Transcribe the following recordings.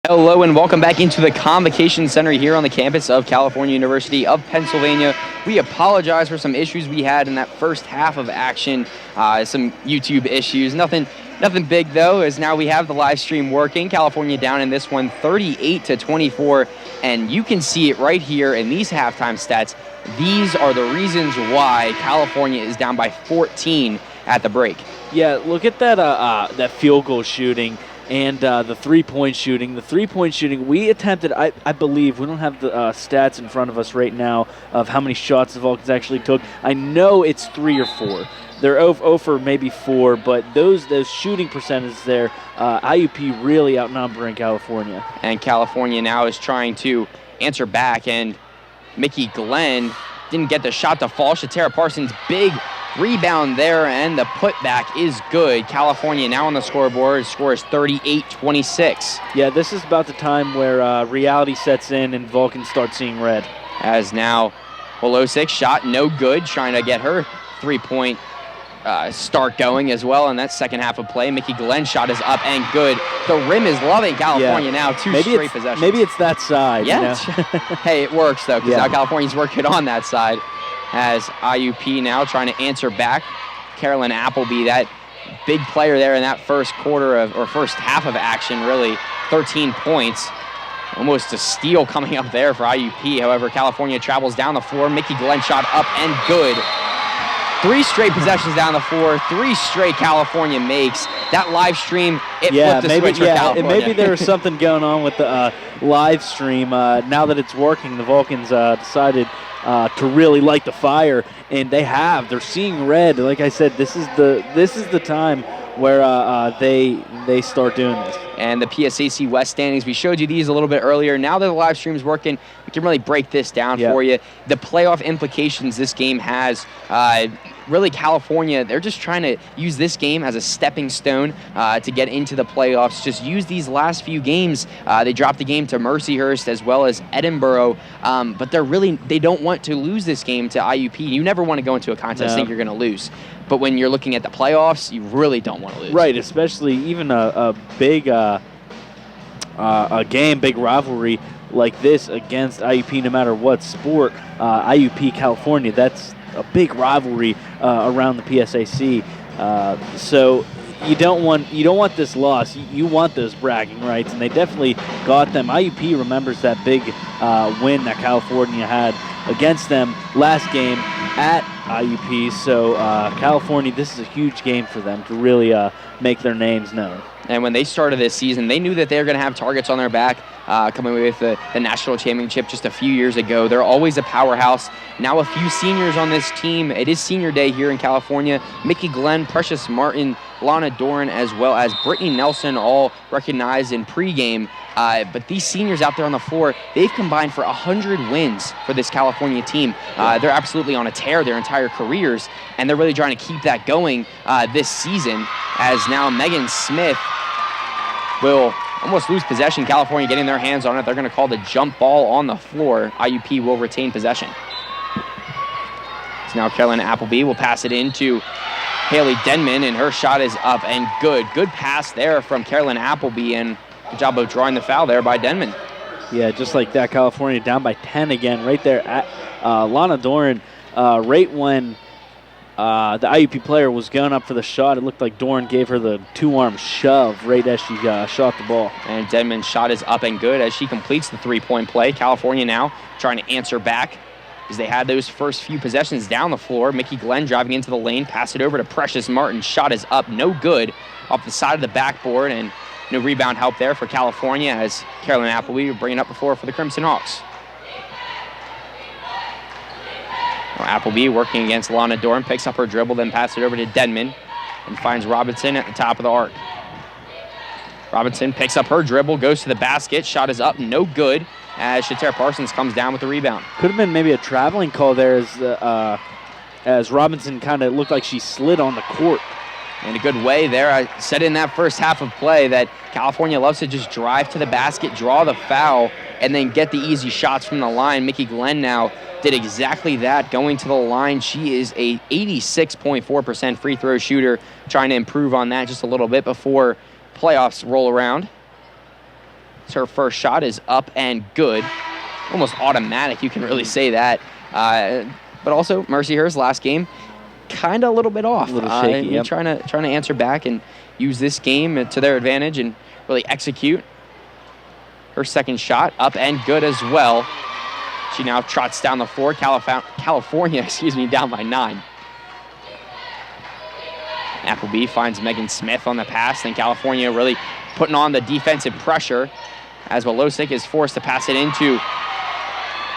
Hello and welcome back into the Convocation Center here on the campus of California University of Pennsylvania. We apologize for some issues we had in that first half of action, some YouTube issues. Nothing big though, as now we have the live stream working. California down in this one 38-24, and you can see it right here in these halftime stats. These are the reasons why California is down by 14 at the break. Yeah, look at that that field goal shooting. And the three-point shooting. The three-point shooting, we attempted, I believe, we don't have the stats in front of us right now of how many shots the Vulcans actually took. I know it's 3 or 4. They're 0 for maybe 4, but those shooting percentages there, IUP really outnumbering California. And California now is trying to answer back, and Mickey Glenn didn't get the shot to fall. Shatera Parsons, big rebound there, and the putback is good. California now on the scoreboard. Score is 38-26. Yeah, this is about the time where reality sets in and Vulcans start seeing red. As now Wolosik shot no good, trying to get her three-point start going as well in that second half of play. Mickey Glenn shot is up and good. The rim is loving California now. Two straight possessions. Maybe it's that side. Yeah. You know? Hey, it works though, because now California's working on that side. As IUP now trying to answer back. Carolyn Appleby, that big player there in that first half of action, really 13 points. Almost a steal coming up there for IUP. However, California travels down the floor. Mickey Glenn shot up and good. 3 straight possessions down the floor. 3 straight California makes. That live stream, it flipped the switch for California. Maybe there was something going on with the live stream. Now that it's working, the Vulcans decided to really light the fire, and they're seeing red. Like I said, this is the time where they start doing this. And the PSAC West standings, we showed you these a little bit earlier. Now that the live stream's working, we can really break this down for you. The playoff implications this game has, really California, they're just trying to use this game as a stepping stone to get into the playoffs. Just use these last few games. They dropped the game to Mercyhurst as well as Edinburgh, but they don't want to lose this game to IUP. You never want to go into a contest think you're going to lose. But when you're looking at the playoffs, you really don't want to lose. Right, especially even a big big rivalry like this against IUP, no matter what sport. IUP California, that's a big rivalry around the PSAC. So you don't want this loss. You want those bragging rights, and they definitely got them. IUP remembers that big win that California had against them last game at IUP. So California, this is a huge game for them to really make their names known. And when they started this season, they knew that they were going to have targets on their back coming away with the national championship just a few years ago. They're always a powerhouse. Now a few seniors on this team. It is senior day here in California. Mickey Glenn, Precious Martin, Lana Doran, as well as Brittany Nelson, all recognized in pregame. But these seniors out there on the floor, they've combined for 100 wins for this California team. They're absolutely on a tear their entire careers, and they're really trying to keep that going this season, as now Megan Smith will almost lose possession. California getting their hands on it. They're going to call the jump ball on the floor. IUP will retain possession. So now Carolyn Appleby will pass it into Haley Denman, and her shot is up and good. Good pass there from Carolyn Appleby, and good job of drawing the foul there by Denman. Yeah, just like that, California down by 10 again right there at Lana Doran. Right when the IUP player was going up for the shot, it looked like Doran gave her the 2-arm shove right as she shot the ball. And Denman's shot is up and good as she completes the 3-point play. California now trying to answer back as they had those first few possessions down the floor. Mickey Glenn driving into the lane, pass it over to Precious Martin. Shot is up, no good, off the side of the backboard, and no rebound help there for California as Carolyn Appleby will bring it up the floor for the Crimson Hawks. Appleby working against Lana Doran, picks up her dribble, then passes it over to Denman and finds Robinson at the top of the arc. Robinson picks up her dribble, goes to the basket, shot is up, no good, as Shatera Parsons comes down with the rebound. Could have been maybe a traveling call there as Robinson kind of looked like she slid on the court. In a good way there. I said in that first half of play that California loves to just drive to the basket, draw the foul, and then get the easy shots from the line. Mickey Glenn now did exactly that, going to the line. She is a 86.4% free throw shooter, trying to improve on that just a little bit before playoffs roll around. Her first shot is up and good. Almost automatic, you can really say that. But also, Mercyhurst last game, kind of a little bit off. A little shaky, yep. Trying to answer back and use this game to their advantage and really execute. Her second shot, up and good as well. She now trots down the floor. California, down by 9. Appleby finds Megan Smith on the pass. Then California really putting on the defensive pressure as Wolosik is forced to pass it into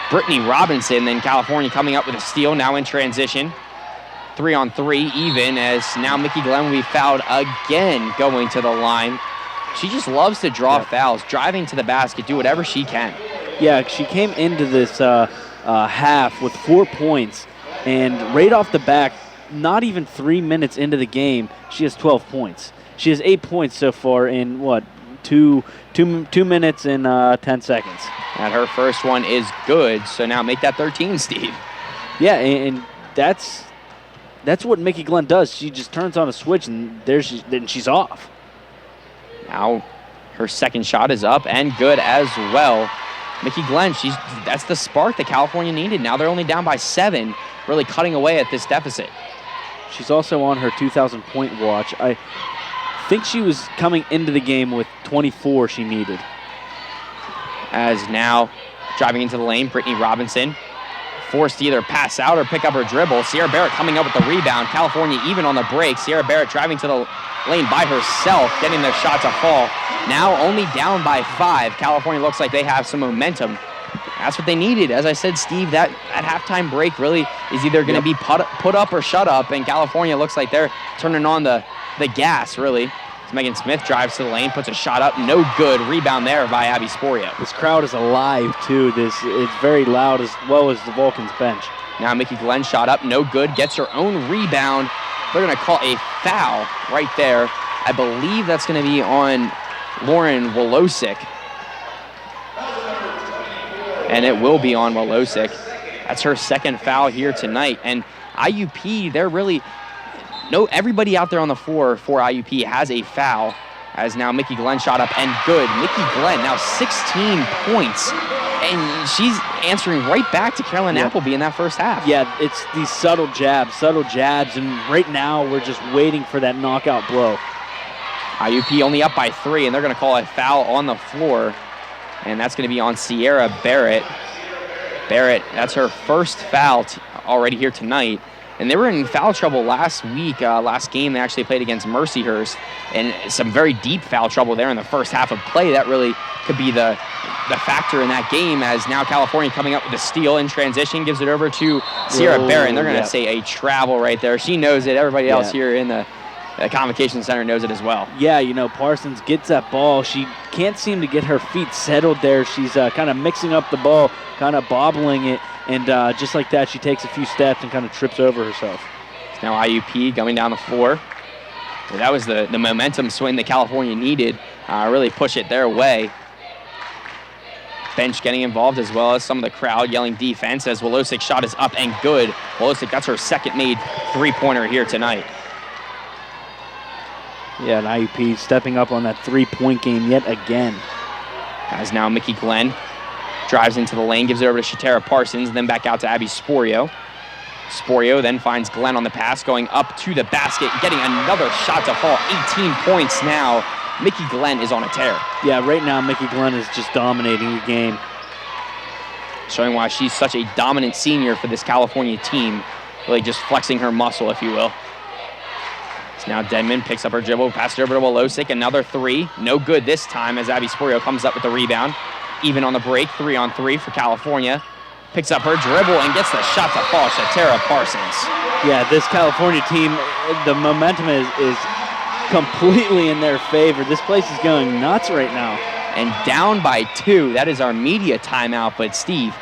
Brittany Robinson. Then California coming up with a steal now in transition. 3-on-3 even, as now Mickey Glenn will be fouled again going to the line. She just loves to draw fouls, driving to the basket, do whatever she can. Yeah, she came into this half with 4 points, and right off the back, not even 3 minutes into the game, she has 12 points. She has 8 points so far in, two minutes and 10 seconds. And her first one is good, so now make that 13, Steve. Yeah, and that's what Mickey Glenn does. She just turns on a switch, and then she's off. Now her second shot is up and good as well. Mickey Glenn, that's the spark that California needed. Now they're only down by 7, really cutting away at this deficit. She's also on her 2,000-point watch. I think she was coming into the game with 24 she needed. As now driving into the lane, Brittany Robinson forced to either pass out or pick up her dribble. Sierra Barrett coming up with the rebound. California even on the break. Sierra Barrett driving to the lane by herself, getting the shot to fall. Now only down by 5. California looks like they have some momentum. That's what they needed. As I said, Steve, that halftime break really is either going to be put up or shut up, and California looks like they're turning on the gas, really. As Megan Smith drives to the lane, puts a shot up, no good. Rebound there by Abby Sporio. This crowd is alive, too. It's very loud, as well as the Vulcans bench. Now Mickey Glenn shot up, no good. Gets her own rebound. They're going to call a foul right there. I believe that's going to be on Lauren Wolosik. And it will be on Wolosik. That's her second foul here tonight. And IUP, they're really... everybody out there on the floor for IUP has a foul, as now Mickey Glenn shot up and good. Mickey Glenn now 16 points, and she's answering right back to Carolyn Appleby in that first half. Yeah, it's these subtle jabs, and right now we're just waiting for that knockout blow. IUP only up by 3, and they're going to call a foul on the floor, and that's going to be on Sierra Barrett. Barrett, that's her first foul already here tonight. And they were in foul trouble last week. Last game they actually played against Mercyhurst, and some very deep foul trouble there in the first half of play. That really could be the factor in that game, as now California coming up with a steal in transition, gives it over to Sierra Barrett, and they're going to say a travel right there. She knows it. Everybody else here in the Convocation Center knows it as well. Yeah, Parsons gets that ball. She can't seem to get her feet settled there. She's kind of mixing up the ball, kind of bobbling it. And just like that, she takes a few steps and kind of trips over herself. It's now IUP going down the floor. That was the momentum swing that California needed. Really push it their way. Bench getting involved, as well as some of the crowd yelling defense, as Wolosik's shot is up and good. Wolosik, that's her second made three-pointer here tonight. Yeah, and IUP stepping up on that three-point game yet again. As now Mickey Glenn drives into the lane, gives it over to Shatara Parsons, then back out to Abby Sporio. Sporio then finds Glenn on the pass, going up to the basket, getting another shot to fall. 18 points now. Mickey Glenn is on a tear. Yeah, right now Mickey Glenn is just dominating the game. Showing why she's such a dominant senior for this California team. Really just flexing her muscle, if you will. So now Denman picks up her dribble, passes it over to Wolosik. Another three. No good this time, as Abby Sporio comes up with the rebound. Even on the break, 3-on-3 for California. Picks up her dribble and gets the shot to fall. Shatara Parsons. Yeah, this California team, the momentum is completely in their favor. This place is going nuts right now. And down by 2. That is our media timeout. But Steve,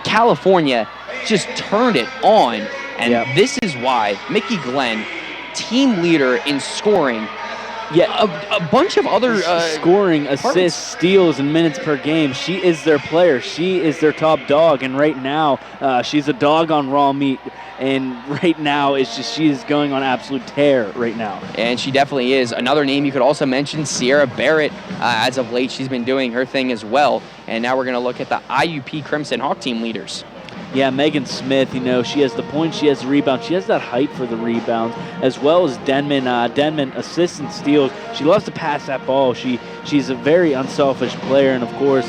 California just turned it on. And this is why Mickey Glenn, team leader in scoring, Yeah, a bunch of other scoring, assists, steals, and minutes per game. She is their player. She is their top dog, and right now she's a dog on raw meat. And right now, she is going on absolute tear right now. And she definitely is. Another name you could also mention, Sierra Barrett. As of late, she's been doing her thing as well. And now we're going to look at the IUP Crimson Hawk team leaders. Yeah, Megan Smith, she has the points, she has the rebound, she has that height for the rebounds, as well as Denman. Denman assists and steals. She loves to pass that ball. She's a very unselfish player, and of course,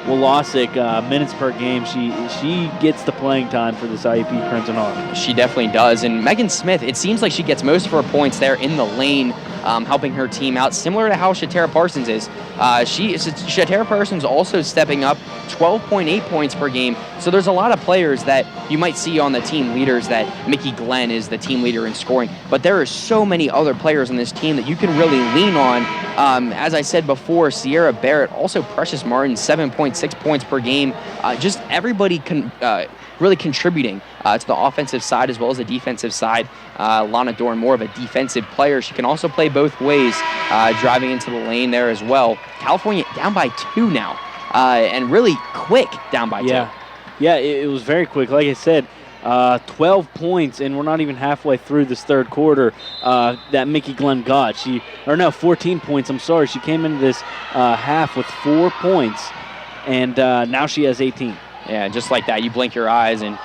Wolosick, minutes per game, she gets the playing time for this IUP Crimson Hawk. She definitely does. And Megan Smith, it seems like she gets most of her points there in the lane, helping her team out, similar to how Shatara Parsons is. Shatara Parsons also stepping up 12.8 points per game. So there's a lot of players that you might see on the team leaders that Mickey Glenn is the team leader in scoring. But there are so many other players on this team that you can really lean on. As I said before, Sierra Barrett, also Precious Martin, 7.6 points per game. Just everybody really contributing to the offensive side as well as the defensive side. Lana Dorn, more of a defensive player. She can also play both ways, driving into the lane there as well. California down by 2 now, and really quick down by 2. Yeah, it was very quick. Like I said, 12 points, and we're not even halfway through this third quarter that Mickey Glenn got. 14 points, I'm sorry. She came into this half with 4 points, and now she has 18. Yeah, just like that. You blink your eyes, and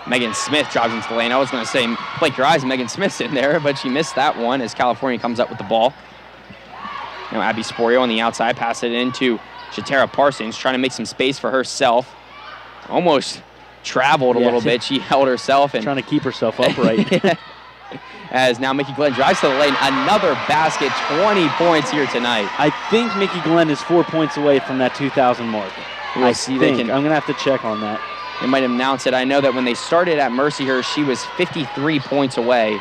Megan Smith drives into the lane. I was going to say blink your eyes, Megan Smith's in there, but she missed that one as California comes up with the ball. Now Abby Sporio on the outside, pass it into Shatara Parsons, trying to make some space for herself. Almost traveled a little bit. She held herself and trying to keep herself upright. As now Mickey Glenn drives to the lane. Another basket, 20 points here tonight. I think Mickey Glenn is 4 points away from that 2,000 mark. We'll see. I'm going to have to check on that. They might announce it. I know that when they started at Mercyhurst, she was 53 points away.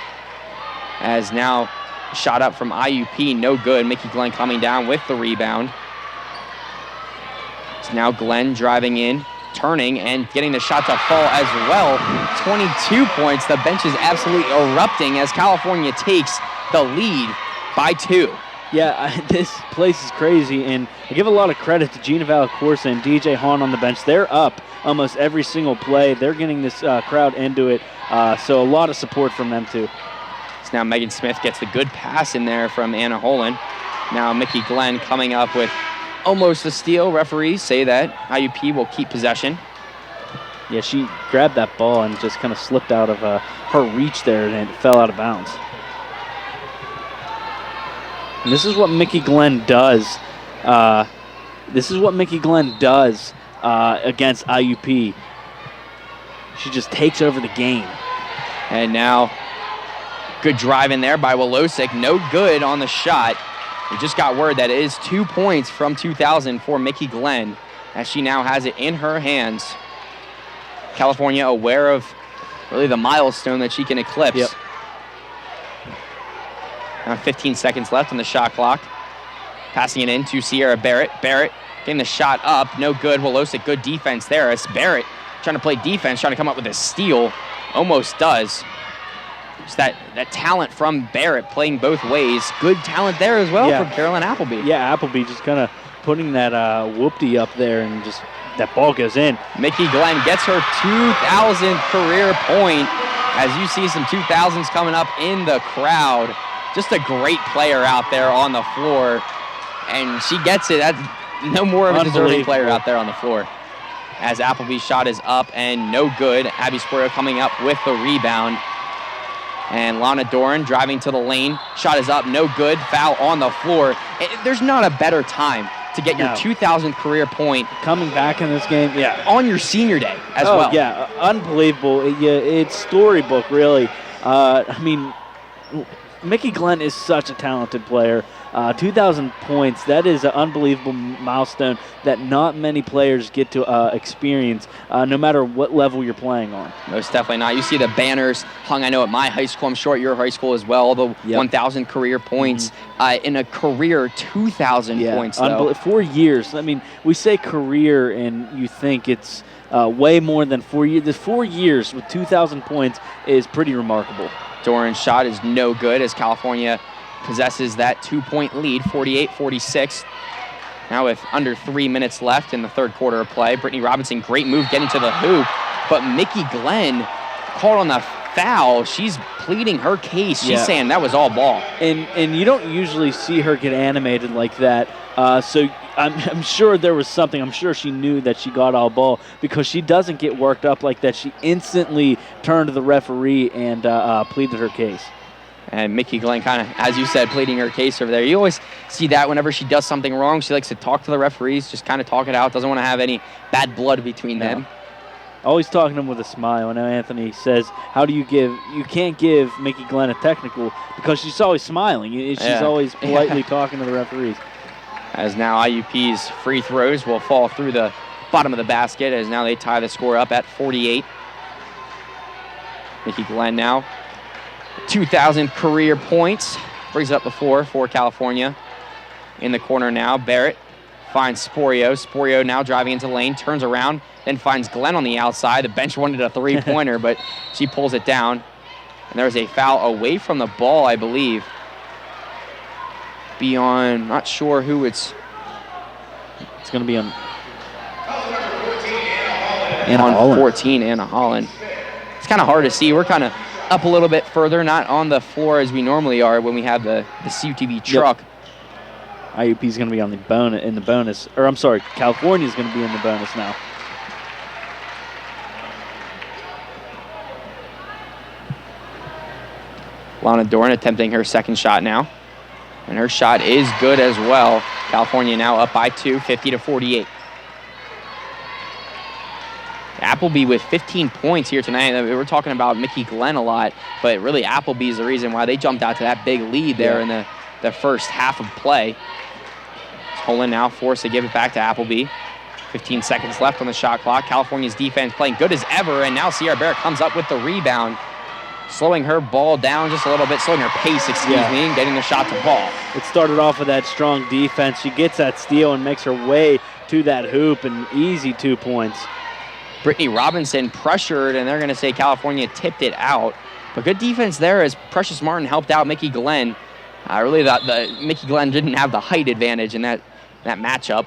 As now shot up from IUP, no good. Mickey Glenn coming down with the rebound. It's now Glenn driving in, turning, and getting the shot to fall as well. 22 points. The bench is absolutely erupting as California takes the lead by 2. Yeah, this place is crazy, and I give a lot of credit to Gina Valacorsa and DJ Hahn on the bench. They're up almost every single play. They're getting this crowd into it, so a lot of support from them too. So now Megan Smith gets the good pass in there from Anna Holen. Now Mickey Glenn coming up with almost a steal. Referees say that IUP will keep possession. Yeah, she grabbed that ball and just kind of slipped out of her reach there, and it fell out of bounds. And this is what Mickey Glenn does. Against IUP. She just takes over the game. And now, good drive in there by Wolosick. No good on the shot. We just got word that it is 2 points from 2,000 for Mickey Glenn, as she now has it in her hands. California aware of really the milestone that she can eclipse. Yep. Now 15 seconds left on the shot clock. Passing it in to Sierra Barrett. Barrett getting the shot up. No good. Wolosick, good defense there. As Barrett trying to play defense, trying to come up with a steal. Almost does. Just that talent from Barrett playing both ways. Good talent there as well from Carolyn Appleby. Yeah, Appleby just kind of putting that whoopty up there, and just that ball goes in. Mickey Glenn gets her 2,000th career point. As you see some 2,000s coming up in the crowd. Just a great player out there on the floor, and she gets it. That's no more of a deserving player out there on the floor. As Appleby's shot is up and no good. Abby Sporio coming up with the rebound. And Lana Doran driving to the lane. Shot is up, no good. Foul on the floor. There's not a better time to get your 2,000th career point. Coming back in this game, on your senior day as well. Yeah, unbelievable. It's storybook, really. Mickey Glenn is such a talented player. 2,000 points, that is an unbelievable milestone that not many players get to experience, no matter what level you're playing on. Most definitely not. You see the banners hung, I know, at my high school. I'm sure at your high school as well. The 1,000 career points in a career 2,000 points, though. 4 years. I mean, we say career, and you think it's way more than 4 years. The 4 years with 2,000 points is pretty remarkable. Doran's shot is no good as California possesses that 2-point lead, 48-46. Now with under 3 minutes left in the third quarter of play, Brittany Robinson, great move getting to the hoop, but Mickey Glenn called on the foul. She's pleading her case. She's saying that was all ball. And you don't usually see her get animated like that. So I'm sure there was something. I'm sure she knew that she got all ball because she doesn't get worked up like that. She instantly turned to the referee and pleaded her case. And Mickey Glenn kind of, as you said, pleading her case over there. You always see that whenever she does something wrong. She likes to talk to the referees, just kind of talk it out. Doesn't want to have any bad blood between them. Always talking to him with a smile. I know Anthony says, you can't give Mickey Glenn a technical because she's always smiling. She's always politely talking to the referees. As now IUP's free throws will fall through the bottom of the basket as now they tie the score up at 48. Mickey Glenn now 2,000 career points. Brings it up to 4 for California. In the corner now, Barrett finds Sporio. Sporio now driving into the lane, turns around, then finds Glenn on the outside. The bench wanted a three-pointer, but she pulls it down. And there's a foul away from the ball, I believe. Beyond, not sure who it's going to be on. On 14, Anna Holland. It's kind of hard to see. We're kind of up a little bit further, not on the floor as we normally are when we have the CUTV truck. IUP is going to be on the bonus, or I'm sorry, California is going to be in the bonus now. Lana Dorn attempting her second shot now, and her shot is good as well. California now up by 2, 50-48. Appleby with 15 points here tonight. We're talking about Mickey Glenn a lot, but really Appleby's the reason why they jumped out to that big lead there in the first half of play. Tolan now forced to give it back to Appleby. 15 seconds left on the shot clock. California's defense playing good as ever, and now Sierra Barrett comes up with the rebound, slowing her ball down just a little bit, slowing her pace, and getting the shot to fall. It started off with that strong defense. She gets that steal and makes her way to that hoop, and easy 2 points. Brittany Robinson pressured, and they're going to say California tipped it out. But good defense there as Precious Martin helped out Mickey Glenn. Really, the Mickey Glenn didn't have the height advantage in that matchup.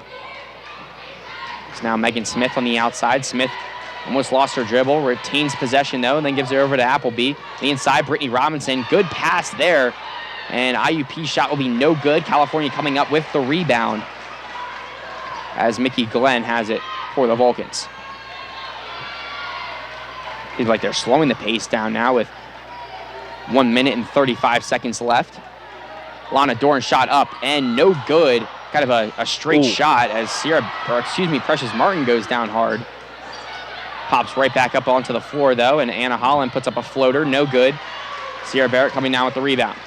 It's now Megan Smith on the outside. Smith almost lost her dribble, retains possession though, and then gives it over to Appleby. The inside, Brittany Robinson, good pass there. And IUP shot will be no good. California coming up with the rebound as Mickey Glenn has it for the Vulcans. Seems like they're slowing the pace down now with 1 minute and 35 seconds left. Lana Dorn shot up and no good. Kind of a straight shot as Precious Martin goes down hard. Pops right back up onto the floor though, and Anna Holland puts up a floater, no good. Sierra Barrett coming down with the rebound.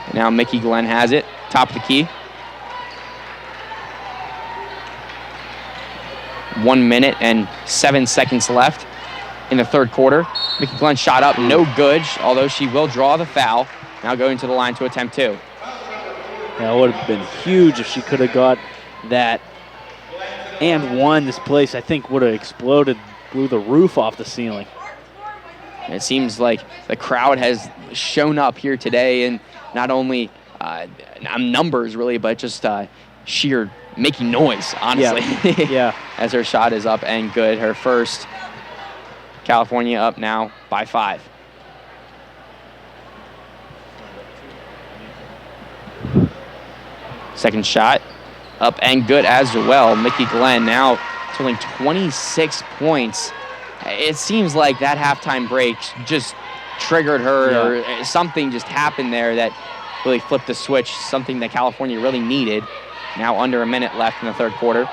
And now Mickey Glenn has it, top of the key. 1 minute and 7 seconds left in the third quarter. Mickey Glenn shot up, no good, although she will draw the foul. Now going to the line to attempt 2. Yeah, it would have been huge if she could have got that and won. This place, I think, would have exploded, blew the roof off the ceiling. It seems like the crowd has shown up here today, and not only numbers really, but just sheer making noise, honestly. Yeah. As her shot is up and good. Her first. California up now by 5. Second shot up and good as well. Mickey Glenn now totaling 26 points. It seems like that halftime break just triggered her or something just happened there that really flipped the switch, something that California really needed. Now under a minute left in the third quarter.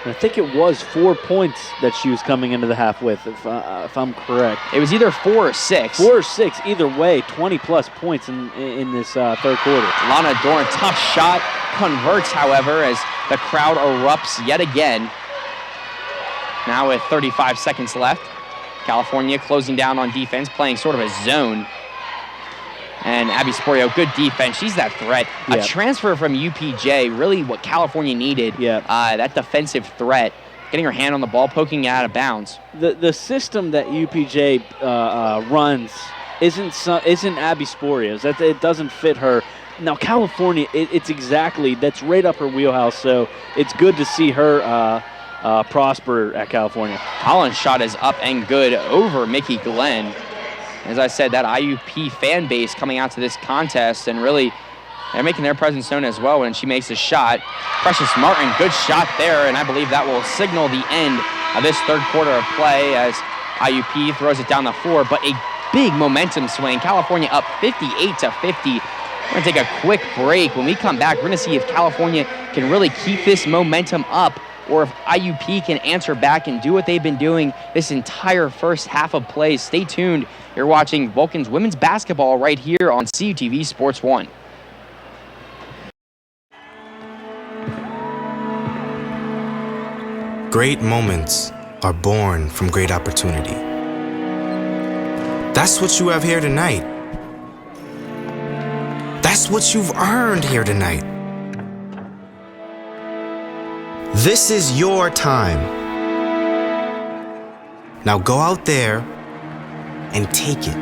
I think it was 4 points that she was coming into the half with, if I'm correct. It was either 4 or 6. 4 or 6, either way, 20-plus points in this third quarter. Lana Dorn, tough shot, converts, however, as the crowd erupts yet again. Now with 35 seconds left, California closing down on defense, playing sort of a zone. And Abby Sporio, good defense. She's that threat. A transfer from UPJ, really what California needed. That defensive threat, getting her hand on the ball, poking it out of bounds. The system that UPJ runs isn't Abby Sporia's. It doesn't fit her. Now, California, that's right up her wheelhouse, so it's good to see her prosper at California. Holland's shot is up and good over Mickey Glenn. As I said, that IUP fan base coming out to this contest, and really they're making their presence known as well when she makes a shot. Precious Martin, good shot there, and I believe that will signal the end of this third quarter of play as IUP throws it down the floor, but a big momentum swing. California up 58-50. We're going to take a quick break. When we come back, we're going to see if California can really keep this momentum up or if IUP can answer back and do what they've been doing this entire first half of play. Stay tuned. You're watching Vulcan's women's basketball right here on CUTV Sports 1. Great moments are born from great opportunity. That's what you have here tonight. That's what you've earned here tonight. This is your time. Now go out there and take it.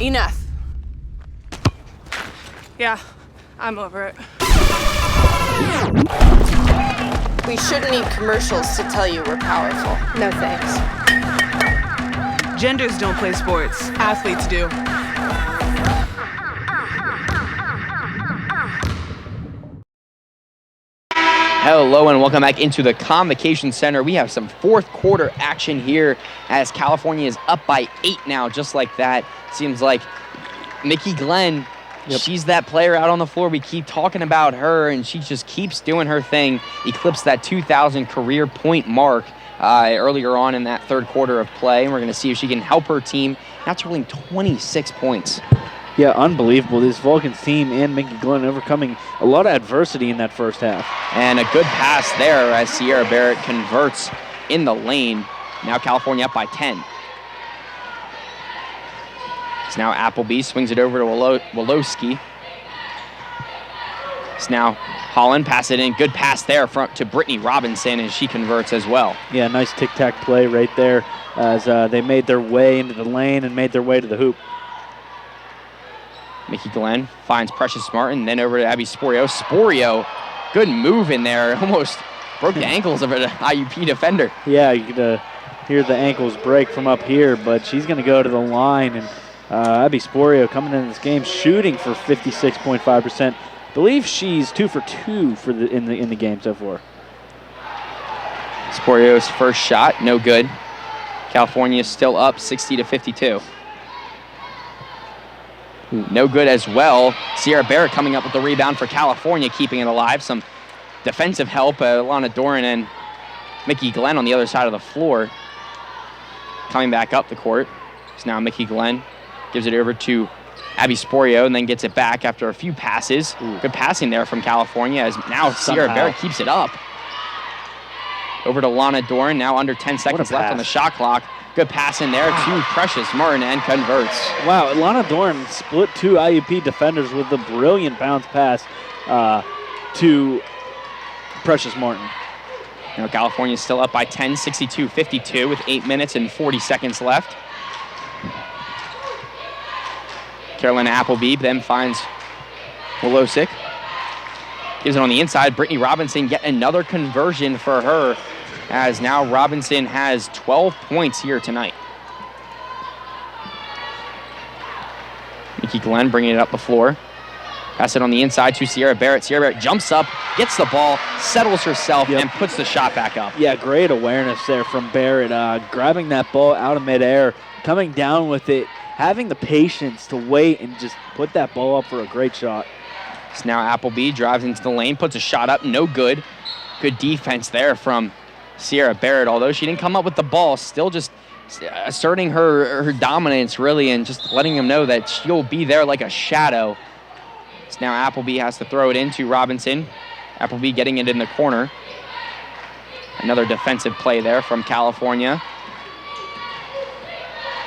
Enough. Yeah, I'm over it. We shouldn't need commercials to tell you we're powerful. No thanks. Genders don't play sports. Athletes do. Hello and welcome back into the Convocation Center. We have some fourth quarter action here as California is up by 8 now, just like that. Seems like Mickey Glenn, she's that player out on the floor. We keep talking about her, and she just keeps doing her thing. Eclipsed that 2,000 career point mark earlier on in that third quarter of play, and we're going to see if she can help her team. Now totaling 26 points. Yeah, unbelievable. This Vulcans team and Mickey Glenn overcoming a lot of adversity in that first half. And a good pass there as Sierra Barrett converts in the lane. Now California up by 10. It's now Appleby, swings it over to Wolowski. It's now Holland, pass it in. Good pass there to Brittany Robinson, and she converts as well. Yeah, nice tic-tac play right there as they made their way into the lane and made their way to the hoop. Mickey Glenn finds Precious Martin, then over to Abby Sporio. Sporio, good move in there. Almost broke the ankles of an IUP defender. Yeah, you could hear the ankles break from up here, but she's going to go to the line. And Abby Sporio coming into this game shooting for 56.5%. I believe she's 2 for 2 in the game so far. Sporio's first shot, no good. California still up 60-52. No good as well. Sierra Barrett coming up with the rebound for California, keeping it alive. Some defensive help. Lana Doran and Mickey Glenn on the other side of the floor. Coming back up the court. So now Mickey Glenn gives it over to Abby Sporio and then gets it back after a few passes. Good passing there from California as now Sierra Barrett keeps it up. Over to Lana Doran, now under 10 seconds left on the shot clock. Good pass in there to Precious Martin and converts. Wow, Lana Doran split 2 IUP defenders with a brilliant bounce pass to Precious Martin. Now California's still up by 10, 62-52 with 8 minutes and 40 seconds left. Carolina Appleby then finds Wolosic. Gives it on the inside. Brittany Robinson, yet another conversion for her, as now Robinson has 12 points here tonight. Mickey Glenn bringing it up the floor. Pass it on the inside to Sierra Barrett. Sierra Barrett jumps up, gets the ball, settles herself, and puts the shot back up. Yeah, great awareness there from Barrett, grabbing that ball out of midair, coming down with it, having the patience to wait and just put that ball up for a great shot. So now Appleby drives into the lane, puts a shot up, no good. Good defense there from Sierra Barrett, although she didn't come up with the ball, still just asserting her dominance, really, and just letting them know that she'll be there like a shadow. So now Appleby has to throw it into Robinson. Appleby getting it in the corner. Another defensive play there from California.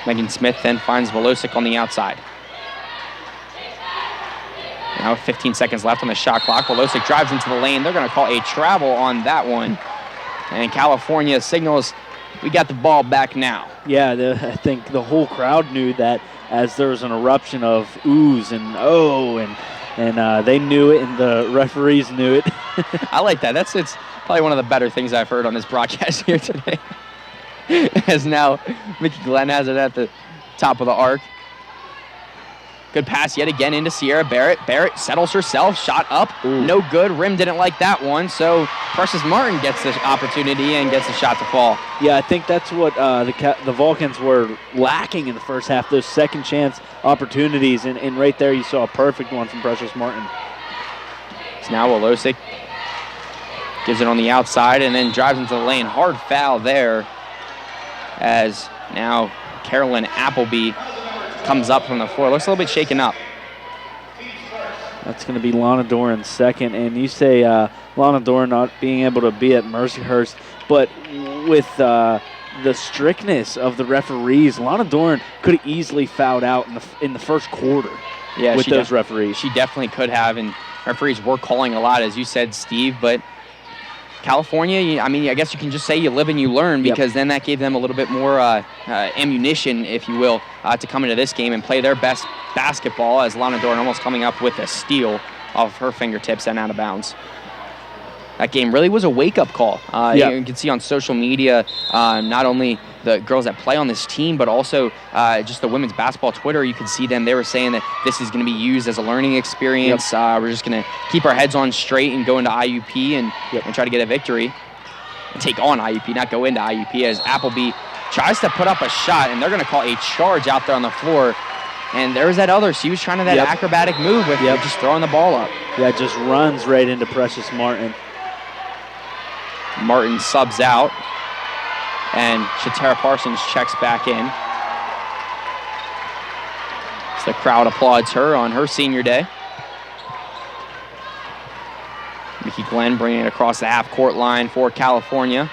Megan Smith then finds Volosic on the outside. Now with 15 seconds left on the shot clock, Volosic drives into the lane. They're going to call a travel on that one. And California signals, we got the ball back now. Yeah, I think the whole crowd knew that, as there was an eruption of oohs and oh, and they knew it, and the referees knew it. I like that. It's probably one of the better things I've heard on this broadcast here today. As now Mickey Glenn has it at the top of the arc. Good pass yet again into Sierra Barrett. Barrett settles herself, shot up, no good. Rim didn't like that one, so Precious Martin gets the opportunity and gets the shot to fall. Yeah, I think that's what the Vulcans were lacking in the first half, those second chance opportunities, and right there you saw a perfect one from Precious Martin. So now Volosic gives it on the outside and then drives into the lane. Hard foul there, as now Carolyn Appleby comes up from the floor. Looks a little bit shaken up. That's going to be Lana Doran second. And you say Lana Doran not being able to be at Mercyhurst, but with the strictness of the referees, Lana Doran could have easily fouled out in the first quarter with those referees. She definitely could have, and referees were calling a lot, as you said, Steve, but California, I mean, I guess you can just say you live and you learn, because then that gave them a little bit more ammunition, if you will, to come into this game and play their best basketball, as Lana Doran almost coming up with a steal off her fingertips and out of bounds. That game really was a wake-up call. You can see on social media, not only the girls that play on this team, but also just the women's basketball Twitter. You could see them. They were saying that this is going to be used as a learning experience. We're just going to keep our heads on straight and go into IUP and try to get a victory. And take on IUP, not go into IUP, as Appleby tries to put up a shot, and they're going to call a charge out there on the floor. And there's that other. She was trying to that acrobatic move with just throwing the ball up. Yeah, just runs right into Precious Martin. Martin subs out, and Shatara Parsons checks back in. So the crowd applauds her on her senior day. Mickey Glenn bringing it across the half-court line for California,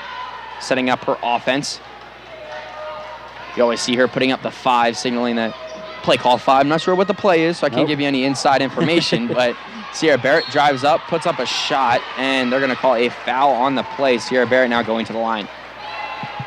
setting up her offense. You always see her putting up the 5, signaling that play call 5. I'm not sure what the play is, so I can't give you any inside information, but Sierra Barrett drives up, puts up a shot, and they're going to call a foul on the play. Sierra Barrett now going to the line.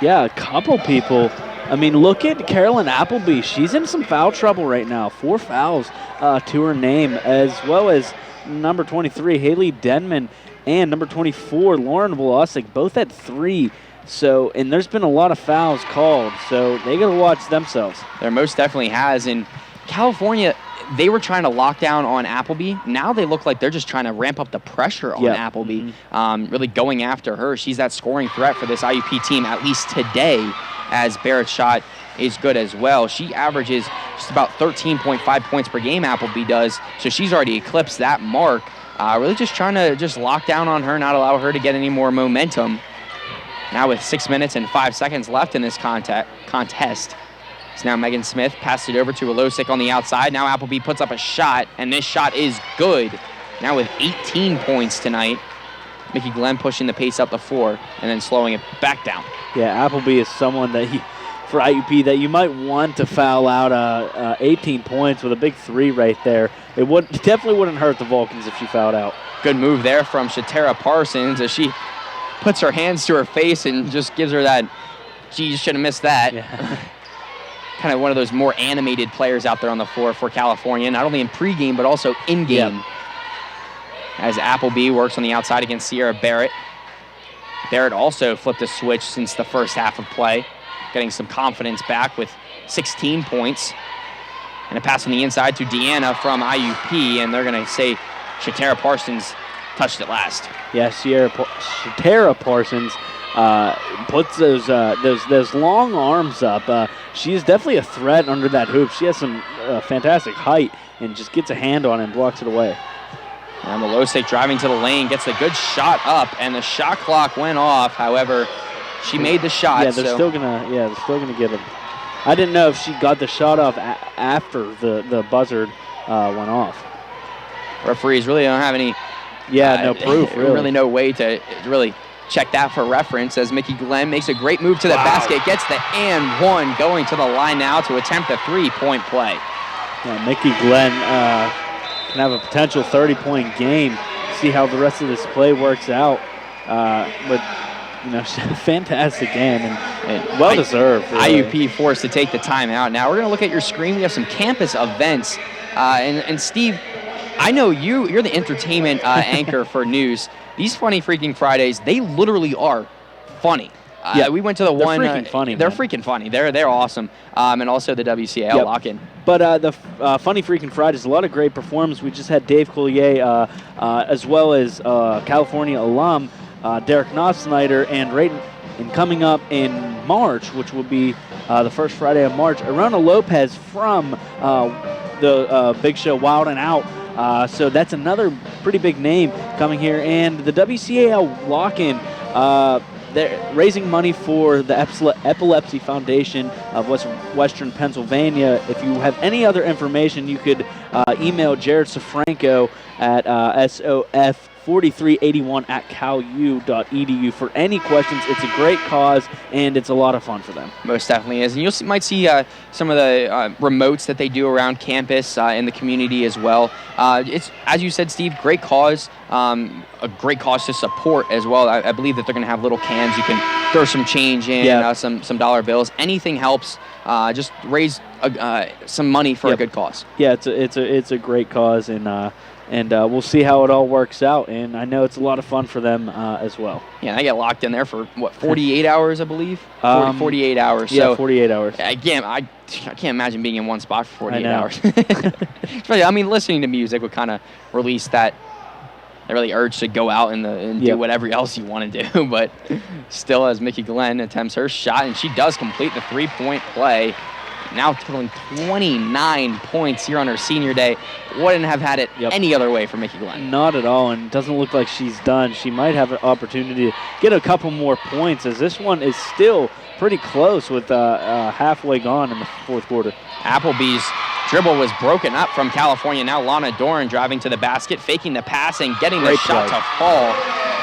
Yeah, a couple people. I mean, look at Carolyn Appleby. She's in some foul trouble right now. 4 fouls to her name, as well as number 23, Haley Denman, and number 24, Lauren Volosic, both at 3. So, and there's been a lot of fouls called, so they got to watch themselves. There most definitely has. In California, they were trying to lock down on Appleby. Now they look like they're just trying to ramp up the pressure on Appleby, really going after her. She's that scoring threat for this IUP team, at least today, as Barrett's shot is good as well. She averages just about 13.5 points per game, Appleby does, so she's already eclipsed that mark. Really just trying to just lock down on her, not allow her to get any more momentum. Now with 6 minutes and 5 seconds left in this contest. So now Megan Smith passed it over to Volosic on the outside. Now Appleby puts up a shot, and this shot is good. Now with 18 points tonight, Mickey Glenn pushing the pace up the floor and then slowing it back down. Yeah, Appleby is someone that for IUP that you might want to foul out 18 points with a big 3 right there. It definitely wouldn't hurt the Vulcans if she fouled out. Good move there from Shatara Parsons as she puts her hands to her face and just gives her that, gee, you should have missed that. Yeah. Kind of one of those more animated players out there on the floor for California, not only in pregame but also in-game. Yep. As Appleby works on the outside against Sierra Barrett. Barrett also flipped a switch since the first half of play, getting some confidence back with 16 points. And a pass on the inside to Deanna from IUP, and they're going to say Shatara Parsons touched it last. Yeah, Shatara Parsons puts those long arms up. She is definitely a threat under that hoop. She has some fantastic height and just gets a hand on it and blocks it away. And Volosic driving to the lane, gets a good shot up, and the shot clock went off. However, she made the shot. Yeah, they're still gonna get it. I didn't know if she got the shot off after the buzzer went off. Referees really don't have any. No proof. Really, no way to really check that for reference as Mickey Glenn makes a great move to the basket, gets the and one, going to the line now to attempt a 3-point play. Yeah, Mickey Glenn can have a potential 30-point game. See how the rest of this play works out. But fantastic game and well deserved. Really. IUP forced to take the timeout. Now we're going to look at your screen. We have some campus events. And Steve, I know you're the entertainment anchor for news. These Funny Freaking Fridays, they literally are funny. We went to the one. Freaking funny. They're man. freaking funny. They're awesome. And also the WCAL lock-in. But the Funny Freaking Fridays, a lot of great performance. We just had Dave Collier as well as California alum Derek Knopfsnyder, and coming up in March, which will be the first Friday of March, Arona Lopez from the big show Wild and Out. So that's another pretty big name coming here. And the WCAL lock-in, they're raising money for the Epilepsy Foundation of Western Pennsylvania. If you have any other information, you could email Jared Safranco at sof4381@calu.edu for any questions. It's a great cause, and it's a lot of fun for them. Most definitely is. And you might see some of the remotes that they do around campus in the community as well. It's, as you said, Steve, great cause, a great cause to support as well. I believe that they're going to have little cans. You can throw some change in, some dollar bills. Anything helps. Just raise some money for a good cause. Yeah, it's a great cause, and we'll see how it all works out. And I know it's a lot of fun for them as well. Yeah, they get locked in there for, 48 hours, I believe? 48 hours. Yeah, so 48 hours. I can't imagine being in one spot for 48 hours. Especially, I mean, listening to music would kind of release that really urge to go out and do whatever else you want to do. But still, as Mickey Glenn attempts her shot, and she does complete the 3-point play, now totaling 29 points here on her senior day. Wouldn't have had it any other way for Mickey Glenn. Not at all, and it doesn't look like she's done. She might have an opportunity to get a couple more points, as this one is still pretty close with halfway gone in the fourth quarter. Appleby's dribble was broken up from California. Now Lana Doran driving to the basket, faking the pass and getting the shot to fall.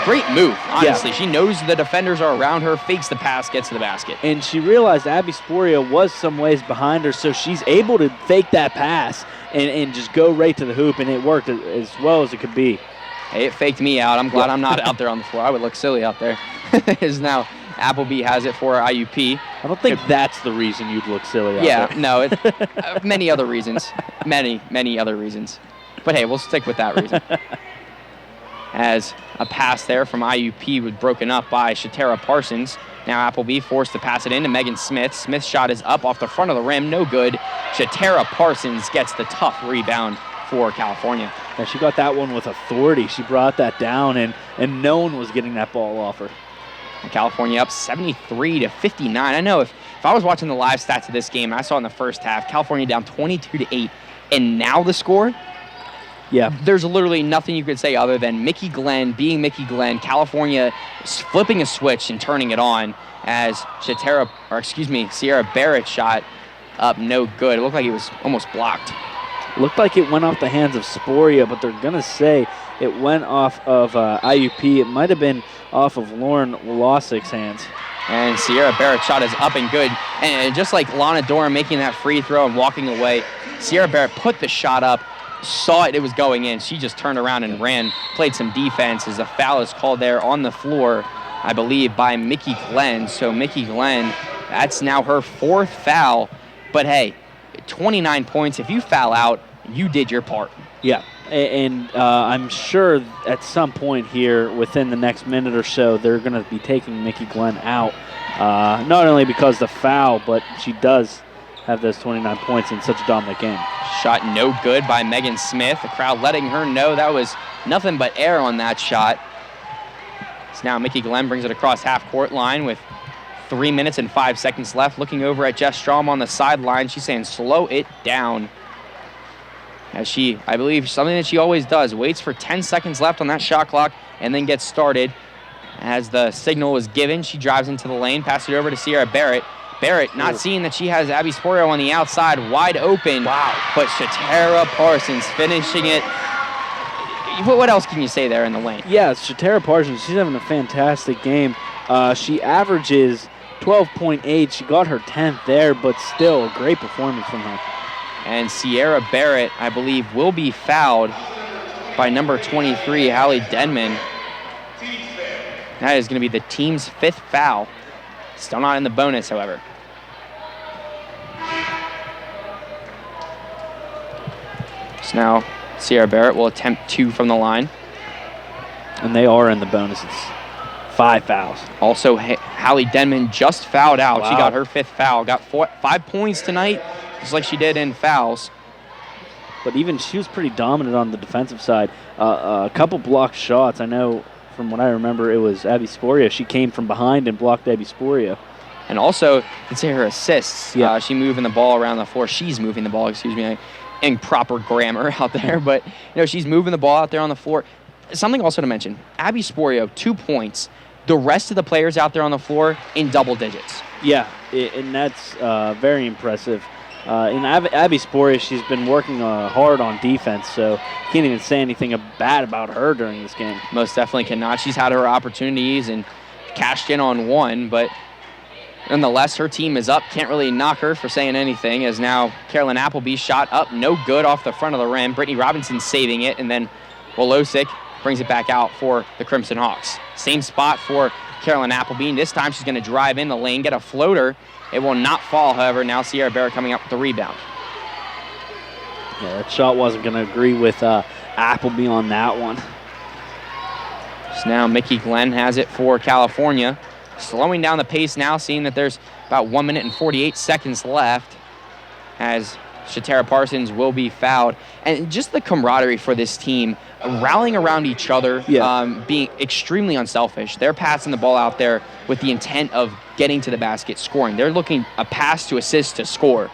Great move, honestly. She knows the defenders are around her, fakes the pass, gets to the basket. And she realized Abby Sporia was some ways behind her, so she's able to fake that pass and just go right to the hoop, and it worked as well as it could be. Hey, it faked me out. I'm glad I'm not out there on the floor. I would look silly out there. Is now Appleby has it for IUP. I don't think that's the reason you'd look silly out there. Yeah, no, it's many other reasons. Many other reasons. But hey, we'll stick with that reason. As a pass there from IUP was broken up by Shatera Parsons. Now Appleby forced to pass it in to Megan Smith. Smith's shot is up off the front of the rim, no good. Shatera Parsons gets the tough rebound for California. And she got that one with authority. She brought that down, and no one was getting that ball off her. California up 73-59. I know if I was watching the live stats of this game, I saw in the first half, California down 22-8, and now the score? Yeah. There's literally nothing you could say other than Mickey Glenn being Mickey Glenn, California flipping a switch and turning it on as Sierra Barrett shot up no good. It looked like it was almost blocked. Looked like it went off the hands of Sporia, but they're going to say it went off of IUP. It might have been off of Lauren Wolosik's hands. And Sierra Barrett's shot is up and good. And just like Lana Doran making that free throw and walking away, Sierra Barrett put the shot up, saw it was going in. She just turned around and ran, played some defense as a foul is called there on the floor, I believe, by Mickey Glenn. So Mickey Glenn, that's now her fourth foul. But hey, 29 points. If you foul out, you did your part. Yeah, and I'm sure at some point here within the next minute or so, they're going to be taking Mickey Glenn out. Not only because the foul, but she does have those 29 points in such a dominant game. Shot no good by Megan Smith. The crowd letting her know that was nothing but air on that shot. So now Mickey Glenn brings it across half-court line with 3 minutes and 5 seconds left. Looking over at Jess Strom on the sideline, she's saying slow it down. As she, I believe, something that she always does, waits for 10 seconds left on that shot clock and then gets started. As the signal was given, she drives into the lane, passes it over to Sierra Barrett. Barrett not seeing that she has Abby Sporio on the outside, wide open. Wow. But Shatera Parsons finishing it. what else can you say there in the lane? Yeah, Shatara Parsons, she's having a fantastic game. She averages 12.8. She got her 10th there, but still a great performance from her. And Sierra Barrett, I believe, will be fouled by number 23, Hallie Denman. That is going to be the team's 5th foul. Still not in the bonus, however. So now Sierra Barrett will attempt 2 from the line. And they are in the bonuses. 5 fouls. Also, Hallie Denman just fouled out. Wow. She got her 5th foul. Got 5 points tonight, just like she did in fouls. But even she was pretty dominant on the defensive side. A couple blocked shots. I know from what I remember, it was Abby Sporia. She came from behind and blocked Abby Sporia. And also, let's say her assists. Yeah. She moving the ball around the floor. She's moving the ball, excuse me. Improper grammar out there. But, she's moving the ball out there on the floor. Something also to mention, Abby Sporio, 2 points. The rest of the players out there on the floor in double digits. Yeah, and that's very impressive. In Abby Sporia, she's been working hard on defense, so can't even say anything bad about her during this game. Most definitely cannot. She's had her opportunities and cashed in on one, but nonetheless, her team is up. Can't really knock her for saying anything, as now Carolyn Appleby shot up, no good off the front of the rim. Brittany Robinson saving it, and then Wolosik brings it back out for the Crimson Hawks. Same spot for Carolyn Appleby. This time she's going to drive in the lane, get a floater. It will not fall, however. Now Sierra Barrett coming up with the rebound. Yeah, that shot wasn't going to agree with Appleby on that one. So now Mickey Glenn has it for California. Slowing down the pace now, seeing that there's about 1 minute and 48 seconds left, as Shatara Parsons will be fouled. And just the camaraderie for this team, rallying around each other, being extremely unselfish. They're passing the ball out there with the intent of getting to the basket, scoring. They're looking a pass to assist to score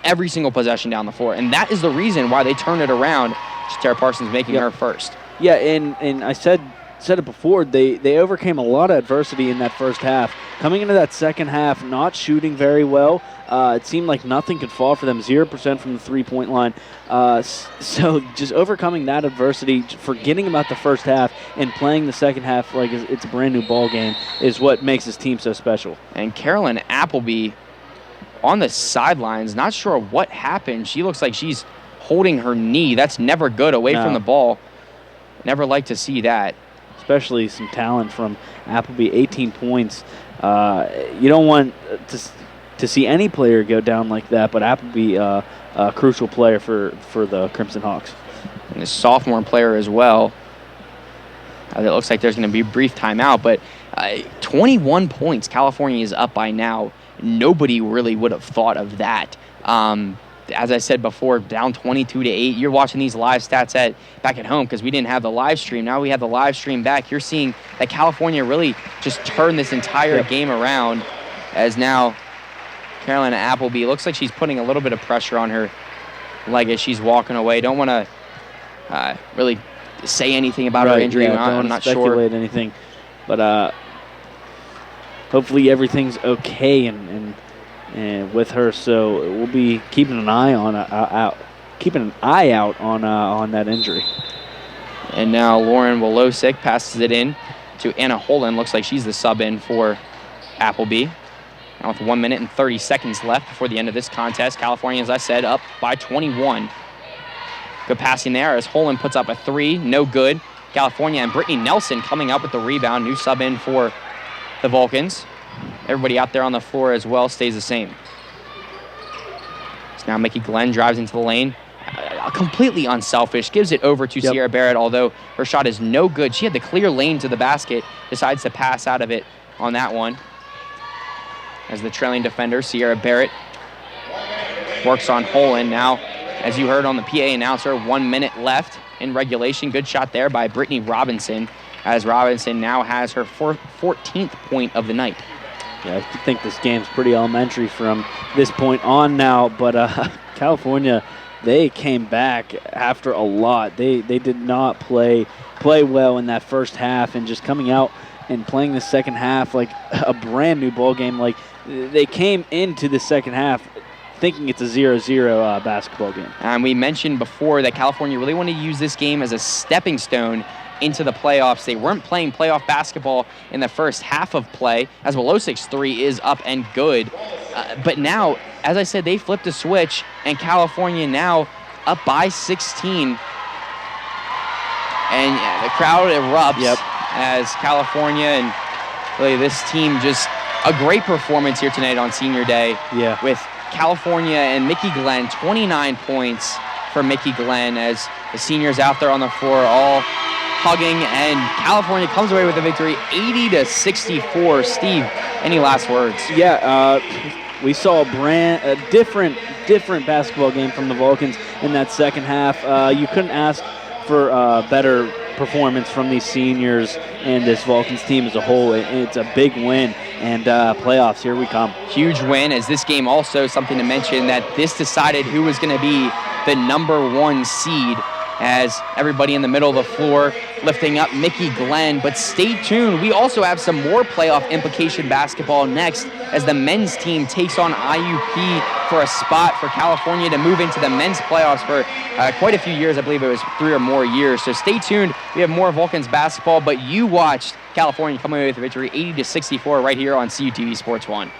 every single possession down the floor. And that is the reason why they turn it around. Shatara Parsons making her first. Yeah, and I said it before, they overcame a lot of adversity in that first half. Coming into that second half, not shooting very well. It seemed like nothing could fall for them, 0% from the three-point line. So just overcoming that adversity, forgetting about the first half, and playing the second half like it's a brand-new ball game is what makes this team so special. And Carolyn Appleby on the sidelines, not sure what happened. She looks like she's holding her knee. That's never good, away from the ball. Never like to see that. Especially some talent from Appleby, 18 points. You don't want to see any player go down like that, but Appleby, a crucial player for the Crimson Hawks. And a sophomore player as well. It looks like there's going to be a brief timeout, but 21 points California is up by now. Nobody really would have thought of that. As I said before, down 22-8. You're watching these live stats back at home because we didn't have the live stream. Now we have the live stream back. You're seeing that California really just turned this entire game around, as now Carolina Appleby looks like she's putting a little bit of pressure on her leg as she's walking away. Don't want to really say anything about her injury. I'm not sure. Speculate anything, but hopefully everything's okay and with her. So we'll be keeping an eye on on that injury. And now Lauren Wolosik passes it in to Anna Holland. Looks like she's the sub in for Appleby. Now with 1 minute and 30 seconds left before the end of this contest, California, as I said, up by 21. Good passing there as Holland puts up a three, no good. California and Brittany Nelson coming up with the rebound. New sub in for the Vulcans. Everybody out there on the floor as well stays the same. So now Mickey Glenn drives into the lane. Completely unselfish, gives it over to Sierra Barrett, although her shot is no good. She had the clear lane to the basket, decides to pass out of it on that one. As the trailing defender, Sierra Barrett, works on Holland. Now, as you heard on the PA announcer, 1 minute left in regulation. Good shot there by Brittany Robinson, as Robinson now has her 14th point of the night. Yeah, I think this game's pretty elementary from this point on now, but California, they came back after a lot. They did not play well in that first half, and just coming out and playing the second half like a brand new ball game. Like, they came into the second half thinking it's a 0-0 basketball game. And we mentioned before that California really wanted to use this game as a stepping stone into the playoffs. They weren't playing playoff basketball in the first half of play, as Wolosic's three is up and good. But now, as I said, they flipped a switch, and California now up by 16. And the crowd erupts as California and really this team just a great performance here tonight on Senior Day. Yeah. With California and Mickey Glenn, 29 points for Mickey Glenn as the seniors out there on the floor all hugging, and California comes away with a victory 80-64. Steve, any last words? Yeah, we saw a different basketball game from the Vulcans in that second half. You couldn't ask for better performance from these seniors and this Vulcans team as a whole. It's a big win, and playoffs, here we come. Huge win, as this game also, something to mention, that this decided who was going to be the #1 seed, as everybody in the middle of the floor lifting up Mickey Glenn. But stay tuned. We also have some more playoff implication basketball next, as the men's team takes on IUP for a spot for California to move into the men's playoffs for quite a few years. I believe it was 3 or more years. So stay tuned. We have more Vulcans basketball, but you watched California come away with a victory 80-64 right here on CUTV Sports 1.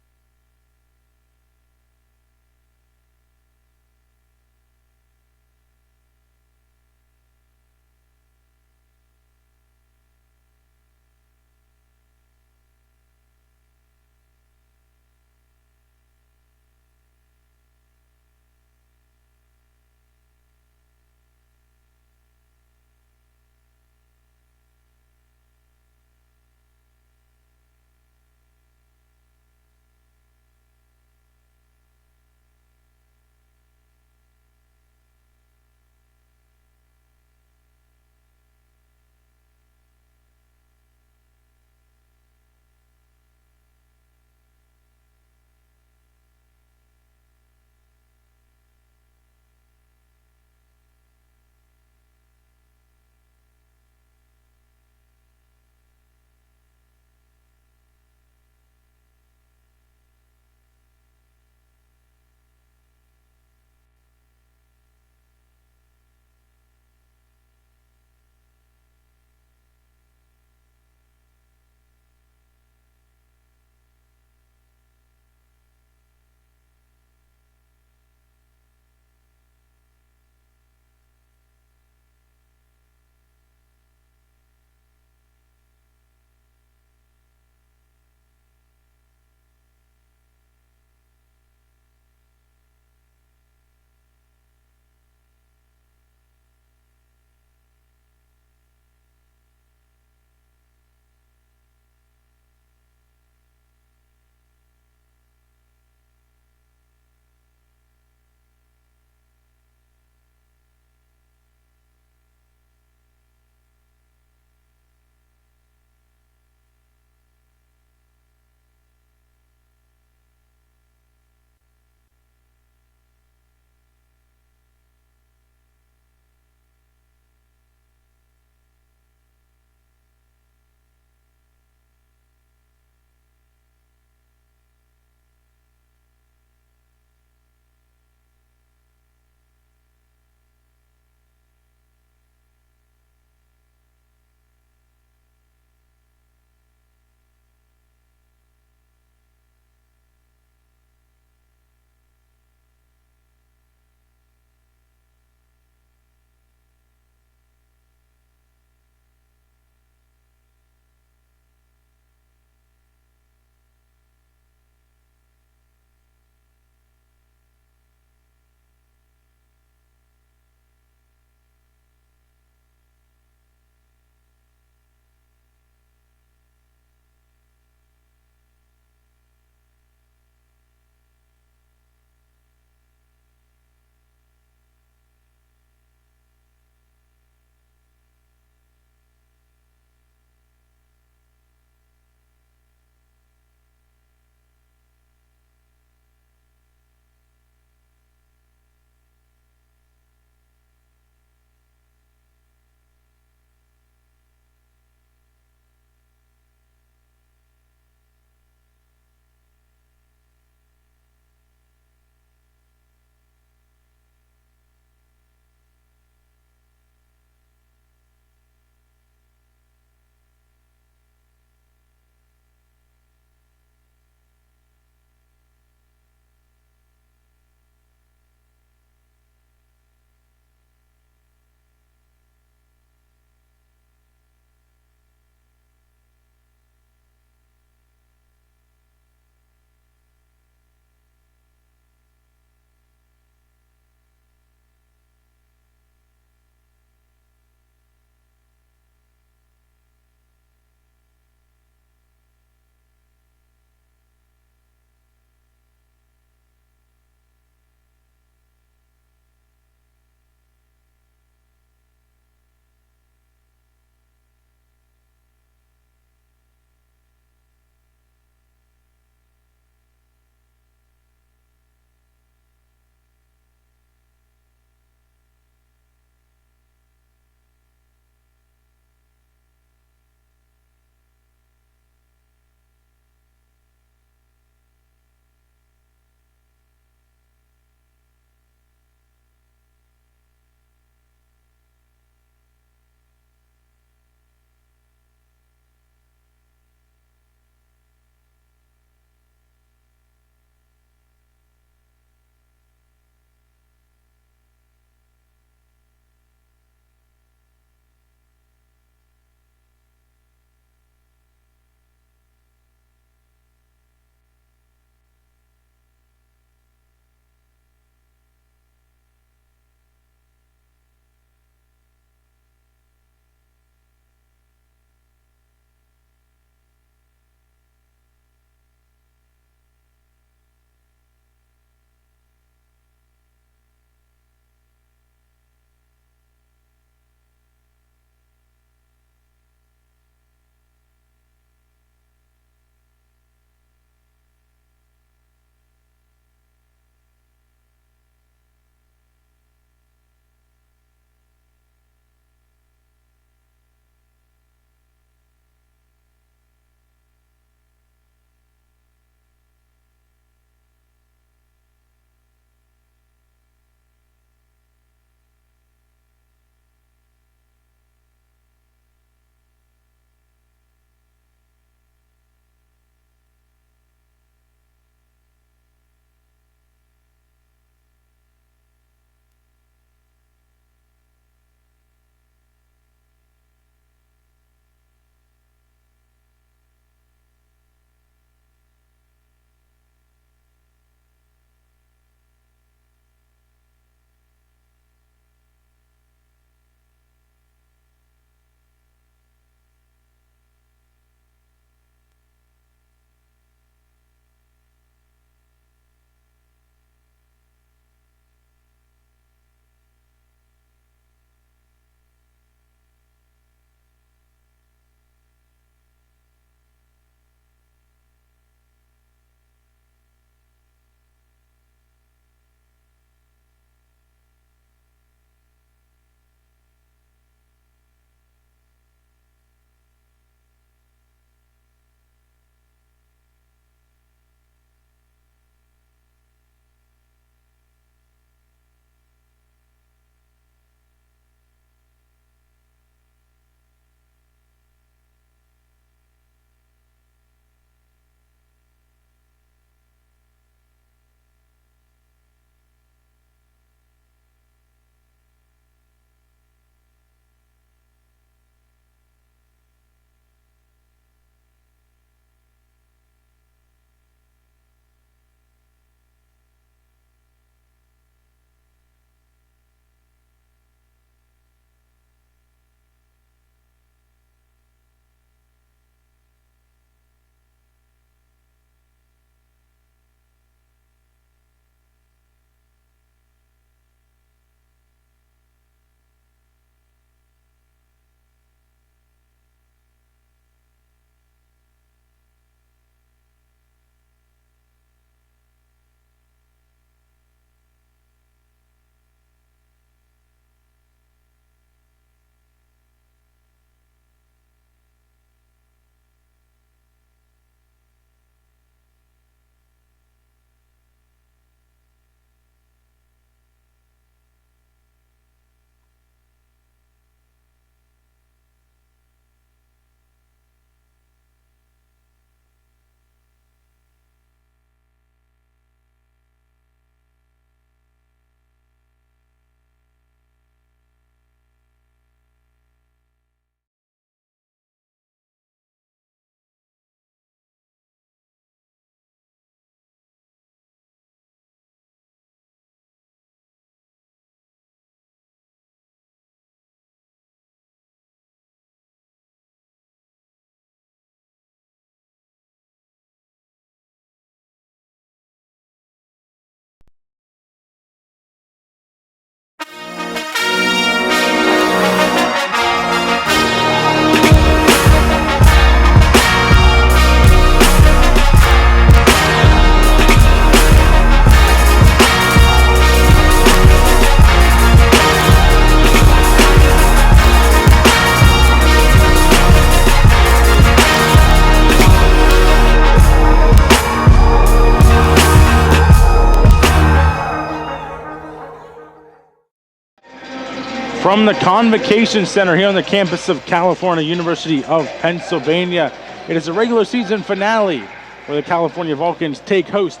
From the Convocation Center here on the campus of California University of Pennsylvania, it is a regular season finale where the California Vulcans take host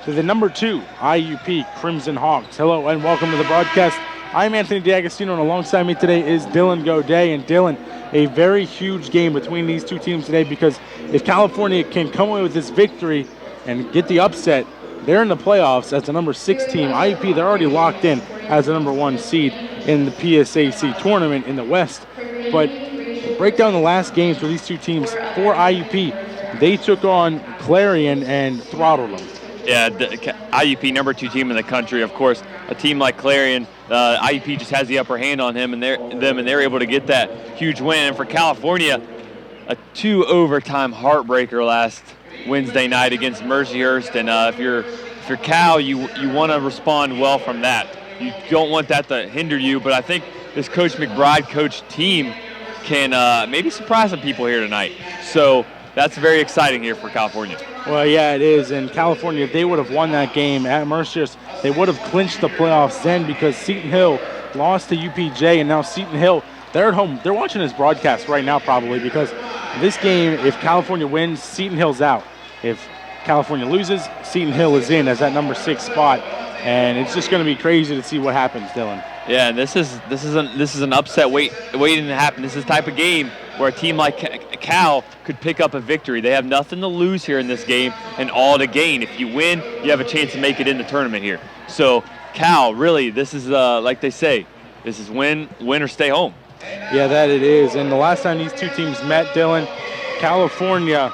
to the number 2 IUP Crimson Hawks. Hello and welcome to the broadcast. I'm Anthony D'Agostino, and alongside me today is Dylan Godet. And Dylan, a very huge game between these two teams today, because if California can come away with this victory and get the upset, they're in the playoffs as the number 6 team. IUP, they're already locked in as the number 1 seed in the PSAC tournament in the West. But break down the last games for these two teams. For IUP, they took on Clarion and throttled them. Yeah, the IUP number 2 team in the country. Of course, a team like Clarion, IUP just has the upper hand on him, and they're able to get that huge win. And for California, a 2 overtime heartbreaker last Wednesday night against Mercyhurst. And if you're Cal, you want to respond well from that. You don't want that to hinder you. But I think this Coach McBride coach team can maybe surprise some people here tonight. So that's very exciting here for California. Well, yeah, it is. And California, if they would have won that game at Mercyhurst, they would have clinched the playoffs then, because Seton Hill lost to UPJ, and now Seton Hill, they're at home. They're watching this broadcast right now probably, because this game, if California wins, Seton Hill's out. If California loses, Seton Hill is in as that number 6 spot. And it's just going to be crazy to see what happens, Dylan. Yeah, and this is an upset waiting to happen. This is the type of game where a team like Cal could pick up a victory. They have nothing to lose here in this game and all to gain. If you win, you have a chance to make it in the tournament here. So Cal, really, this is like they say, this is win or stay home. Yeah, that it is. And the last time these two teams met, Dylan, California,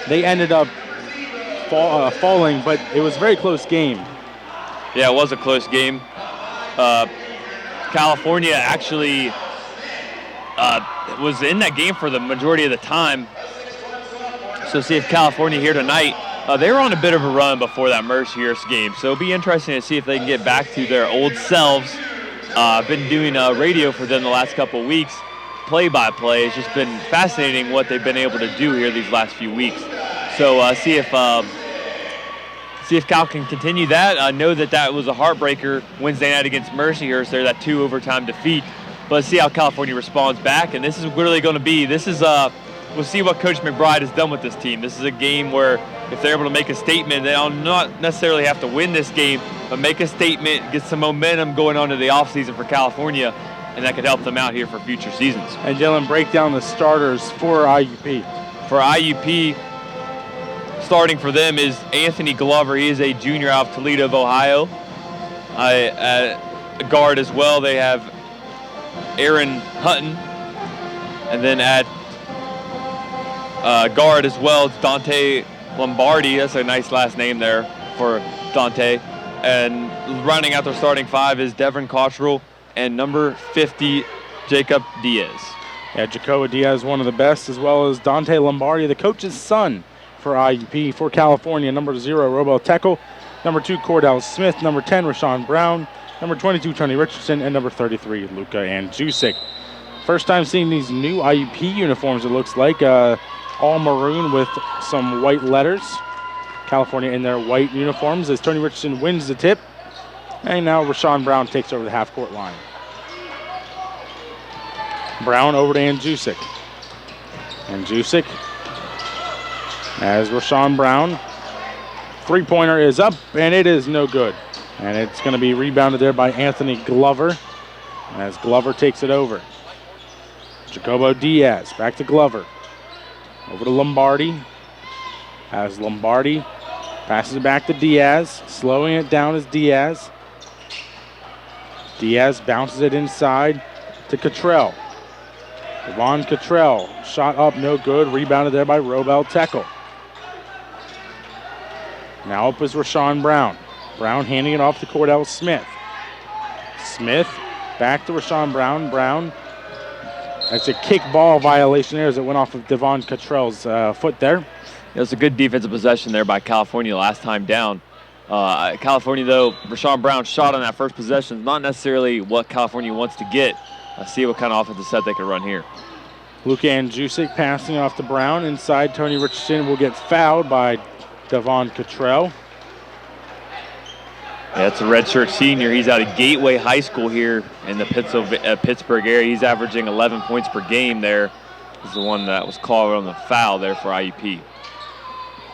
they ended up falling, but it was a very close game. Yeah, it was a close game. California actually was in that game for the majority of the time. So see if California here tonight, they were on a bit of a run before that Mercyhurst game. So it'll be interesting to see if they can get back to their old selves. I've been doing radio for them the last couple of weeks, play-by-play. It's just been fascinating what they've been able to do here these last few weeks. So see if Cal can continue that. I know that was a heartbreaker Wednesday night against Mercyhurst. They're that 2 overtime defeat. But see how California responds back. And this is really going to be, we'll see what Coach McBride has done with this team. This is a game where if they're able to make a statement, they'll not necessarily have to win this game, but make a statement, get some momentum going on to the offseason for California, and that could help them out here for future seasons. And Dylan, break down the starters for IUP. For IUP, starting for them is Anthony Glover. He is a junior out of Toledo, Ohio. At guard as well, they have Aaron Hutton. And then at guard as well, it's Dante Lombardi. That's a nice last name there for Dante. And rounding out their starting 5 is Devin Cottrell and number 50, Jacob Diaz. Yeah, Jacobo Diaz, one of the best, as well as Dante Lombardi, the coach's son for IUP. For California, number 0, Robel Tekel, number 2, Cordell Smith, number 10, Rashawn Brown, number 22, Tony Richardson, and number 33, Luka Andjusic. First time seeing these new IUP uniforms, it looks like, all maroon with some white letters. California in their white uniforms as Tony Richardson wins the tip. And now Rashawn Brown takes over the half-court line. Brown over to Andjusic. Andjusic as Rashawn Brown. Three-pointer is up, and it is no good. And it's going to be rebounded there by Anthony Glover as Glover takes it over. Jacobo Diaz back to Glover. Over to Lombardi. As Lombardi passes it back to Diaz. Slowing it down is Diaz. Diaz bounces it inside to Cottrell. Devon Cottrell, shot up, no good. Rebounded there by Robel Tekel. Now up is Rashawn Brown. Brown handing it off to Cordell Smith. Smith back to Rashawn Brown. Brown, that's a kick ball violation there as it went off of Devon Cottrell's foot there. It was a good defensive possession there by California last time down. California, though, Rashawn Brown's shot on that first possession is not necessarily what California wants to get. See what kind of offensive set they can run here. Luka Andjusic passing off to Brown. Inside, Tony Richardson will get fouled by Devon Cottrell. Yeah, it's a redshirt senior. He's out of Gateway High School here in the Pittsburgh area. He's averaging 11 points per game there. He's the one that was called on the foul there for IUP.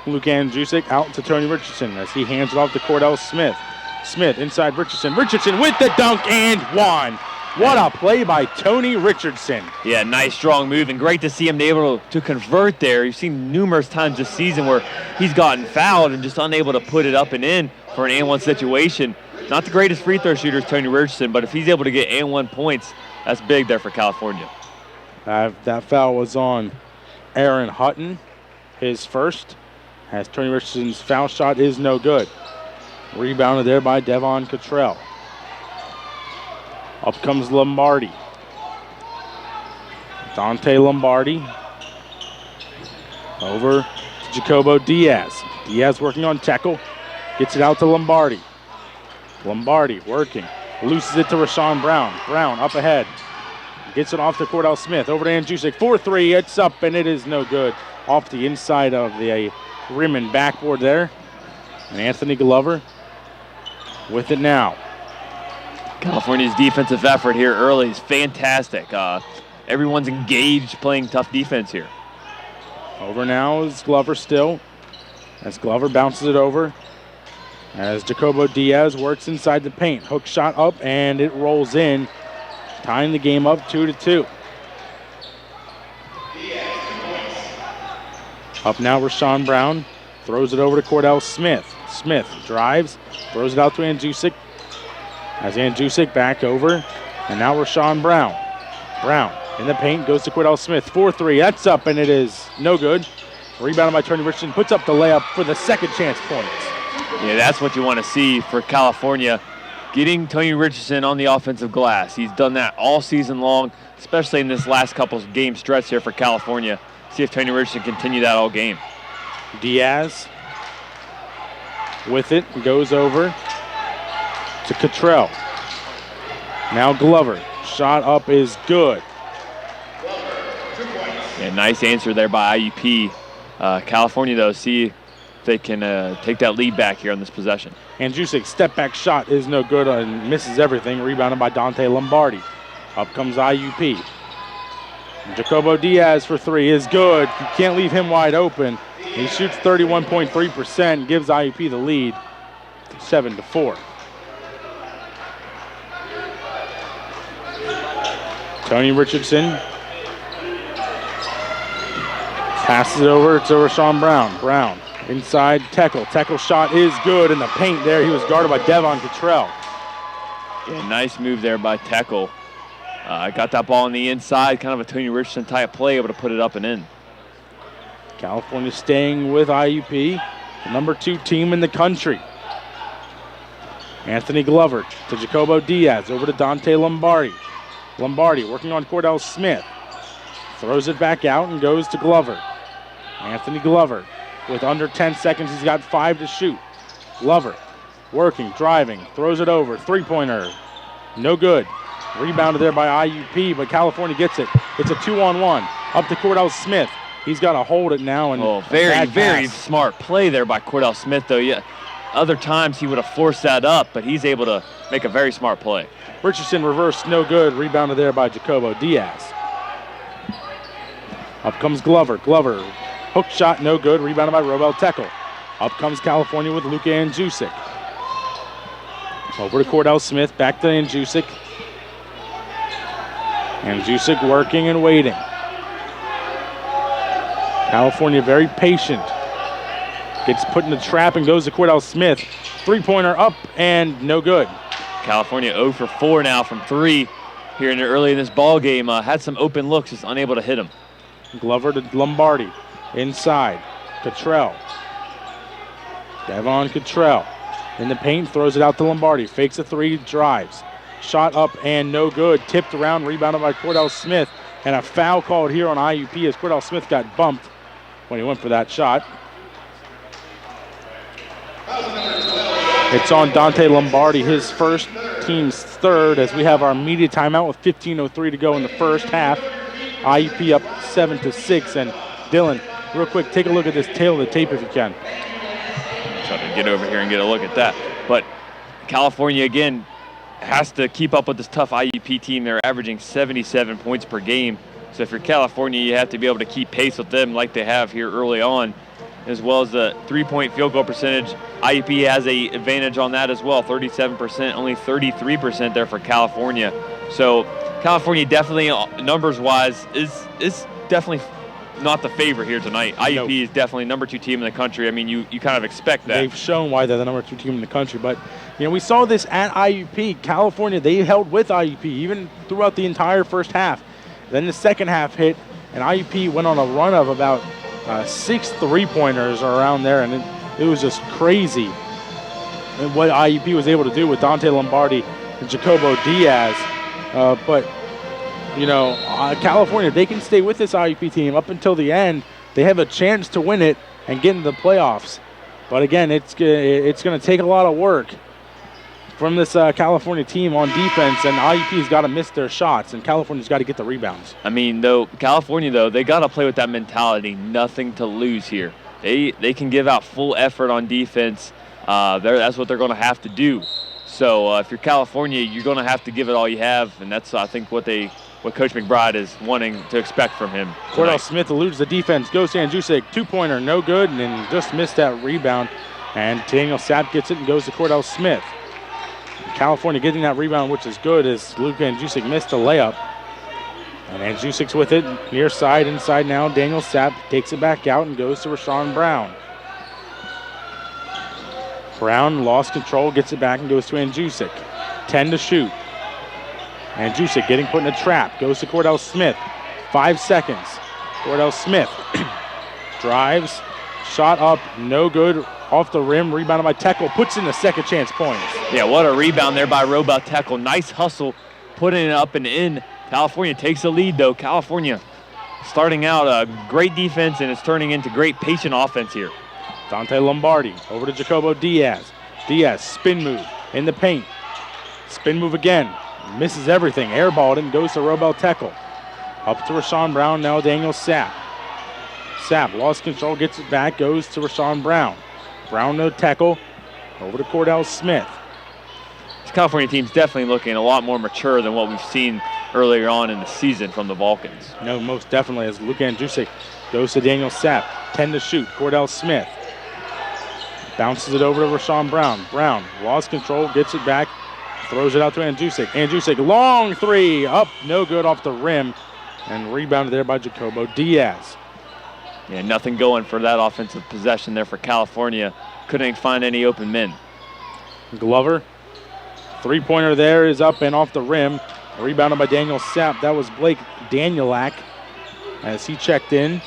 Luke Andrusik out to Tony Richardson as he hands it off to Cordell Smith. Smith inside Richardson. Richardson with the dunk and one. What a play by Tony Richardson. Yeah, nice strong move, and great to see him able to convert there. You've seen numerous times this season where he's gotten fouled and just unable to put it up and in for an and-one situation. Not the greatest free throw shooter is Tony Richardson, but if he's able to get and-one points, that's big there for California. That foul was on Aaron Hutton, his first, as Tony Richardson's foul shot is no good. Rebounded there by Devon Cottrell. Up comes Lombardi. Dante Lombardi. Over to Jacobo Diaz. Diaz working on Tekel. Gets it out to Lombardi. Lombardi working. Looses it to Rashawn Brown. Brown up ahead. Gets it off to Cordell Smith. Over to Andrusik. 4-3. It's up and it is no good. Off the inside of the rim and backboard there. And Anthony Glover with it now. California's defensive effort here early is fantastic. Everyone's engaged playing tough defense here. Over now is Glover still. As Glover bounces it over. As Jacobo Diaz works inside the paint. Hook shot up and it rolls in. Tying the game up 2-2. Up now Rashawn Brown. Throws it over to Cordell Smith. Smith drives. Throws it out to Andrusik. As Andrusik back over. And now Rashawn Brown. Brown in the paint goes to Cordell Smith. 4-3. That's up and it is no good. Rebounded by Tony Richardson. Puts up the layup for the second chance points. Yeah, that's what you want to see for California. Getting Tony Richardson on the offensive glass. He's done that all season long, especially in this last couple game stretch here for California. See if Tony Richardson can continue that all game. Diaz with it goes over to Cottrell. Now Glover. Shot up is good. Yeah, nice answer there by IUP. California, though, see if they can take that lead back here on this possession. Andrusik step back shot is no good and misses everything. Rebounded by Dante Lombardi. Up comes IUP. Jacobo Diaz for three is good. You can't leave him wide open. He shoots 31.3%, gives IUP the lead, 7-4. Tony Richardson passes it over to Rashawn Brown. Brown inside Tekel. Tekel's shot is good in the paint there. He was guarded by Devon Cottrell. Yeah, nice move there by Tekel. Got that ball on the inside, kind of a Tony Richardson type play, able to put it up and in. California staying with IUP, the number 2 team in the country. Anthony Glover to Jacobo Diaz, over to Dante Lombardi. Lombardi working on Cordell Smith. Throws it back out and goes to Glover. Anthony Glover with under 10 seconds. He's got 5 to shoot. Glover working, driving, throws it over. Three-pointer, no good. Rebounded there by IUP, but California gets it. It's a 2-on-1. Up to Cordell Smith. He's got to hold it now. And very smart play there by Cordell Smith, though. Yeah, other times he would have forced that up, but he's able to make a very smart play. Richardson reversed, no good. Rebounded there by Jacobo Diaz. Up comes Glover. Glover, hook shot, no good. Rebounded by Robel Tekel. Up comes California with Luka Andrusik. Over to Cordell Smith, back to Andrusik. Andrusik working and waiting. California very patient. Gets put in the trap and goes to Cordell Smith. Three-pointer up and no good. California 0 for 4 now from 3 here early in this ball game. Had some open looks, just unable to hit them. Glover to Lombardi. Inside. Cottrell. Devon Cottrell. In the paint, throws it out to Lombardi. Fakes a 3, drives. Shot up and no good. Tipped around, rebounded by Cordell Smith. And a foul called here on IUP as Cordell Smith got bumped when he went for that shot. It's on Dante Lombardi, his first, team's third, as we have our media timeout with 15:03 to go in the first half. IUP up 7-6. And Dylan, real quick, take a look at this tail of the tape if you can. Try to get over here and get a look at that. But California, again, has to keep up with this tough IUP team. They're averaging 77 points per game. So if you're California, you have to be able to keep pace with them like they have here early on, as well as the three-point field goal percentage. IUP has a advantage on that as well, 37%, only 33% there for California. So California definitely, numbers-wise, is definitely not the favorite here tonight. IUP is definitely number 2 team in the country. I mean, you kind of expect that. They've shown why they're the number 2 team in the country. But, we saw this at IUP. California, they held with IUP even throughout the entire first half. Then the second half hit, and IUP went on a run of about 6 3-pointers around there, and it was just crazy what IUP was able to do with Dante Lombardi and Jacobo Diaz. But California, they can stay with this IUP team up until the end. They have a chance to win it and get into the playoffs. But again, it's going to take a lot of work from this California team on defense, and IUP's got to miss their shots, and California's got to get the rebounds. I mean, California, they got to play with that mentality, nothing to lose here. They can give out full effort on defense. That's what they're going to have to do. So if you're California, you're going to have to give it all you have, and that's, I think, what Coach McBride is wanting to expect from him tonight. Cordell Smith eludes the defense, goes to Andrzejczyk, 2-pointer, no good, and then just missed that rebound. And Daniel Sapp gets it and goes to Cordell Smith. California getting that rebound, which is good, as Luke Andrzejczyk missed the layup. And Andrzejczyk's with it, near side, inside now. Daniel Sapp takes it back out and goes to Rashawn Brown. Brown lost control, gets it back and goes to Andrzejczyk. 10 to shoot. Andrzejczyk getting put in a trap, goes to Cordell Smith. 5 seconds. Cordell Smith drives, shot up, no good. Off the rim, rebounded by Tekel, puts in the second chance points. Yeah, what a rebound there by Robel Tekel. Nice hustle, putting it up and in. California takes the lead, though. California starting out a great defense, and it's turning into great patient offense here. Dante Lombardi over to Jacobo Diaz. Diaz, spin move in the paint. Spin move again. Misses everything. Airballed and goes to Robel Tekel. Up to Rashawn Brown, now Daniel Sapp. Sapp lost control, gets it back, goes to Rashawn Brown. Brown no tackle, over to Cordell Smith. This California team's definitely looking a lot more mature than what we've seen earlier on in the season from the Vulcans. No, most definitely, as Luke Andrzejczyk goes to Daniel Sapp. 10 to shoot, Cordell Smith. Bounces it over to Rashawn Brown. Brown lost control, gets it back, throws it out to Andrzejczyk. Andrzejczyk, long three, up, no good off the rim, and rebounded there by Jacobo Diaz. Yeah, nothing going for that offensive possession there for California. Couldn't find any open men. Glover, 3-pointer there is up and off the rim. Rebounded by Daniel Sapp. That was Blake Danielak as he checked in.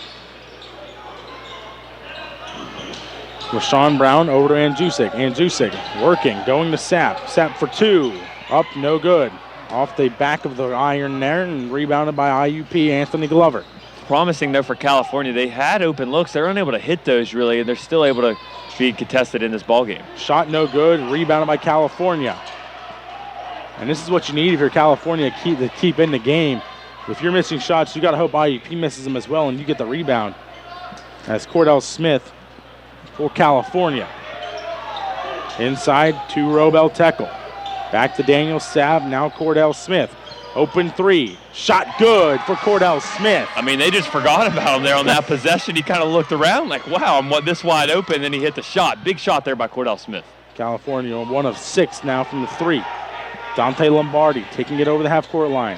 Rashawn Brown over to Andrzejczyk. Andrzejczyk working, going to Sapp. Sapp for 2. Up, no good. Off the back of the iron there and rebounded by IUP Anthony Glover. Promising there for California. They had open looks. They're unable to hit those really, and they're still able to be contested in this ballgame. Shot no good, rebounded by California. And this is what you need if you're California to keep in the game. If you're missing shots, you got to hope IUP misses them as well, and you get the rebound. That's Cordell Smith for California. Inside to Robel Tekel. Back to Daniel Sapp, now Cordell Smith. Open 3, shot good for Cordell Smith. I mean, they just forgot about him there on that possession. He kind of looked around like, wow, I'm this wide open, then he hit the shot. Big shot there by Cordell Smith. California 1 of 6 now from the 3. Dante Lombardi taking it over the half-court line.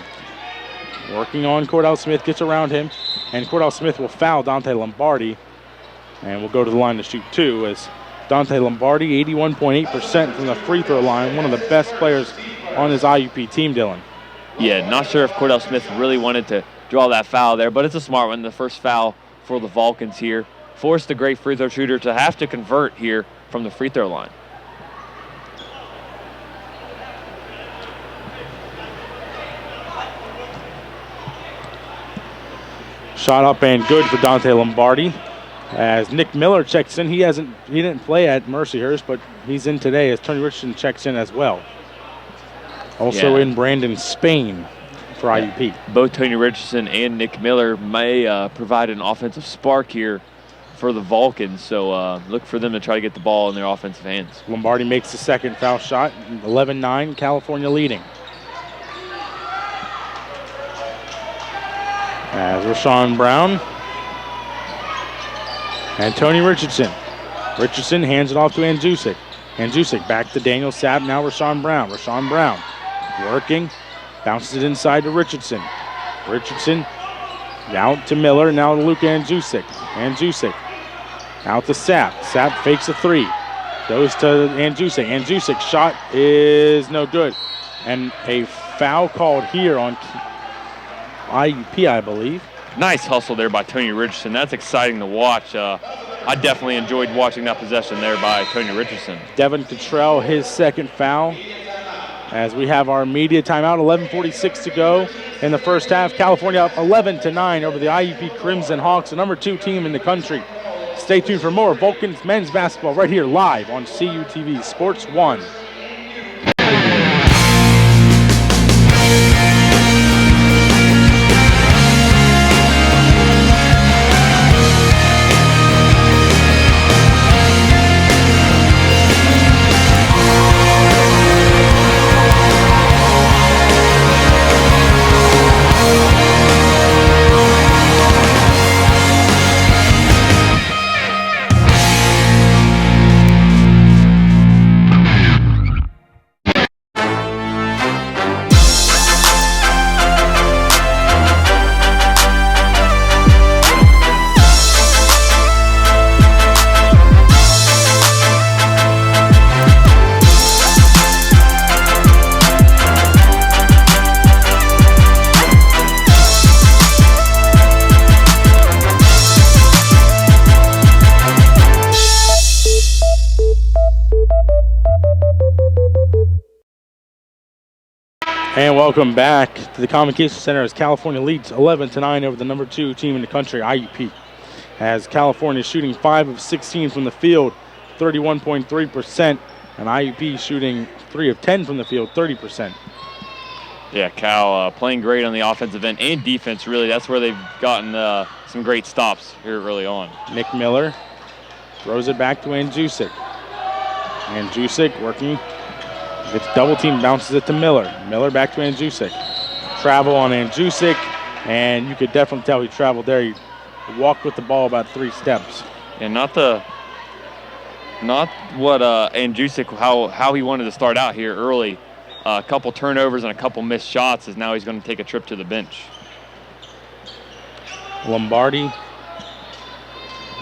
Working on Cordell Smith, gets around him, and Cordell Smith will foul Dante Lombardi, and will go to the line to shoot 2 as Dante Lombardi, 81.8% from the free throw line, one of the best players on his IUP team, Dylan. Yeah, not sure if Cordell Smith really wanted to draw that foul there, but it's a smart one. The first foul for the Vulcans here. Forced the great free throw shooter to have to convert here from the free throw line. Shot up and good for Dante Lombardi. As Nick Miller checks in, he didn't play at Mercyhurst, but he's in today as Tony Richardson checks in as well. Also in Brandon, Spain for IUP. Both Tony Richardson and Nick Miller may provide an offensive spark here for the Vulcans. So look for them to try to get the ball in their offensive hands. Lombardi makes the second foul shot. 11-9, California leading. As Rashawn Brown and Tony Richardson. Richardson hands it off to Andzusic. Andzusic back to Daniel Sapp, now Rashawn Brown. Rashawn Brown working, bounces it inside to Richardson. Richardson out to Miller, now to Luka Andzusic. Andzusic out to Sapp. Sapp fakes a three. Goes to Andzusic. Andzusic shot is no good. And a foul called here on IUP, I believe. Nice hustle there by Tony Richardson. That's exciting to watch. I definitely enjoyed watching that possession there by Tony Richardson. Devin Cottrell, his second foul. As we have our media timeout, 11:46 to go in the first half. California up 11-9 over the IUP Crimson Hawks, the number 2 team in the country. Stay tuned for more Vulcans men's basketball right here live on CUTV Sports 1. And welcome back to the Convocation Center as California leads 11-9 over the number 2 team in the country, IUP. As California shooting 5 of 16 from the field, 31.3%, and IUP shooting 3 of 10 from the field, 30%. Yeah, Cal playing great on the offensive end and defense, really. That's where they've gotten some great stops here early on. Nick Miller throws it back to Andzusic. Andzusic working. Gets double team, bounces it to Miller. Miller back to Andzusic. Travel on Andzusic, and you could definitely tell he traveled there. He walked with the ball about 3 steps. And not what Andzusic, how he wanted to start out here early. A couple turnovers and a couple missed shots, as now he's going to take a trip to the bench. Lombardi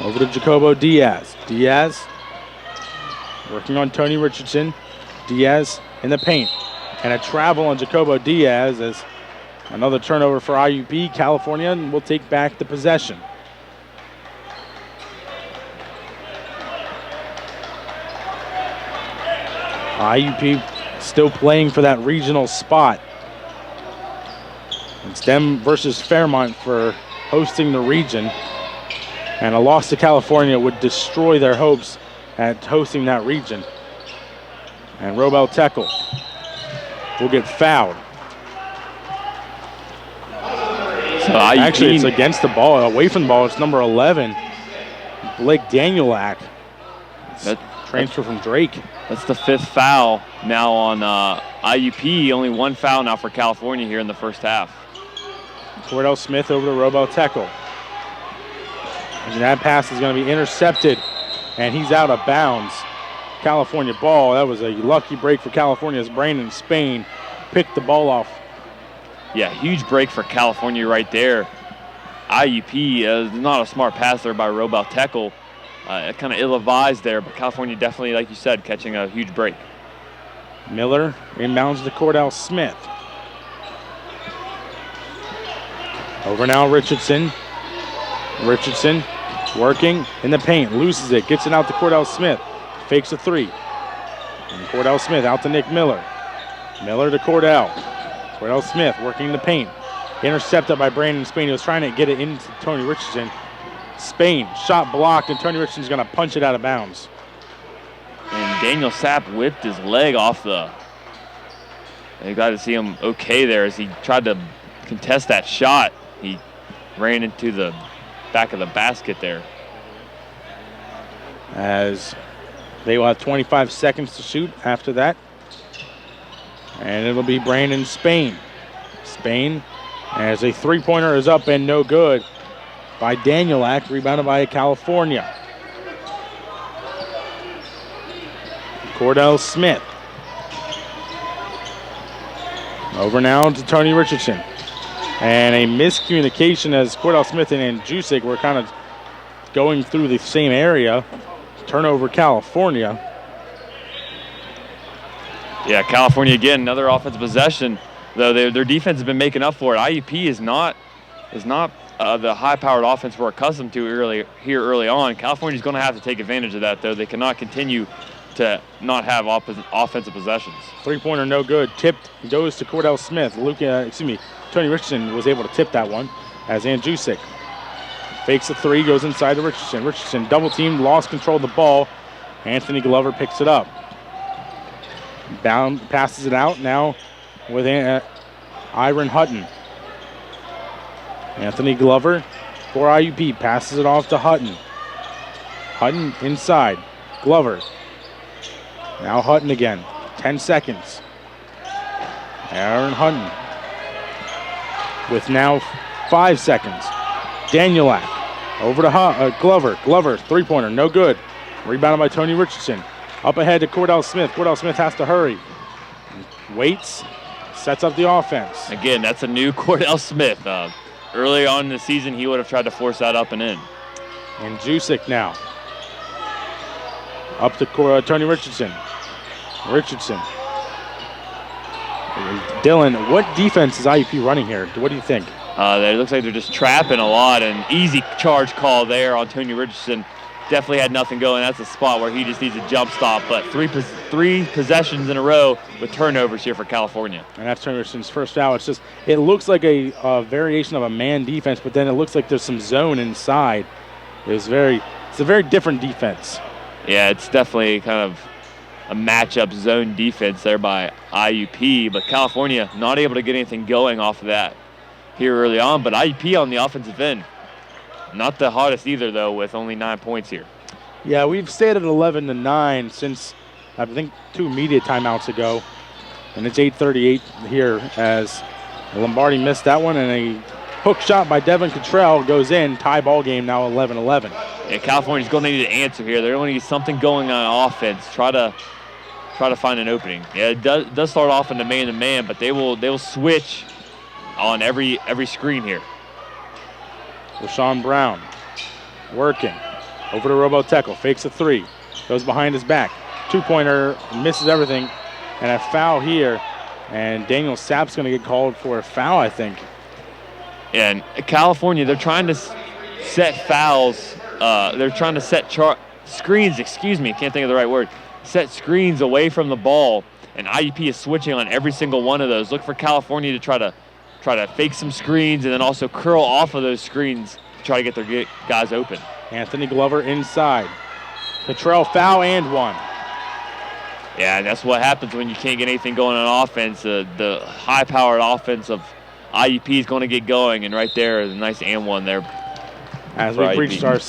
over to Jacobo Diaz. Diaz working on Tony Richardson. Diaz in the paint. And a travel on Jacobo Diaz as another turnover for IUP. California will take back the possession. IUP still playing for that regional spot. It's them versus Fairmont for hosting the region. And a loss to California would destroy their hopes at hosting that region. And Robel Tekel will get fouled. So actually, it's against the ball, away from the ball. It's number 11, Blake Danielak. Transfer from Drake. That's the 5th foul now on IUP. Only 1 foul now for California here in the first half. Cordell Smith over to Robel Tekel. And that pass is going to be intercepted, and he's out of bounds. California ball. That was a lucky break for California as Brandon Spain picked the ball off. Yeah, huge break for California right there. IUP is not a smart pass there by Robel Tekel. Kind of ill-advised there, but California definitely, like you said, catching a huge break. Miller inbounds to Cordell Smith. Over now, Richardson. Richardson working in the paint, loses it, gets it out to Cordell Smith. Fakes a 3. And Cordell Smith out to Nick Miller. Miller to Cordell. Cordell Smith working the paint. Intercepted by Brandon Spain. He was trying to get it into Tony Richardson. Spain, shot blocked, and Tony Richardson's going to punch it out of bounds. And Daniel Sapp whipped his leg off the... You got to see him okay there as he tried to contest that shot. He ran into the back of the basket there. as they will have 25 seconds to shoot after that. And it'll be Brandon Spain. Spain, as a three-pointer is up and no good by Danielak, rebounded by California. Cordell Smith. Over now to Tony Richardson. And a miscommunication as Cordell Smith and Andrusik were kind of going through the same area. Turnover California. Yeah, California again, another offensive possession. Though their defense has been making up for it. IUP is not the high-powered offense we're accustomed to early on. California's going to have to take advantage of that, though. They cannot continue to not have offensive possessions. Three-pointer no good. Tipped goes to Cordell Smith. Tony Richardson was able to tip that one as Andrusik fakes a three, goes inside to Richardson. Richardson double-teamed, lost control of the ball. Anthony Glover picks it up. Passes it out now with Iron Hutton. Anthony Glover for IUP passes it off to Hutton. Hutton inside. Glover. Now Hutton again. 10 seconds. Aaron Hutton with now 5 seconds. Danielak over to Glover. Glover, three-pointer, no good. Rebounded by Tony Richardson. Up ahead to Cordell Smith. Cordell Smith has to hurry. Waits, sets up the offense. Again, that's a new Cordell Smith. Early on in the season, he would have tried to force that up and in. And Jusic now. Up to Tony Richardson. Richardson. Dylan, what defense is IUP running here? What do you think? It looks like they're just trapping a lot. An easy charge call there on Tony Richardson. Definitely had nothing going. That's a spot where he just needs a jump stop. But three possessions in a row with turnovers here for California. And that's Tony Richardson's first foul. It looks like a variation of a man defense, but then it looks like there's some zone inside. It's a very different defense. Yeah, it's definitely kind of a matchup zone defense there by IUP, but California not able to get anything going off of that here early on. But IUP on the offensive end, not the hottest either, though, with only 9 points here. Yeah, we've stayed at 11-9 since, I think, 2 media timeouts ago. And it's 8:38 here as Lombardi missed that one, and a hook shot by Devin Cottrell goes in. Tie ball game now 11-11. Yeah, California's going to need an answer here. They're going to need something going on offense. Try to find an opening. Yeah, it does start off in the man-to-man, but they will switch on every screen here. Rashawn Brown working. Over to Roboteco. Fakes a three. Goes behind his back. Two-pointer. Misses everything. And a foul here. And Daniel Sapp's going to get called for a foul, I think. And California, they're trying to set fouls. They're trying to set screens, can't think of the right word. Set screens away from the ball. And IUP is switching on every single one of those. Look for California to try to fake some screens and then also curl off of those screens to try to get their guys open. Anthony Glover inside. Cottrell foul and one. Yeah, and that's what happens when you can't get anything going on offense. The high-powered offense of IUP is going to get going, and right there is a nice and one there. As we reached our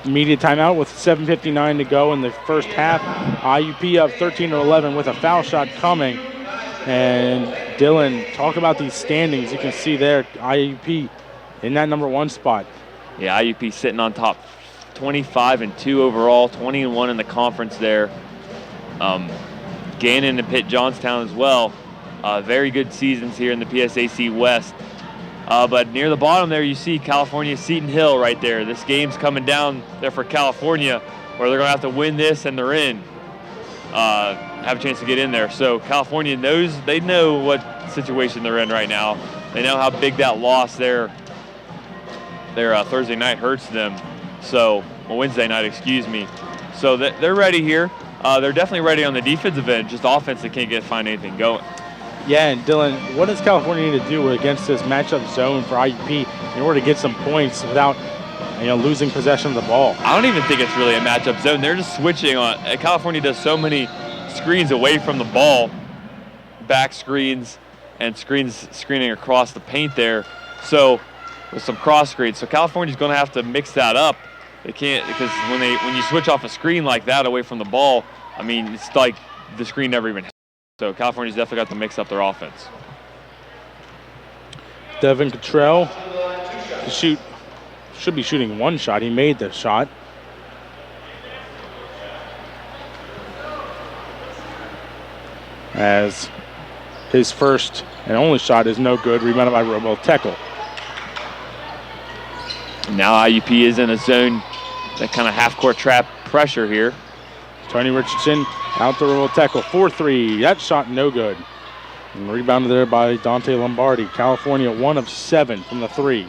media timeout with 7:59 to go in the first half, IUP up 13-11 with a foul shot coming. And Dylan, talk about these standings. You can see there, IUP in that number 1 spot. Yeah, IUP sitting on top, 25-2 overall, 20-1 in the conference there. Gannon and Pitt Johnstown as well. Very good seasons here in the PSAC West. But near the bottom there, you see California Seton Hill right there. This game's coming down there for California, where they're going to have to win this and they're in. Have a chance to get in there. So California they know what situation they're in right now. They know how big that loss their Thursday night hurts them. So, Wednesday night, excuse me. So they're ready here. They're definitely ready on the defensive end. Just offense, they can't find anything going. Yeah, and Dylan, what does California need to do against this matchup zone for IUP in order to get some points without, losing possession of the ball? I don't even think it's really a matchup zone. They're just switching on. California does so many screens away from the ball, back screens and screening across the paint there. So with some cross screens. So California's going to have to mix that up They can't, because when you switch off a screen like that away from the ball, I mean, it's like the screen never even happened. So California's definitely got to mix up their offense. Devin Cottrell should be shooting one shot. He made the shot. As his first and only shot is no good, rebounded by Robo Tekel. Now IUP is in a zone, that kind of half-court trap pressure here. Tony Richardson out to Robo Tekel. 4-3. That shot no good. And rebounded there by Dante Lombardi. California 1 of 7 from the 3.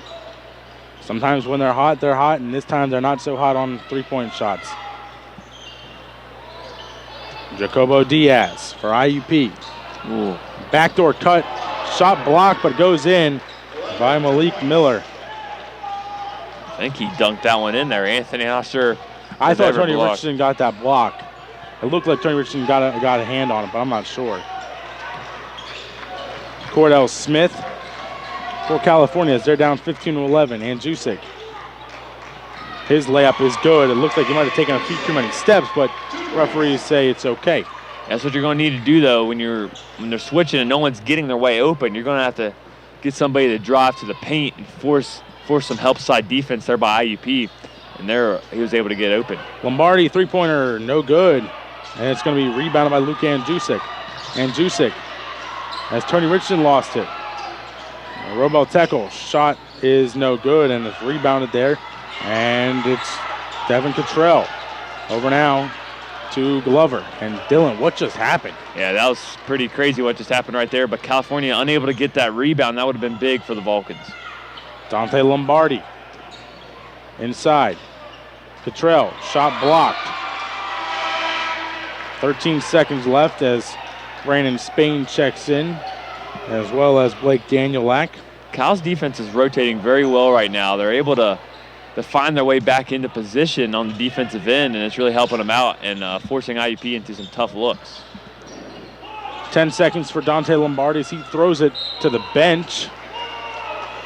Sometimes when they're hot, and this time they're not so hot on three-point shots. Jacobo Diaz for IUP. Ooh. Backdoor cut, shot blocked, but goes in by Malik Miller. I think he dunked that one in there. Anthony, not sure. I thought Tony Richardson got that block. It looked like Tony Richardson got a hand on it, but I'm not sure. Cordell Smith for California as they're down 15-11. Andrzejczyk. His layup is good. It looks like he might have taken a few too many steps, but referees say it's okay. That's what you're going to need to do, though, when they're switching and no one's getting their way open. You're going to have to get somebody to drive to the paint and force some help side defense there by IUP, and there he was able to get open. Lombardi three-pointer, no good, and it's going to be rebounded by Luke Andrzejczyk. Andrzejczyk, as Tony Richardson lost it. Robo Tekel shot is no good, and it's rebounded there, and it's Devin Cottrell. Over now to Glover. And Dylan, what just happened? Yeah, that was pretty crazy what just happened right there, but California unable to get that rebound. That would have been big for the Vulcans. Dante Lombardi inside. Cottrell, shot blocked. 13 seconds left as Brandon Spain checks in, as well as Blake Danielak. Cal's defense is rotating very well right now. They're able to find their way back into position on the defensive end, and it's really helping them out and forcing IUP into some tough looks. 10 seconds for Dante Lombardi as he throws it to the bench.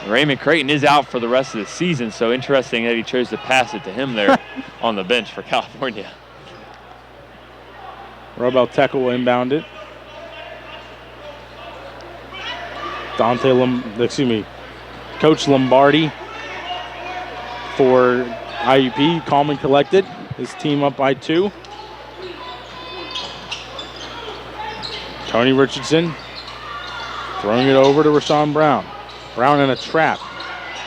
Raymond Creighton is out for the rest of the season, so interesting that he chose to pass it to him there on the bench for California. Robel Tekel will inbound it. Coach Lombardi for IUP, calm and collected. His team up by 2. Tony Richardson throwing it over to Rashawn Brown. Brown in a trap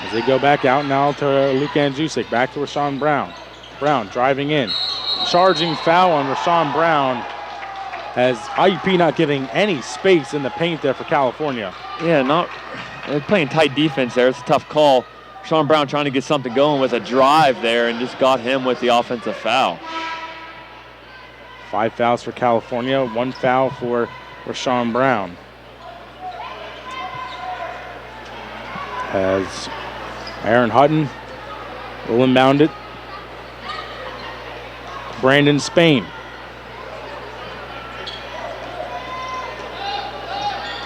as they go back out now to Luke Andrzejczyk. Back to Rashawn Brown. Brown driving in. Charging foul on Rashawn Brown as IUP not giving any space in the paint there for California. Yeah, they're playing tight defense there. It's a tough call. Rashawn Brown trying to get something going with a drive there and just got him with the offensive foul. 5 fouls for California, 1 foul for Rashawn Brown. As Aaron Hutton will inbound it. Brandon Spain.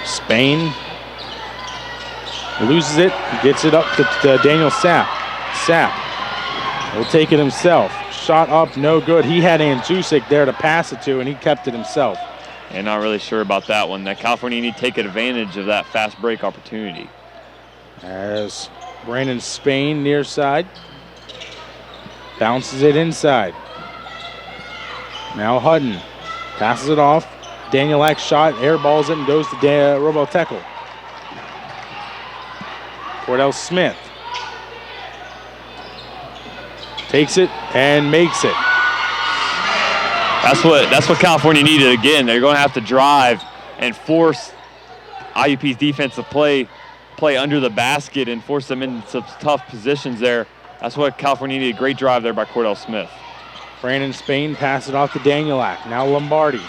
Spain loses it, gets it up to Daniel Sapp. Sapp will take it himself. Shot up, no good. He had Andrzejczyk there to pass it to, and he kept it himself. And not really sure about that one. That California need to take advantage of that fast break opportunity. As Brandon Spain near side bounces it inside. Now Hutton passes it off. Danielak shot, airballs it, and goes to Robel Tekel. Cordell Smith takes it and makes it. That's what California needed again. They're going to have to drive and force IUP's defensive play under the basket and force them into some tough positions there. That's what California needed. Great drive there by Cordell Smith. Brandon Spain passes it off to Danielak. Now Lombardi.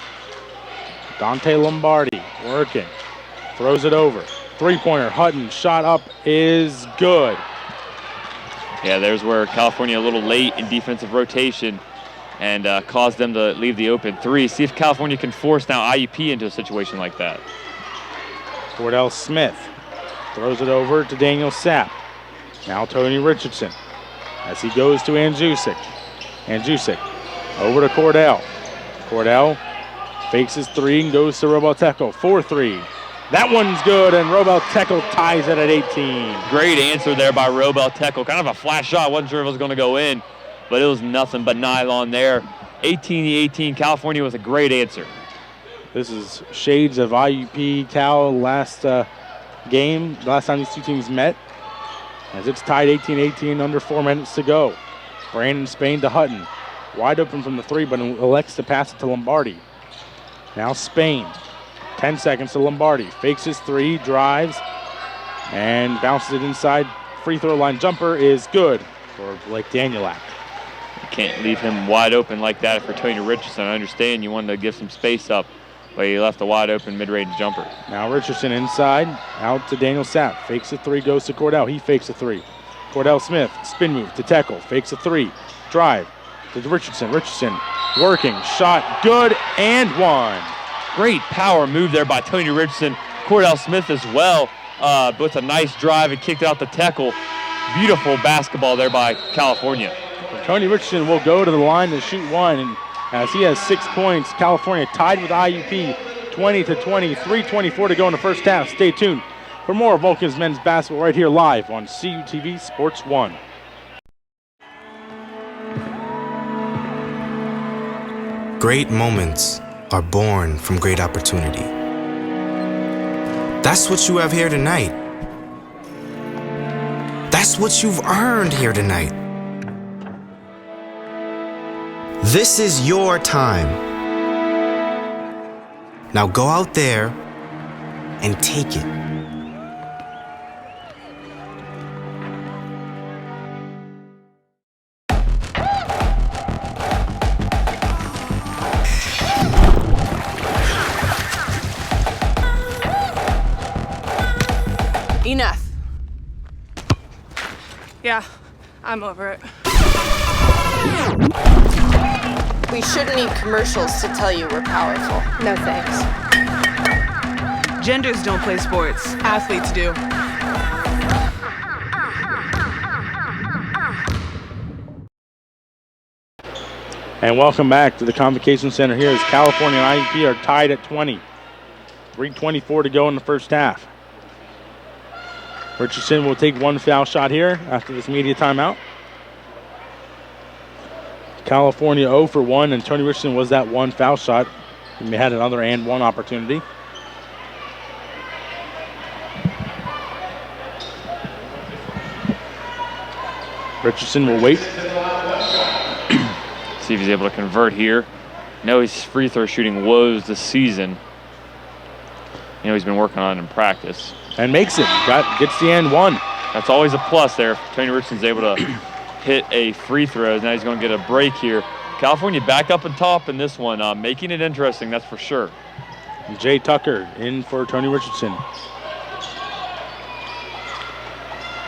Dante Lombardi working. Throws it over. Three-pointer. Hutton shot up is good. Yeah, there's where California a little late in defensive rotation and caused them to leave the open 3. See if California can force now IUP into a situation like that. Cordell Smith throws it over to Daniel Sapp. Now Tony Richardson. as he goes to Andrzejczyk. Andrzejczyk over to Cordell. Cordell fakes his three and goes to Roboteco. 4-3. That one's good, and Roboteco ties it at 18. Great answer there by Roboteco. Kind of a flash shot. Wasn't sure if it was going to go in, but it was nothing but nylon there. 18-18. California with a great answer. This is shades of IUP Cal last game, last time these two teams met, as it's tied 18-18, under 4 minutes to go. Brandon Spain to Hutton. Wide open from the three, but elects to pass it to Lombardi. Now Spain. 10 seconds to Lombardi. Fakes his three, drives, and bounces it inside. Free throw line jumper is good for Blake Danielak. You can't leave him wide open like that for Tony Richardson. I understand you wanted to give some space up, but he left a wide open mid-range jumper. Now Richardson inside, out to Daniel Sapp. Fakes a three, goes to Cordell. He fakes a three. Cordell Smith, spin move to Tekel. Fakes a three, drive to Richardson. Richardson working, shot good, and one. Great power move there by Tony Richardson. Cordell Smith as well, with a nice drive and kicked out the tackle. Beautiful basketball there by California. Tony Richardson will go to the line to shoot one, and as he has 6 points, California tied with IUP 20-20, 3:24 to go in the first half. Stay tuned for more Vulcans men's basketball right here live on CUTV Sports 1. Great moments are born from great opportunity. That's what you have here tonight. That's what you've earned here tonight. This is your time. Now go out there and take it. Enough. Yeah, I'm over it. We shouldn't need commercials to tell you we're powerful. No thanks. Genders don't play sports. Athletes do. And welcome back to the Convocation Center here as California and IUP are tied at 20. 3:24 to go in the first half. Richardson will take one foul shot here after this media timeout. California 0 for 1, and Tony Richardson was that one foul shot. He had another and one opportunity. Richardson will wait. See if he's able to convert here. No, his free throw shooting woes this season. You know, he's been working on it in practice. And makes it. Gets the and one. That's always a plus there if Tony Richardson's able to hit a free throw. Now he's going to get a break here. California back up and top in this one, making it interesting, that's for sure. Jay Tucker in for Tony Richardson.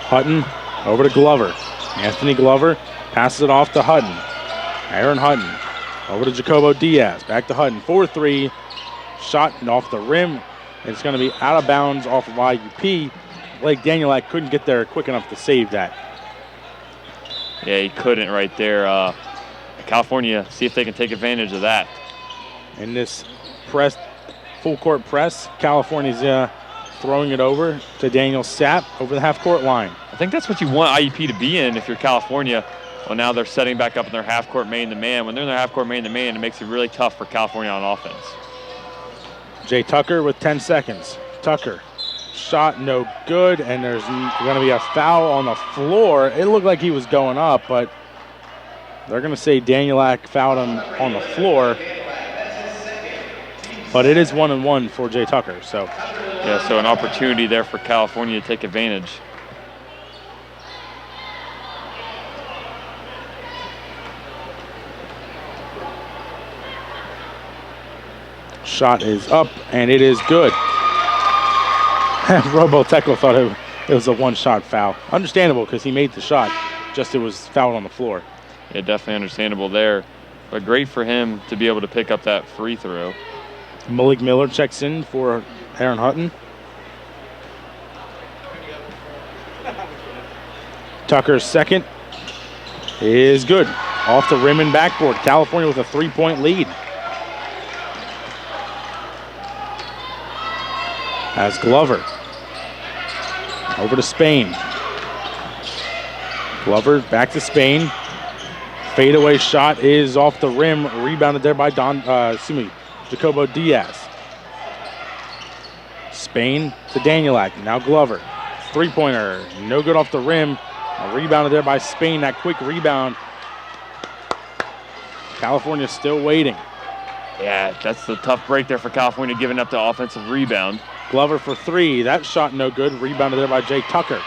Hutton over to Glover. Anthony Glover passes it off to Hutton. Aaron Hutton over to Jacobo Diaz. Back to Hutton. 4-3. Shot off the rim. It's going to be out of bounds off of IUP. Blake Danielak couldn't get there quick enough to save that. Yeah, he couldn't right there. California, see if they can take advantage of that. In this press, full court press, California's throwing it over to Daniel Sapp over the half court line. I think that's what you want IUP to be in if you're California. Well, now they're setting back up in their half court man-to-man. When they're in their half court man-to-man, it makes it really tough for California on offense. Jay Tucker with 10 seconds. Tucker, shot no good, and there's going to be a foul on the floor. It looked like he was going up, but they're going to say Danielak fouled him on the floor. But it is 1-1 for Jay Tucker. So yeah, so an opportunity there for California to take advantage. Shot is up, and it is good. Roboteco thought it was a one-shot foul. Understandable because he made the shot, just it was fouled on the floor. Yeah, definitely understandable there. But great for him to be able to pick up that free throw. Malik Miller checks in for Aaron Hutton. Tucker's second. is good. Off the rim and backboard. California with a 3-point lead. As Glover. Over to Spain. Glover back to Spain. Fadeaway shot is off the rim. Rebounded there by Jacobo Diaz. Spain to Danielak. Now Glover. 3-pointer. No good off the rim. Rebounded there by Spain. That quick rebound. California still waiting. Yeah, that's the tough break there for California, giving up the offensive rebound. Glover for 3. That shot no good. Rebounded there by Jay Tucker.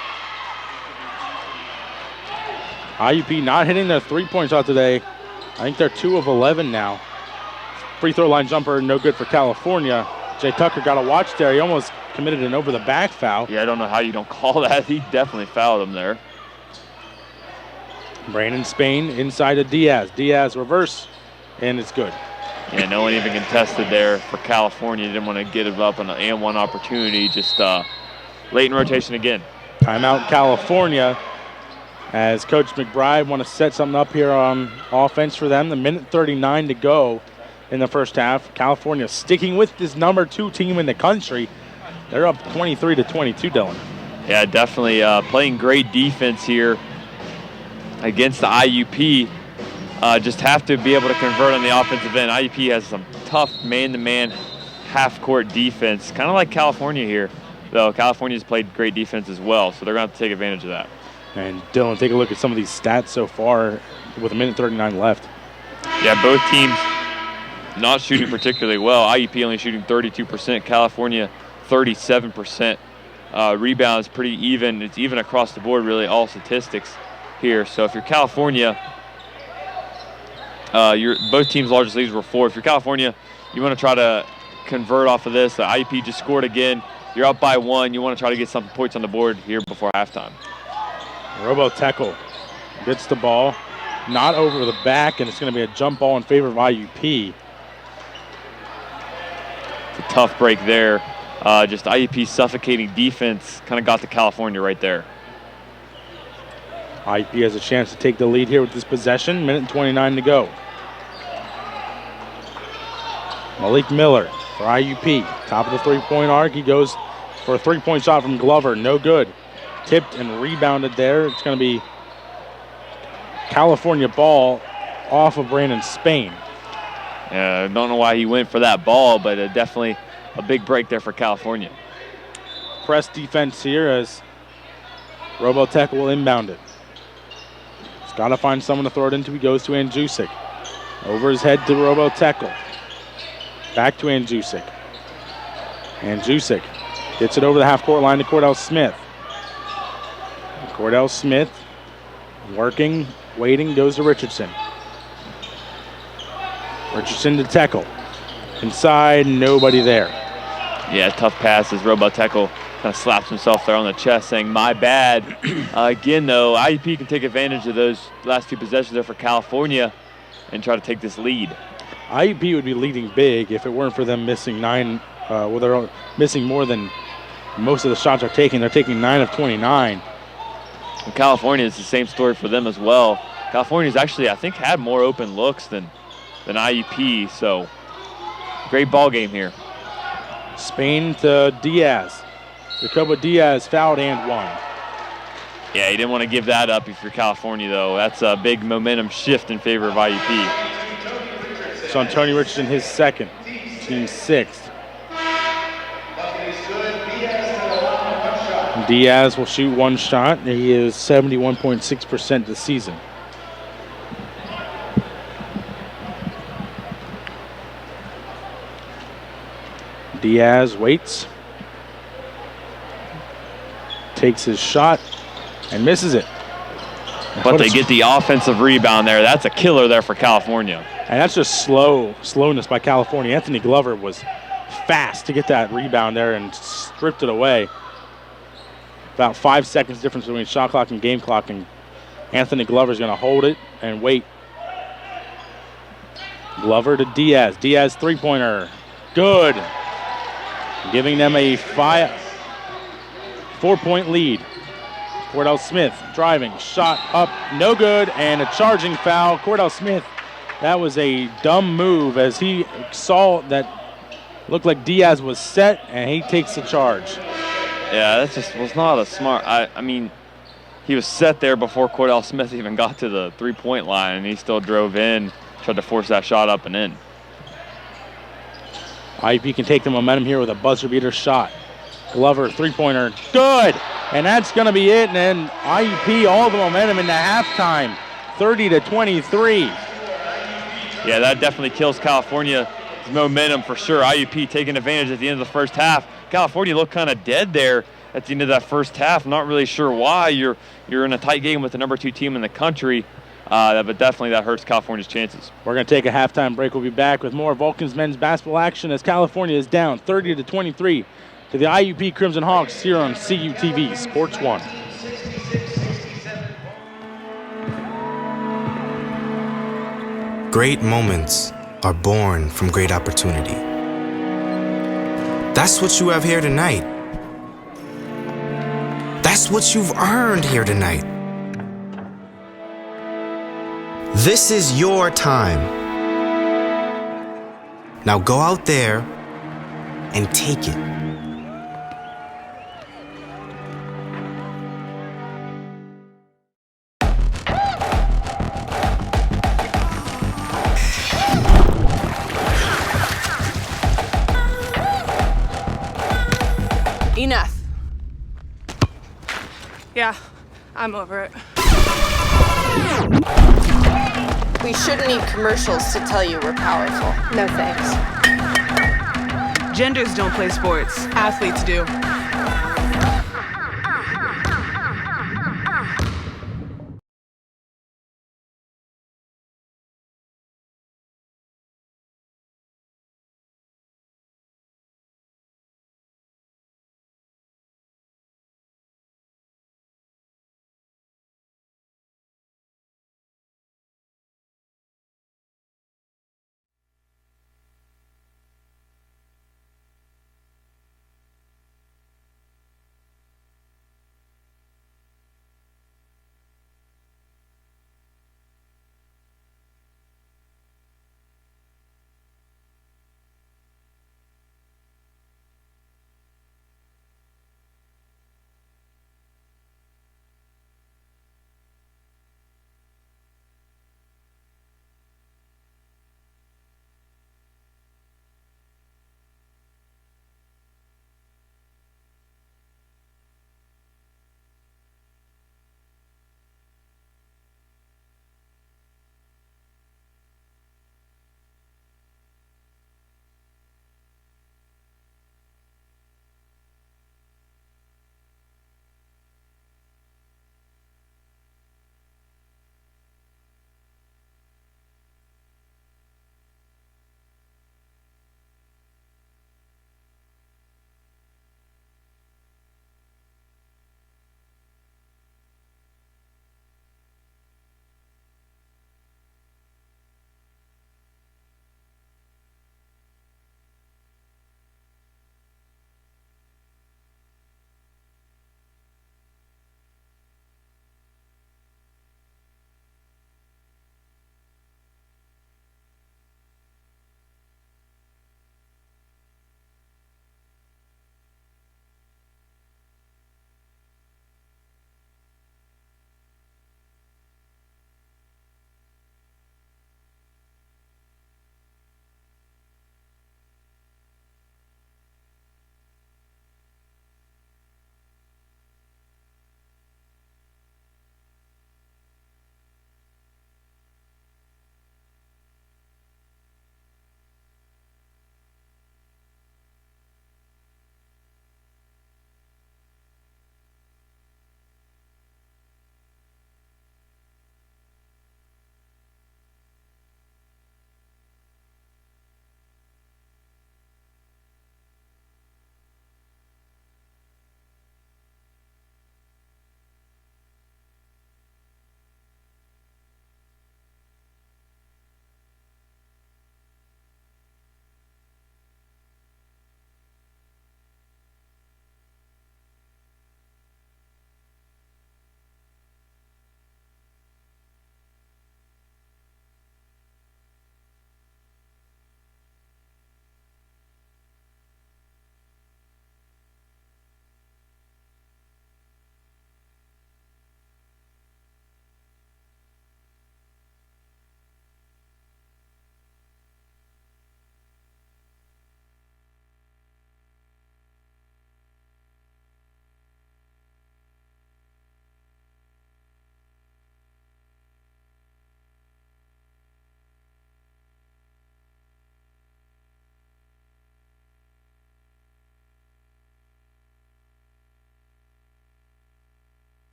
IUP not hitting their 3-point shot today. I think they're 2 of 11 now. Free throw line jumper no good for California. Jay Tucker got a watch there. He almost committed an over the back foul. Yeah, I don't know how you don't call that. He definitely fouled him there. Brandon Spain inside to Diaz. Diaz reverse, and it's good. Yeah, no one even contested there for California. Didn't want to give it up on an and-one opportunity. Just late in rotation again. Timeout California as Coach McBride want to set something up here on offense for them. The minute 39 to go in the first half. California sticking with this number 2 team in the country. They're up 23-22, Dylan. Yeah, definitely playing great defense here against the IUP. Just have to be able to convert on the offensive end. IUP has some tough man-to-man half-court defense, kind of like California here, though California's played great defense as well, so they're going to have to take advantage of that. And Dylan, take a look at some of these stats so far with a minute 39 left. Yeah, both teams not shooting particularly well. IUP only shooting 32%, California 37%. Rebounds pretty even. It's even across the board, really, all statistics here. So if you're California, both teams' largest leads were 4. If you're California, you want to try to convert off of this. The IUP just scored again. You're up by 1. You want to try to get some points on the board here before halftime. Robo Tekel gets the ball, not over the back, and it's going to be a jump ball in favor of IUP. It's a tough break there. Just IUP suffocating defense kind of got to California right there. IUP has a chance to take the lead here with this possession. Minute and 29 to go. Malik Miller for IUP. Top of the 3-point arc. He goes for a 3-point shot from Glover. No good. Tipped and rebounded there. It's going to be California ball off of Brandon Spain. I don't know why he went for that ball, but definitely a big break there for California. Press defense here as Robotech will inbound it. He's got to find someone to throw it into. He goes to Andjusic. Over his head to Robotech. Back to Andjusic. Andjusic gets it over the half-court line to Cordell Smith. Cordell Smith working, waiting, goes to Richardson. Richardson to Tekel. Inside, nobody there. Yeah, tough pass as Robotekel kind of slaps himself there on the chest saying, my bad. Again, though, IUP can take advantage of those last 2 possessions there for California and try to take this lead. IUP would be leading big if it weren't for them missing 9. They're missing more than most of the shots are taking. They're taking 9 of 29. And California is the same story for them as well. California's actually, I think, had more open looks than IUP, so great ball game here. Spain to Diaz. Jacobo Diaz fouled and 1. Yeah, you didn't want to give that up if you're California, though. That's a big momentum shift in favor of IUP. So Tony Richardson, his 2nd, team 6th. Diaz will shoot 1 shot. He is 71.6% this season. Diaz waits. Takes his shot and misses it. But they get the offensive rebound there. That's a killer there for California. And that's just slowness by California. Anthony Glover was fast to get that rebound there and stripped it away. About 5 seconds difference between shot clock and game clock, and Anthony Glover's going to hold it and wait. Glover to Diaz. Diaz 3-pointer. Good. Giving them a 4-point lead. Cordell Smith driving, shot up, no good, and a charging foul. Cordell Smith, that was a dumb move as he saw that looked like Diaz was set, and he takes the charge. Yeah, that just was not a smart. I mean, he was set there before Cordell Smith even got to the three-point line, and he still drove in, tried to force that shot up and in. IUP can take the momentum here with a buzzer beater shot. Glover, three-pointer, good! And that's going to be it, and then IUP all the momentum into halftime, 30-23. Yeah, that definitely kills California's momentum for sure. IUP taking advantage at the end of the first half. California looked kind of dead there at the end of that first half. Not really sure why. You're in a tight game with the number 2 team in the country, but definitely that hurts California's chances. We're going to take a halftime break. We'll be back with more Vulcans men's basketball action as California is down 30-23 to the IUP Crimson Hawks here on CUTV Sports 1. Great moments are born from great opportunity. That's what you have here tonight. That's what you've earned here tonight. This is your time. Now go out there and take it. Enough. Yeah, I'm over it. We shouldn't need commercials to tell you we're powerful. No thanks. Genders don't play sports. Athletes do.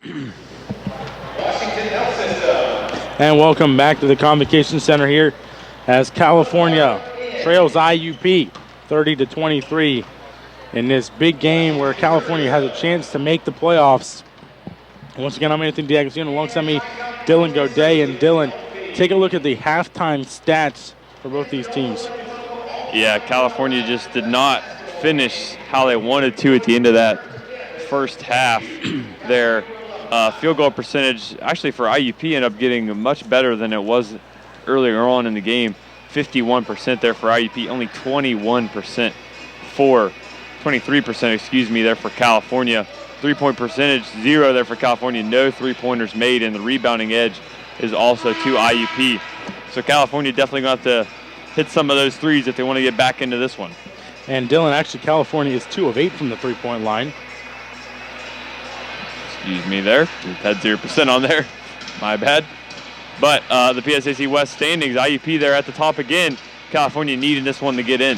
And welcome back to the Convocation Center here as California trails IUP 30-23 in this big game where California has a chance to make the playoffs. Once again, I'm Anthony D'Agostino alongside me, Dylan Godet. And Dylan, take a look at the halftime stats for both these teams. Yeah, California just did not finish how they wanted to at the end of that first half. Their field goal percentage, actually for IUP, ended up getting much better than it was earlier on in the game. 51% there for IUP, only 23%, there for California. 3-point percentage, 0 there for California. No three-pointers made, and the rebounding edge is also to IUP. So California definitely going to have to hit some of those threes if they want to get back into this one. And Dylan, actually California is 2 of 8 from the three-point line. Excuse me there. Had 0% on there. My bad. But the PSAC West standings, IUP there at the top again. California needing this one to get in.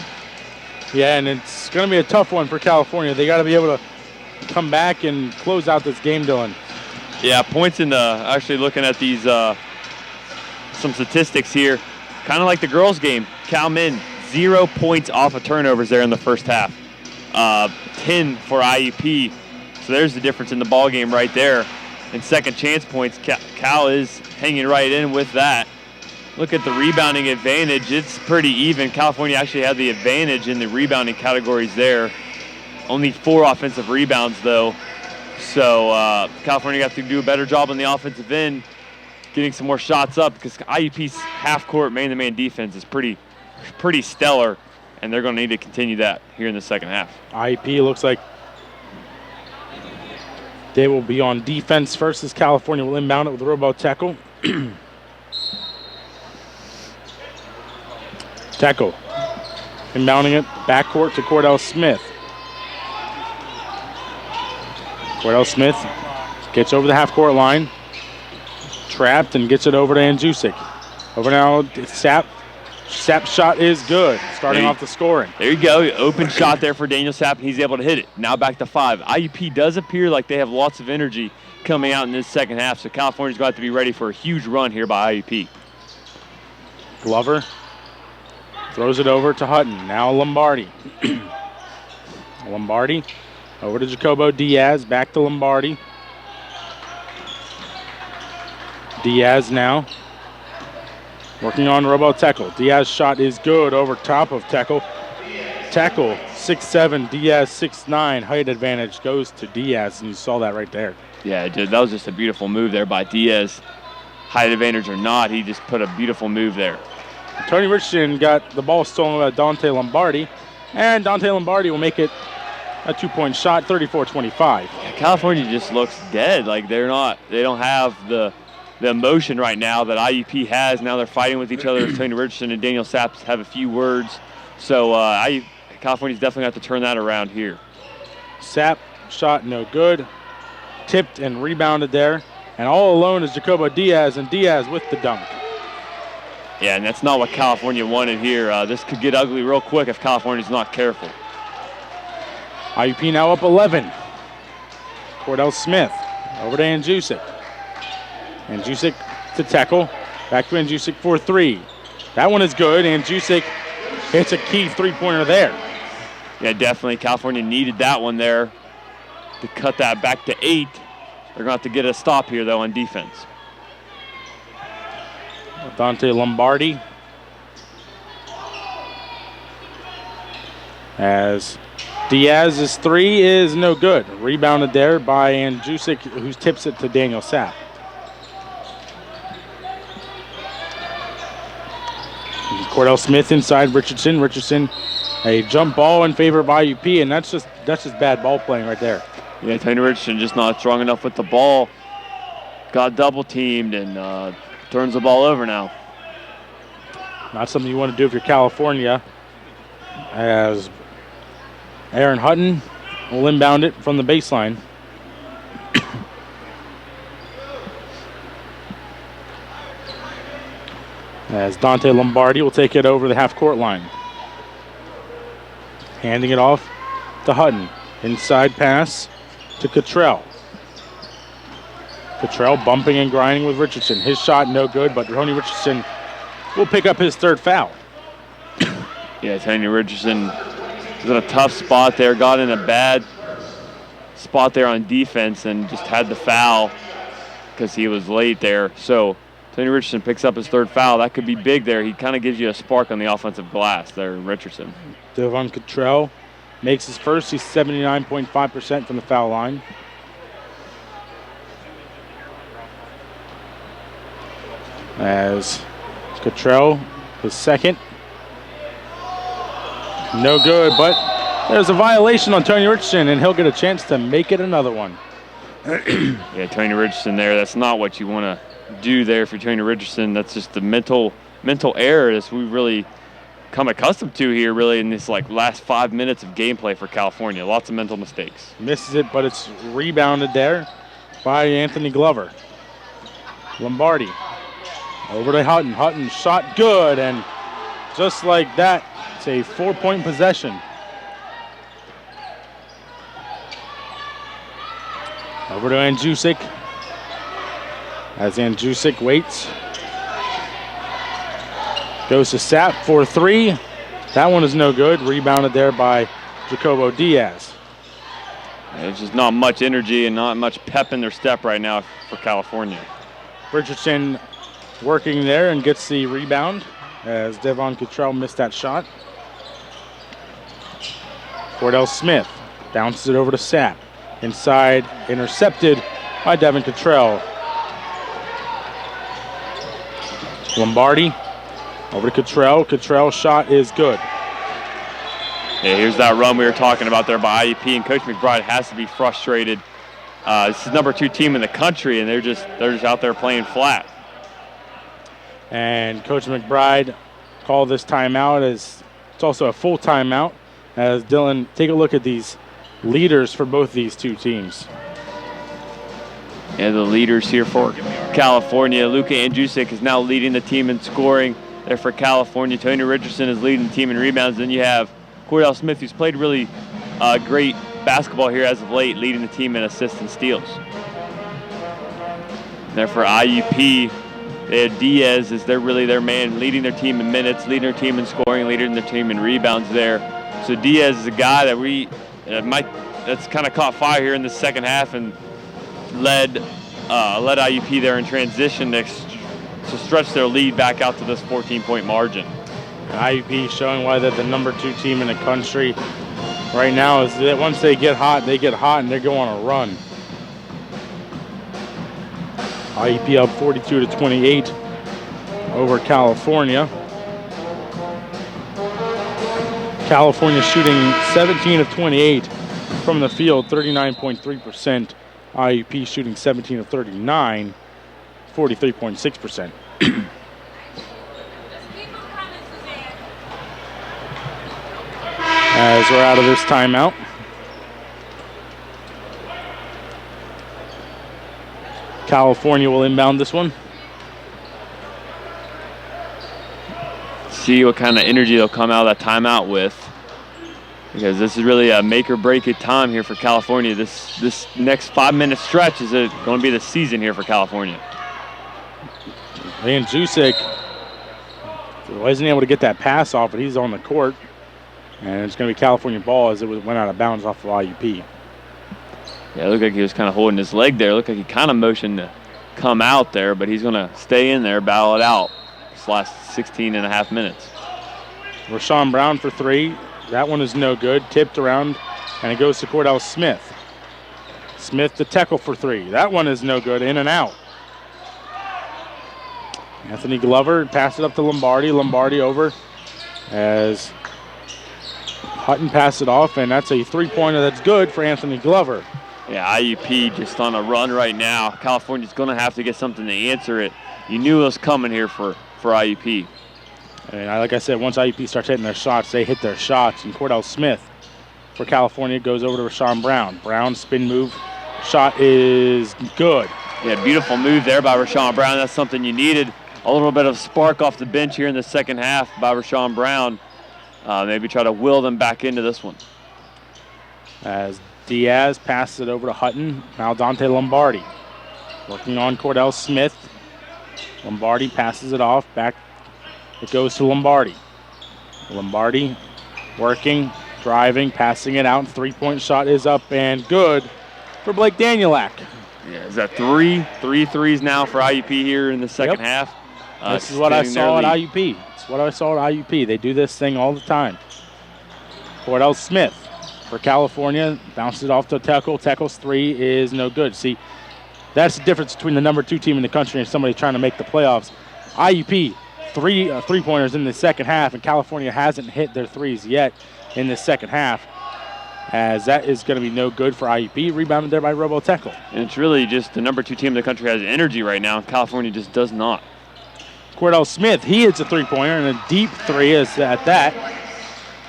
Yeah, and it's going to be a tough one for California. They got to be able to come back and close out this game, Dylan. Yeah, points in the, actually looking at these, some statistics here. Kind of like the girls' game. Cal men, 0 points off of turnovers there in the first half. 10 for IUP. So there's the difference in the ball game right there. And second chance points, Cal is hanging right in with that. Look at the rebounding advantage. It's pretty even. California actually had the advantage in the rebounding categories there. Only 4 offensive rebounds, though. So California got to do a better job on the offensive end, getting some more shots up, because IUP's half-court man-to-man defense is pretty stellar, and they're going to need to continue that here in the second half. IUP looks like they will be on defense first as California will inbound it with a robo tackle. Tackle. Inbounding it backcourt to Cordell Smith. Cordell Smith gets over the half-court line. Trapped and gets it over to Andjusic. Over now, Sapp. Sapp's shot is good, starting off the scoring. There you go, open shot there for Daniel Sapp, and he's able to hit it. Now back to 5. IUP does appear like they have lots of energy coming out in this second half, so California's got to be ready for a huge run here by IUP. Glover throws it over to Hutton. Now Lombardi. Lombardi over to Jacobo Diaz, back to Lombardi. Diaz now working on Robo Tackle. Diaz shot is good over top of Tackle. Tackle 6'7", Diaz 6'9". Height advantage goes to Diaz, and you saw that right there. Yeah, it did. That was just a beautiful move there by Diaz. Height advantage or not, he just put a beautiful move there. Tony Richardson got the ball stolen by Dante Lombardi, and Dante Lombardi will make it a 2-point shot, 34-25. California just looks dead. Like they don't have the emotion right now that IUP has. Now they're fighting with each other. Tony Richardson and Daniel Sapp have a few words. So California's definitely got to turn that around here. Sapp shot no good. Tipped and rebounded there. And all alone is Jacobo Diaz, and Diaz with the dunk. Yeah, and that's not what California wanted here. This could get ugly real quick if California's not careful. IUP now up 11. Cordell Smith over to Andjusic. Andjusic to Tackle. Back to Andjusic for 3. That one is good. Andjusic hits a key three-pointer there. Yeah, definitely. California needed that one there to cut that back to 8. They're going to have to get a stop here, though, on defense. Dante Lombardi as Diaz's 3 is no good. Rebounded there by Andjusic, who tips it to Daniel Sapp. Cordell Smith inside Richardson. Richardson, a jump ball in favor of IUP, and that's just bad ball playing right there. Yeah, Tony Richardson just not strong enough with the ball. Got double teamed and turns the ball over now. Not something you want to do if you're California, as Aaron Hutton will inbound it from the baseline. As Dante Lombardi will take it over the half-court line. Handing it off to Hutton. Inside pass to Cottrell. Cottrell bumping and grinding with Richardson. His shot no good, but Tony Richardson will pick up his third foul. Yeah, Tony Richardson was in a tough spot there, got in a bad spot there on defense and just had the foul because he was late there. So Tony Richardson picks up his third foul. That could be big there. He kind of gives you a spark on the offensive glass there, Richardson. Devon Cottrell makes his first. He's 79.5% from the foul line. As Cottrell, his second. No good, but there's a violation on Tony Richardson, and he'll get a chance to make it another one. Yeah, Tony Richardson there. That's not what you want to do there for Tony Richardson. That's just the mental error that we've really come accustomed to here, really, in this last 5 minutes of gameplay for California. Lots of mental mistakes. Misses it, but it's rebounded there by Anthony Glover. Lombardi over to Hutton. Hutton shot good, and just like that, it's a 4-point possession. Over to Andjusic. As Andjusic waits. Goes to Sapp for 3. That one is no good. Rebounded there by Jacobo Diaz. There's just not much energy and not much pep in their step right now for California. Richardson working there and gets the rebound as Devon Cottrell missed that shot. Cordell Smith bounces it over to Sapp. Inside, intercepted by Devon Cottrell. Lombardi over to Cottrell. Cottrell's shot is good. Yeah, here's that run we were talking about there by IUP, and Coach McBride has to be frustrated. This is number 2 team in the country, and they're just out there playing flat. And Coach McBride called this timeout as it's also a full timeout. As Dylan, take a look at these leaders for both these two teams. Yeah, the leaders here for California. Luka Andjusic is now leading the team in scoring there for California. Tony Richardson is leading the team in rebounds. Then you have Cordell Smith, who's played really great basketball here as of late, leading the team in assists and steals. There for IUP, they have Diaz is really their man, leading their team in minutes, leading their team in scoring, leading their team in rebounds there. So Diaz is a guy that that's kind of caught fire here in the second half and led IUP there in transition to stretch their lead back out to this 14-point margin. IUP showing why they're the number 2 team in the country right now is that once they get hot, and they go on a run. IUP up 42-28 over California. California shooting 17 of 28 from the field, 39.3%. IUP shooting 17 of 39, 43.6%. As we're out of this timeout. California will inbound this one. See what kind of energy they'll come out of that timeout with, because this is really a make or break it time here for California. This next 5-minute stretch is going to be the season here for California. Andjusic wasn't able to get that pass off, but he's on the court. And it's going to be California ball as it went out of bounds off of IUP. Yeah, it looked like he was kind of holding his leg there. It looked like he kind of motioned to come out there, but he's going to stay in there, battle it out this last 16 and a half minutes. Rashawn Brown for 3. That one is no good. Tipped around, and it goes to Cordell Smith. Smith to tackle for 3. That one is no good. In and out. Anthony Glover passed it up to Lombardi. Lombardi over as Hutton passed it off, and that's a 3-pointer that's good for Anthony Glover. Yeah, IUP just on a run right now. California's going to have to get something to answer it. You knew it was coming here for IUP. And like I said, once IUP starts hitting their shots, they hit their shots. And Cordell Smith for California goes over to Rashawn Brown. Brown spin move. Shot is good. Yeah, beautiful move there by Rashawn Brown. That's something you needed. A little bit of spark off the bench here in the second half by Rashawn Brown. Maybe try to will them back into this one. As Diaz passes it over to Hutton. Now Dante Lombardi. Working on Cordell Smith. Lombardi passes it off. Back it goes to Lombardi. Lombardi working, driving, passing it out. Three-point shot is up and good for Blake Danielak. Yeah, is that three threes now for IUP here in the second half? This is what I saw at IUP. It's what I saw at IUP. They do this thing all the time. Cordell Smith for California. Bounces it off to Tekel. Tekel's three is no good. See, that's the difference between the number 2 team in the country and somebody trying to make the playoffs. IUP, three-pointers in the second half, and California hasn't hit their threes yet in the second half, as that is going to be no good for IUP. Rebounded there by Robo Tekel. And it's really just the number 2 team in the country has energy right now, and California just does not. Cordell Smith, he hits a three-pointer, and a deep three is at that.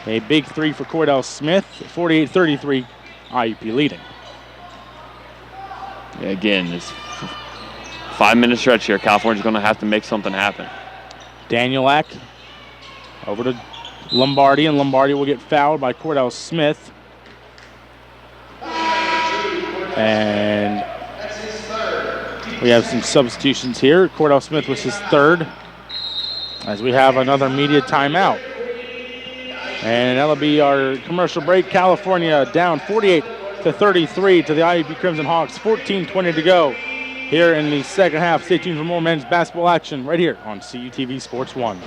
A big three for Cordell Smith, 48-33, IUP leading. Yeah, again, this 5-minute stretch here, California's going to have to make something happen. Danielak over to Lombardi, and Lombardi will get fouled by Cordell Smith. And we have some substitutions here. Cordell Smith was his third, as we have another media timeout. And that'll be our commercial break. California down 48-33 to the IUP Crimson Hawks. 14:20 to go here in the second half. Stay tuned for more men's basketball action right here on CUTV Sports 1.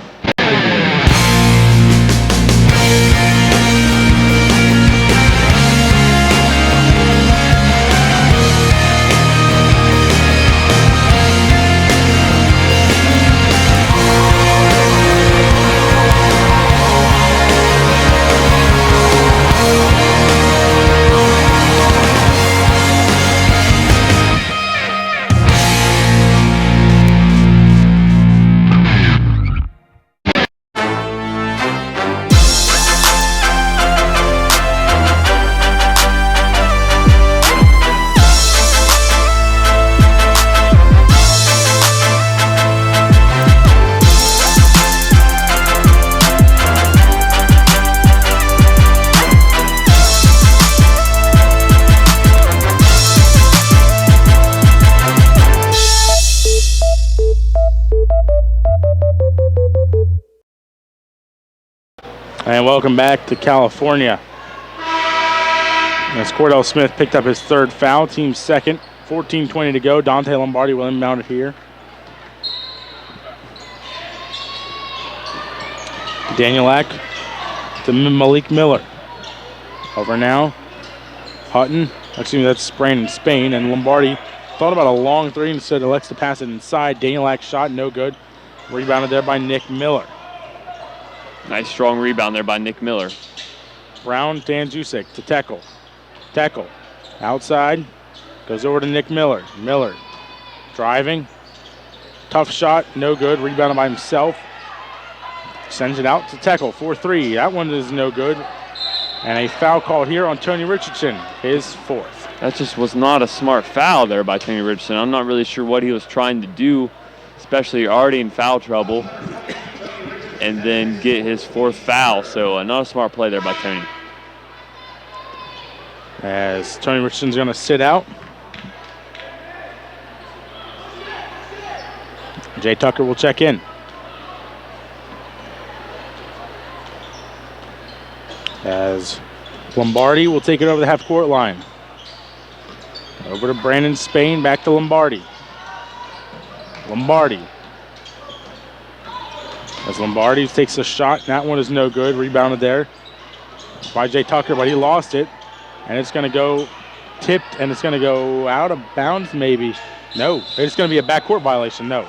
And welcome back to California. As Cordell Smith picked up his third foul, team second. 14:20 to go. Dante Lombardi will inbound it here. Danielak to Malik Miller. Over now. Hutton. Excuse me, that's Brandon Spain. And Lombardi thought about a long three, instead elects to pass it inside. Danielak shot, no good. Rebounded there by Nick Miller. Nice strong rebound there by Nick Miller. Brown, Danjusik to Tekel. Tekel outside, goes over to Nick Miller. Miller driving, tough shot, no good. Rebounded by himself. Sends it out to Tekel, 4-3. That one is no good. And a foul called here on Tony Richardson, his fourth. That just was not a smart foul there by Tony Richardson. I'm not really sure what he was trying to do, especially already in foul trouble, and then get his fourth foul. So not a smart play there by Tony. As Tony Richardson's going to sit out. Jay Tucker will check in. As Lombardi will take it over the half-court line. Over to Brandon Spain, back to Lombardi. Lombardi. As Lombardi takes a shot, that one is no good. Rebounded there by Jay Tucker, but he lost it. And it's going to go tipped, and it's going to go out of bounds maybe. No, it's going to be a backcourt violation, no.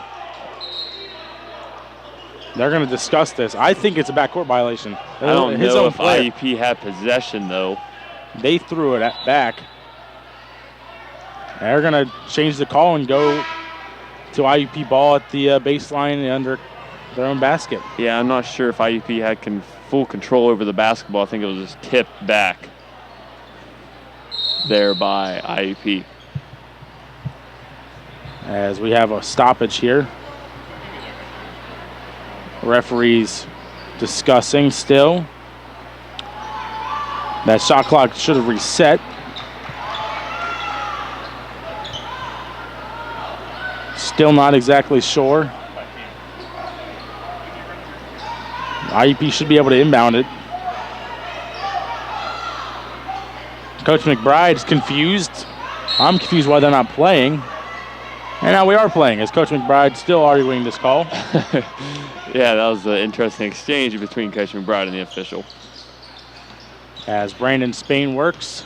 They're going to discuss this. I think it's a backcourt violation. I don't know if IUP had possession, though. They threw it back. They're going to change the call and go to IUP ball at the baseline under their own basket. Yeah, I'm not sure if IUP had full control over the basketball. I think it was just tipped back there by IUP. As we have a stoppage here. Referees discussing still. That shot clock should have reset. Still not exactly sure. IUP should be able to inbound it. Coach McBride's confused. I'm confused why they're not playing. And now we are playing, as Coach McBride's still arguing this call. Yeah, that was an interesting exchange between Coach McBride and the official. As Brandon Spain works.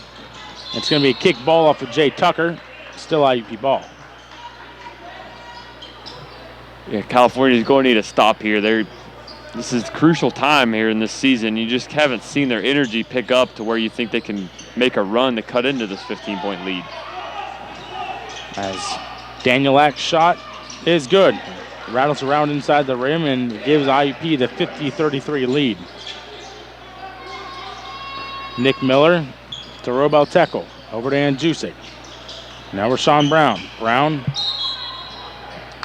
It's going to be a kick ball off of Jay Tucker. Still IUP ball. Yeah, California's going to need a stop here. This is crucial time here in this season. You just haven't seen their energy pick up to where you think they can make a run to cut into this 15-point lead. As Danielak's shot is good. Rattles around inside the rim and gives IUP the 50-33 lead. Nick Miller to Robel Tekel. Over to Andjusic. Now Rashawn Brown. Brown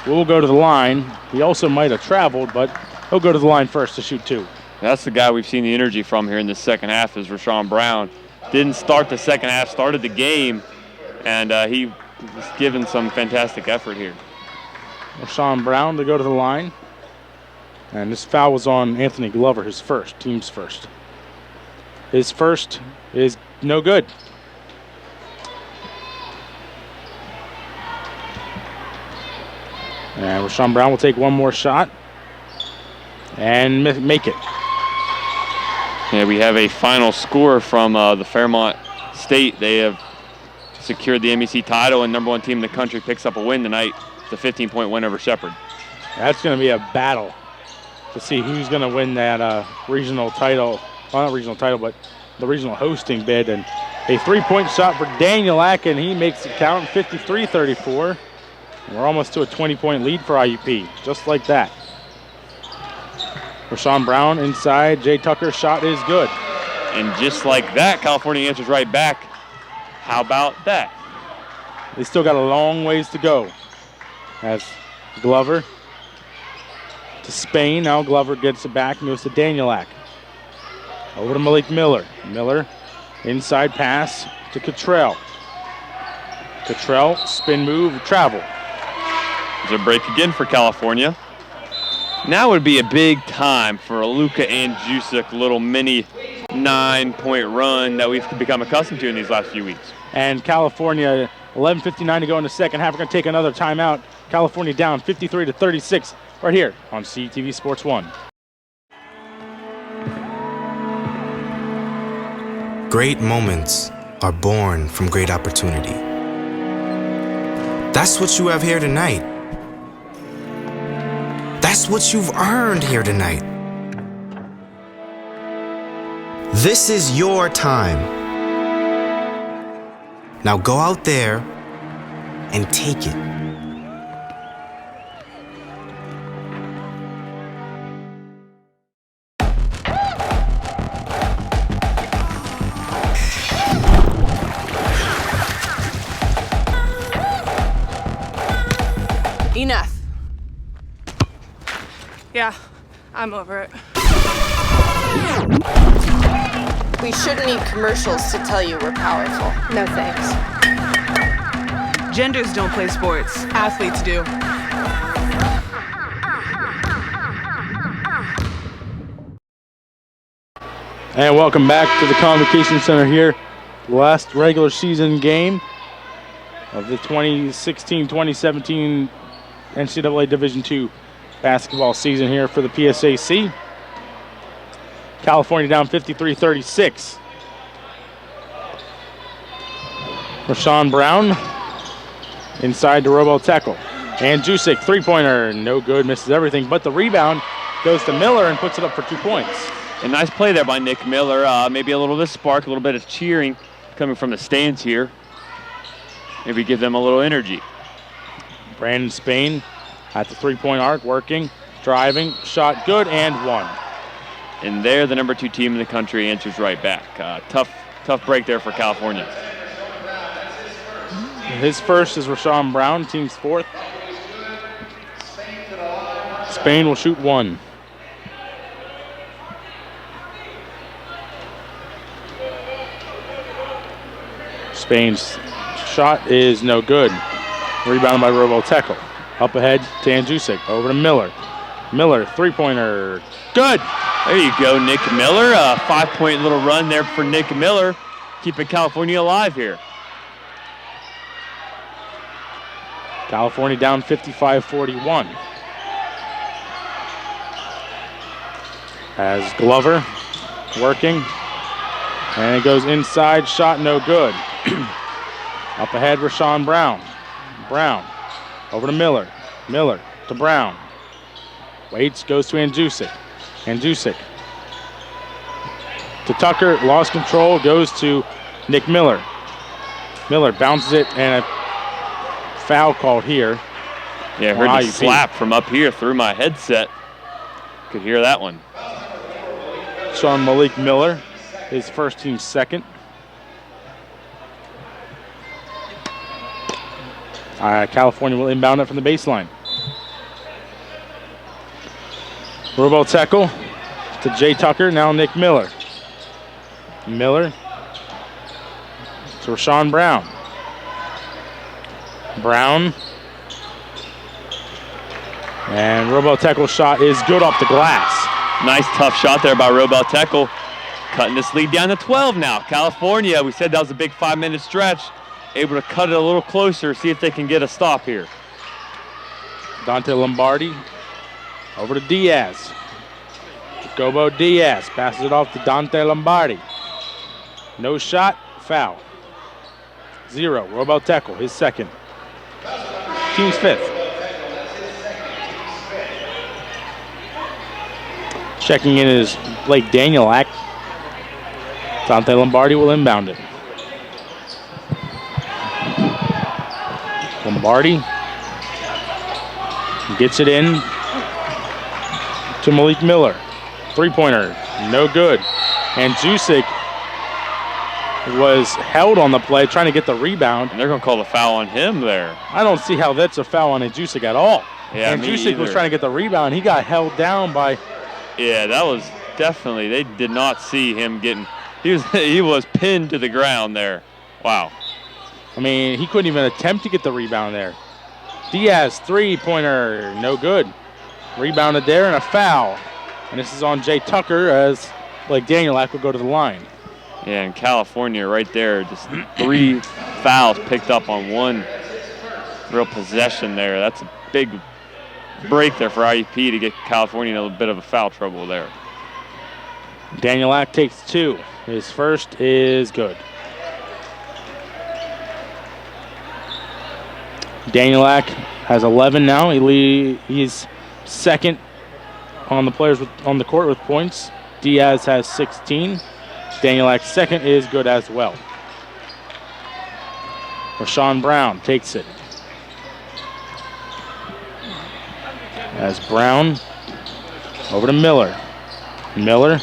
will go to the line. He also might have traveled, but he'll go to the line first to shoot two. That's the guy we've seen the energy from here in the second half is Rashawn Brown. Didn't start the second half, started the game, and he was given some fantastic effort here. Rashawn Brown to go to the line. And this foul was on Anthony Glover, his first, team's first. His first is no good. And Rashawn Brown will take one more shot and make it. Yeah, we have a final score from the Fairmont State. They have secured the MEC title, and #1 team in the country picks up a win tonight. It's a 15-point win over Shepherd. That's going to be a battle to see who's going to win that regional title. Well, not regional title, but the regional hosting bid. And a three-point shot for Danielak, and he makes it count, 53-34. And we're almost to a 20-point lead for IUP, just like that. Rashawn Brown inside. Jay Tucker's shot is good. And just like that, California answers right back. How about that? They still got a long ways to go. As Glover to Spain. Now Glover gets it back and goes to Danielak. Over to Malik Miller. Miller, inside pass to Cottrell. Cottrell, spin move, travel. There's a break again for California. Now would be a big time for a Luka Andjusic little mini 9-point run that we've become accustomed to in these last few weeks. And California, 11:59 to go in the second half. We're going to take another timeout. California down 53-36 right here on CTV Sports 1. Great moments are born from great opportunity. That's what you have here tonight. That's what you've earned here tonight. This is your time. Now go out there and take it. Enough. Yeah, I'm over it. We shouldn't need commercials to tell you we're powerful. No thanks. Genders don't play sports. Athletes do. And welcome back to the Convocation Center here. The last regular season game of the 2016-2017 NCAA Division II basketball season here for the PSAC. California down 53-36. Rashawn Brown inside to Robel Tekel. Andjusic, three-pointer, no good, misses everything, but the rebound goes to Miller and puts it up for 2 points. A nice play there by Nick Miller. Maybe a little bit of spark, a little bit of cheering coming from the stands here. Maybe give them a little energy. Brandon Spain at the three-point arc, working, driving, shot good, and one. And there, the #2 team in the country answers right back. Tough break there for California. His first is Rashawn Brown, team's fourth. Spain will shoot one. Spain's shot is no good. Rebounded by Robel Tekel. Up ahead to Andrusik. Over to Miller. Miller, three-pointer. Good. There you go, Nick Miller. A 5-point little run there for Nick Miller, keeping California alive here. California down 55-41. As Glover working. And it goes inside, shot no good. Up ahead, Rashawn Brown. Brown over to Miller. Miller to Brown. Waits, goes to Andrusik. Andrusik to Tucker, lost control, goes to Nick Miller. Miller bounces it, and a foul called here. Yeah, I heard the slap from up here through my headset. Could hear that one. Sean Malik Miller, his first team second. California will inbound it from the baseline. Robo tackle to Jay Tucker, now Nick Miller. Miller to Rashawn Brown. Brown. And Robo tackle shot is good off the glass. Nice tough shot there by Robel Tekel. Cutting this lead down to 12 now. California, we said that was a big 5-minute stretch. Able to cut it a little closer, see if they can get a stop here. Dante Lombardi over to Diaz. Jacobo Diaz passes it off to Dante Lombardi. No shot, foul. 0, Robel Tekel, his second. Team's fifth. Checking in is Blake Danielak. Dante Lombardi will inbound it. Lombardi gets it in to Malik Miller. Three-pointer, no good. And Jusik was held on the play, trying to get the rebound. And they're going to call the foul on him there. I don't see how that's a foul on Jusik at all. Yeah, and Jusik was trying to get the rebound. He got held down by... Yeah, that was definitely, they did not see him getting, he was pinned to the ground there. Wow. I mean, he couldn't even attempt to get the rebound there. Diaz, three-pointer, no good. Rebounded there and a foul. And this is on Jay Tucker as Blake Danielak will go to the line. Yeah, and California right there, just 3 fouls picked up on one real possession there. That's a big break there for IUP to get California in a little bit of a foul trouble there. Danielak takes 2. His first is good. Danielak has 11 now. He's second on the players on the court with points. Diaz has 16. Danielak's second is good as well. Rashawn Brown takes it. As Brown over to Miller. Miller.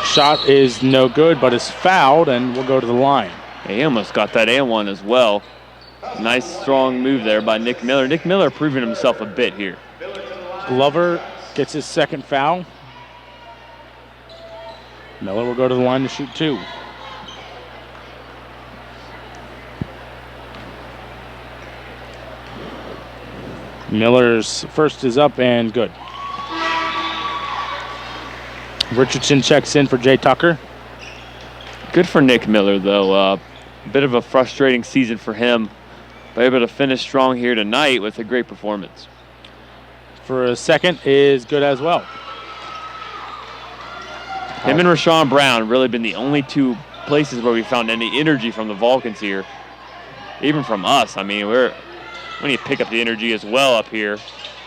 Shot is no good, but is fouled and will go to the line. He almost got that and one as well. Nice, strong move there by Nick Miller. Nick Miller proving himself a bit here. Glover gets his second foul. Miller will go to the line to shoot 2. Miller's first is up and good. Richardson checks in for Jay Tucker. Good for Nick Miller, though. A bit of a frustrating season for him, but able to finish strong here tonight with a great performance. For a second is good as well. Him and Rashawn Brown really been the only 2 places where we found any energy from the Vulcans here. Even from us. I mean, we need to pick up the energy as well up here.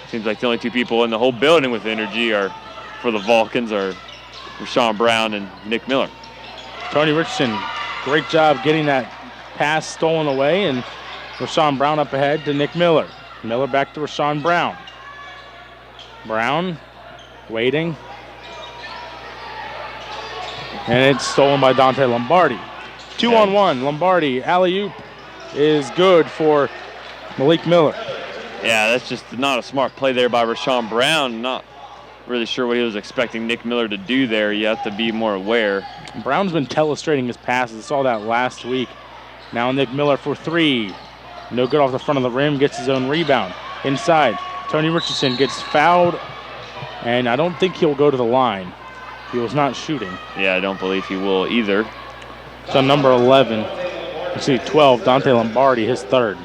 Seems like the only 2 people in the whole building with energy are for the Vulcans are Rashawn Brown and Nick Miller. Tony Richardson, great job getting that pass stolen away, and Rashawn Brown up ahead to Nick Miller. Miller back to Rashawn Brown. Brown waiting. And it's stolen by Dante Lombardi. 2-on-1, Lombardi, alley-oop is good for Malik Miller. Yeah, that's just not a smart play there by Rashawn Brown. Not really sure what he was expecting Nick Miller to do there. You have to be more aware. Brown's been telestrating his passes. I saw that last week. Now Nick Miller for 3. No good off the front of the rim, gets his own rebound. inside. Tony Richardson gets fouled, and I don't think he'll go to the line. He was not shooting. Yeah, I don't believe he will either. So number 11, 12, Dante Lombardi, his third.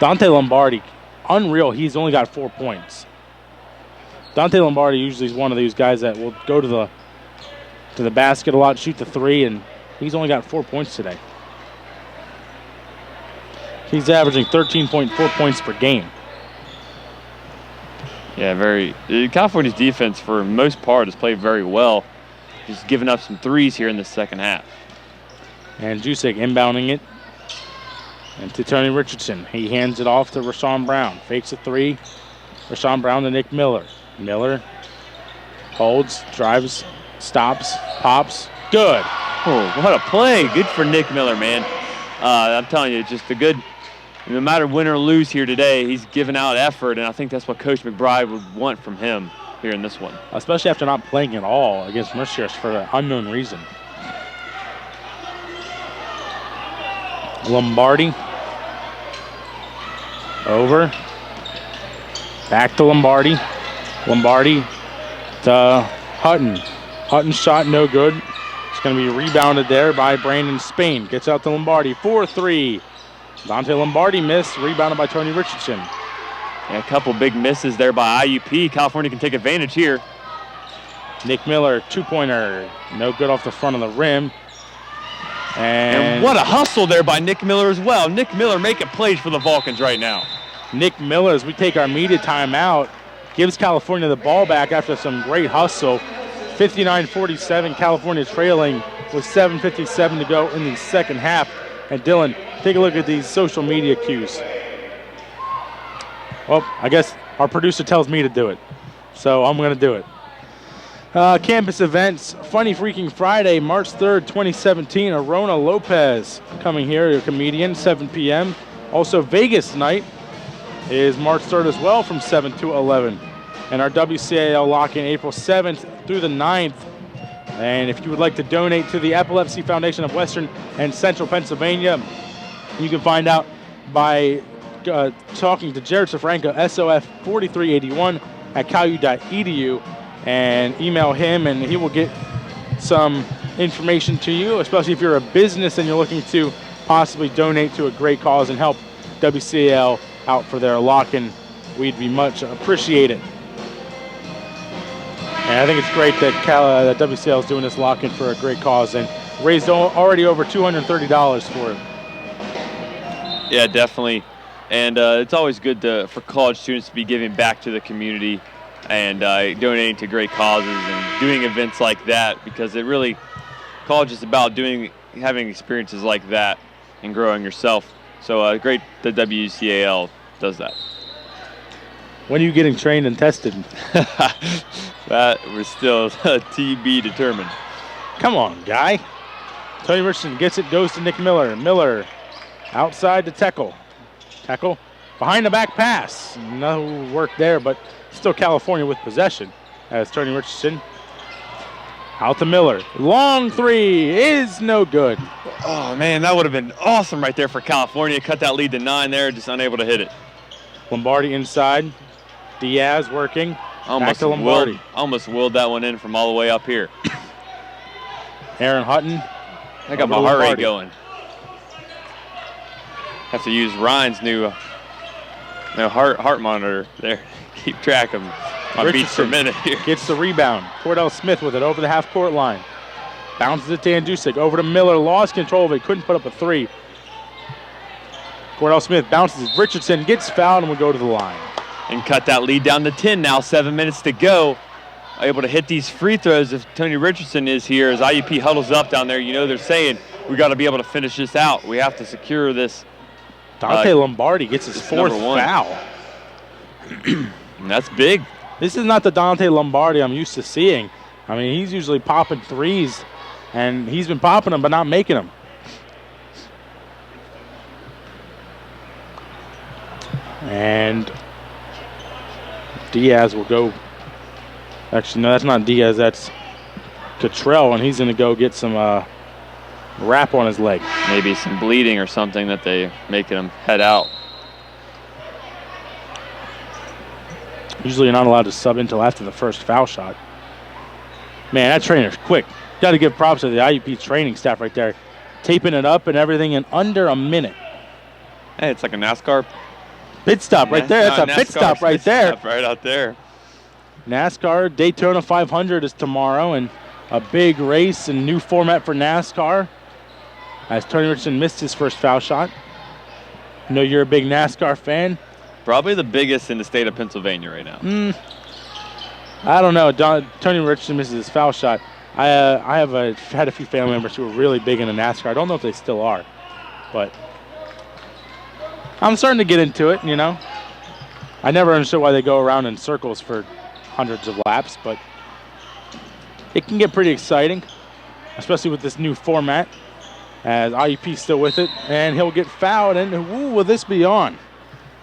Dante Lombardi, unreal, he's only got 4 points. Dante Lombardi usually is one of these guys that will go to the basket a lot, shoot the three, and he's only got 4 points today. He's averaging 13.4 points per game. Yeah, California's defense for the most part has played very well. Just giving up some threes here in the second half. And Jusek inbounding it. And to Tony Richardson. He hands it off to Rashawn Brown. Fakes a three. Rashawn Brown to Nick Miller. Miller holds, drives, stops, pops. Good. Oh, what a play. Good for Nick Miller, man. I'm telling you, just a good, no matter win or lose here today, he's giving out effort, and I think that's what Coach McBride would want from him here in this one. Especially after not playing at all against Mercier for an unknown reason. Lombardi. Over. Back to Lombardi. Lombardi to Hutton. Hutton's shot no good. It's going to be rebounded there by Brandon Spain. Gets out to Lombardi. 4-3. Dante Lombardi missed. Rebounded by Tony Richardson. Yeah, a couple big misses there by IUP. California can take advantage here. Nick Miller, two-pointer. No good off the front of the rim. And what a hustle there by Nick Miller as well. Nick Miller making plays for the Vulcans right now. Nick Miller, as we take our media timeout, gives California the ball back after some great hustle. 59-47, California trailing with 7:57 to go in the second half. And Dylan, take a look at these social media cues. Well, I guess our producer tells me to do it, so I'm going to do it. Campus events, Funny Freaking Friday, March 3rd, 2017. Arona Lopez coming here, a comedian, 7 p.m. Also, Vegas night is March 3rd as well from 7 to 11. And our WCAL lock-in April 7th through the 9th. And if you would like to donate to the Epilepsy Foundation of Western and Central Pennsylvania, you can find out by talking to Jared Safranco, SOF 4381 at calu.edu, and email him, and he will get some information to you, especially if you're a business and you're looking to possibly donate to a great cause and help WCAL out for their lock-in. We'd be much appreciated. And I think it's great that WCAL is doing this lock-in for a great cause and raised already over $230 for it. Yeah, definitely. And it's always good for college students to be giving back to the community and donating to great causes and doing events like that, because it really, college is about having experiences like that and growing yourself. So great that WCAL does that. When are you getting trained and tested? That was still TB determined. Come on, guy. Tony Richardson gets it, goes to Nick Miller. Miller outside to Teckle. Teckle behind the back pass. No work there, but still California with possession as Tony Richardson out to Miller. Long three is no good. Oh, man, that would have been awesome right there for California. Cut that lead to 9 there, just unable to hit it. Lombardi inside. Diaz working. Back to Lombardi. Almost willed that one in from all the way up here. Aaron Hutton. I got my heart rate going. Have to use Ryan's new heart monitor there. Keep track of my beats per minute here. Gets the rebound. Cordell Smith with it over the half-court line. Bounces it to Andusik. Over to Miller. Lost control of it. Couldn't put up a three. Cordell Smith bounces. Richardson gets fouled and will go to the line. And cut that lead down to 10 now. 7 minutes to go. Able to hit these free throws if Tony Richardson is here. As IUP huddles up down there, they're saying we got to be able to finish this out. We have to secure this. Dante Lombardi gets his fourth foul. And that's big. This is not the Dante Lombardi I'm used to seeing. I mean, he's usually popping threes, and he's been popping them but not making them. And Diaz will go. Actually, no, that's not Diaz. That's Cottrell, and he's going to go get some wrap on his leg. Maybe some bleeding or something that they making him head out. Usually you're not allowed to sub until after the first foul shot. Man, that trainer's quick. Got to give props to the IUP training staff right there. Taping it up and everything in under a minute. Hey, it's like a NASCAR Pit stop right there. That's a pit stop right there. Stop right out there. NASCAR Daytona 500 is tomorrow, and a big race and new format for NASCAR as Tony Richardson missed his first foul shot. I know you're a big NASCAR fan. Probably the biggest in the state of Pennsylvania right now. I don't know. Tony Richardson misses his foul shot. I have had a few family members who are really big into NASCAR. I don't know if they still are, but I'm starting to get into it, you know. I never understood why they go around in circles for hundreds of laps, but it can get pretty exciting, especially with this new format, as IUP's still with it, and he'll get fouled, and who will this be on?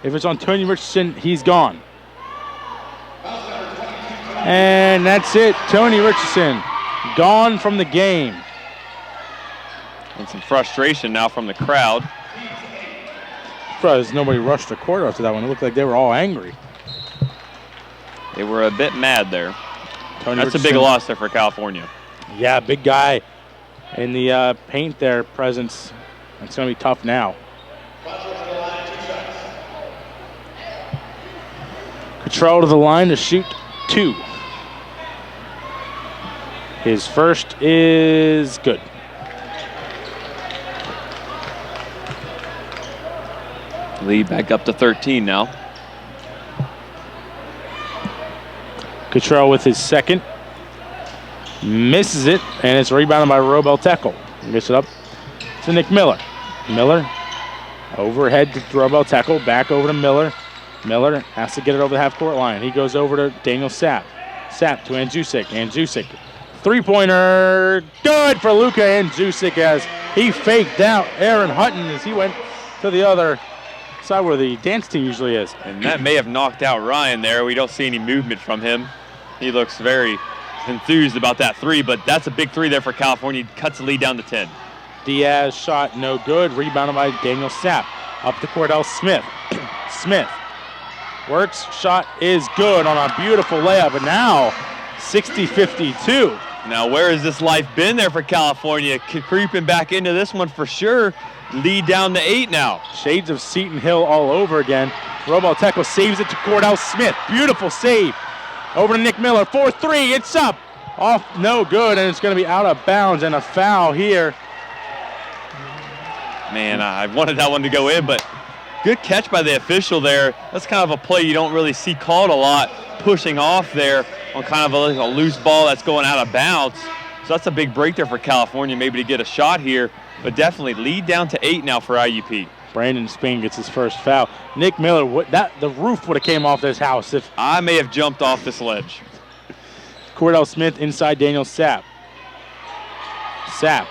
If it's on Tony Richardson, he's gone. And that's it. Tony Richardson gone from the game. And some frustration now from the crowd. Surprised nobody rushed the court after that one. It looked like they were all angry. They were a bit mad there. Tony That's a big loss there for California. Yeah, big guy in the paint there, presence. It's going to be tough now. Control to the line to shoot 2. His first is good. Lead back up to 13 now. Cottrell with his second. Misses it, and it's rebounded by Robel Tekel. Gets it up to Nick Miller. Miller overhead to Robel Tekel. Back over to Miller. Miller has to get it over the half-court line. He goes over to Daniel Sapp. Sapp to Andzusic. Andzusic. Three-pointer. Good for Luka Andzusic as he faked out Aaron Hutton as he went to the other side where the dance team usually is. And that may have knocked out Ryan there. We don't see any movement from him. He looks very enthused about that three, but that's a big three there for California. Cuts the lead down to 10. Diaz shot no good. Rebounded by Daniel Sapp. Up to Cordell Smith. Smith works. Shot is good on a beautiful layup. And now 60-52. Now where has this life been there for California? Creeping back into this one for sure. Lead down to 8 now. Shades of Seton Hill all over again. Robel Tekel saves it to Cordell Smith. Beautiful save. Over to Nick Miller. 4-3. It's up. Off. No good. And it's going to be out of bounds and a foul here. Man, I wanted that one to go in, but good catch by the official there. That's kind of a play you don't really see called a lot. Pushing off there on kind of a loose ball that's going out of bounds. So that's a big break there for California, maybe to get a shot here. But definitely lead down to 8 now for IUP. Brandon Spain gets his first foul. Nick Miller, the roof would have came off this house if I may have jumped off this ledge. Cordell Smith inside Daniel Sapp. Sapp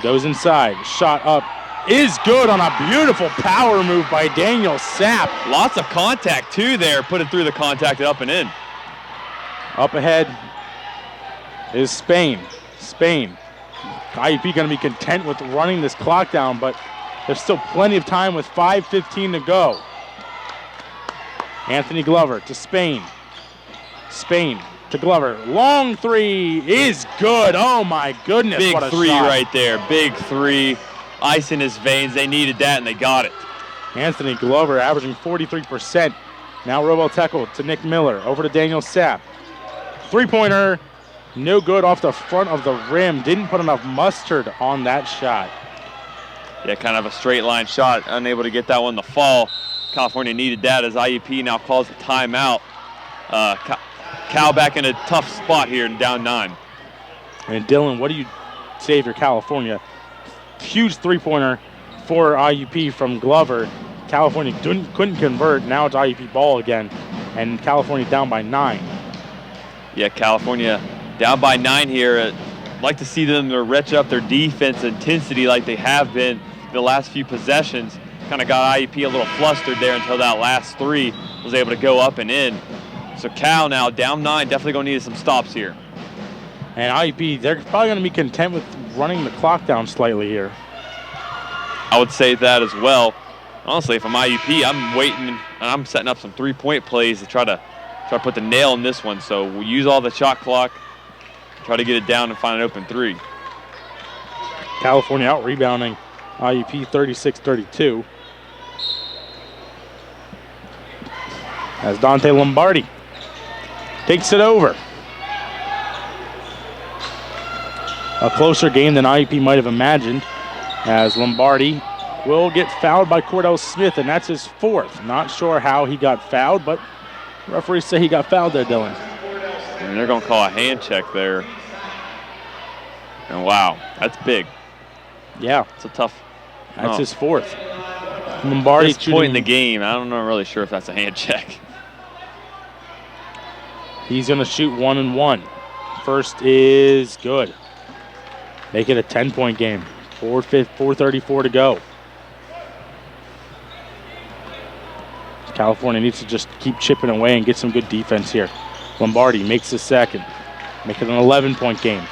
goes inside. Shot up is good on a beautiful power move by Daniel Sapp. Lots of contact too there. Put it through the contact up and in. Up ahead is Spain. Spain. IUP going to be content with running this clock down, but there's still plenty of time with 5:15 to go. Anthony Glover to Spain. Spain to Glover. Long three is good. Oh my goodness, big what a three shot. right there. Big three. Ice in his veins. They needed that and they got it. Anthony Glover averaging 43%. Now Robel Tekel to Nick Miller. Over to Daniel Sapp. Three-pointer. No good off the front of the rim. Didn't put enough mustard on that shot. Yeah, kind of a straight line shot. Unable to get that one to fall. California needed that as IUP now calls a timeout. Cal back in a tough spot here and down 9. And Dylan, what do you say if you're California? Huge three-pointer for IUP from Glover. California couldn't convert. Now it's IUP ball again. And California down by 9. Yeah, California down by 9 here. I'd like to see them to retch up their defense intensity like they have been the last few possessions. Kind of got IUP a little flustered there until that last three was able to go up and in. So Cal now down 9, definitely going to need some stops here. And IUP, they're probably going to be content with running the clock down slightly here. I would say that as well. honestly, if I'm IUP, I'm waiting and I'm setting up some three-point plays to try to put the nail in this one. So we'll use all the shot clock, try to get it down and find an open three. California out rebounding IUP 36-32. As Dante Lombardi takes it over. A closer game than IUP might have imagined, as Lombardi will get fouled by Cordell Smith, and that's his fourth. Not sure how he got fouled, but referees say he got fouled there, Dylan. And they're going to call a hand check there. And wow, that's big. Yeah. It's a tough. That's his fourth. Lombardi At this point in the game, I'm not really sure if that's a hand check. He's going to shoot 1 and 1. First is good. Make it a 10-point game. 4:34 to go. California needs to just keep chipping away and get some good defense here. Lombardi makes the second. Make it an 11-point game.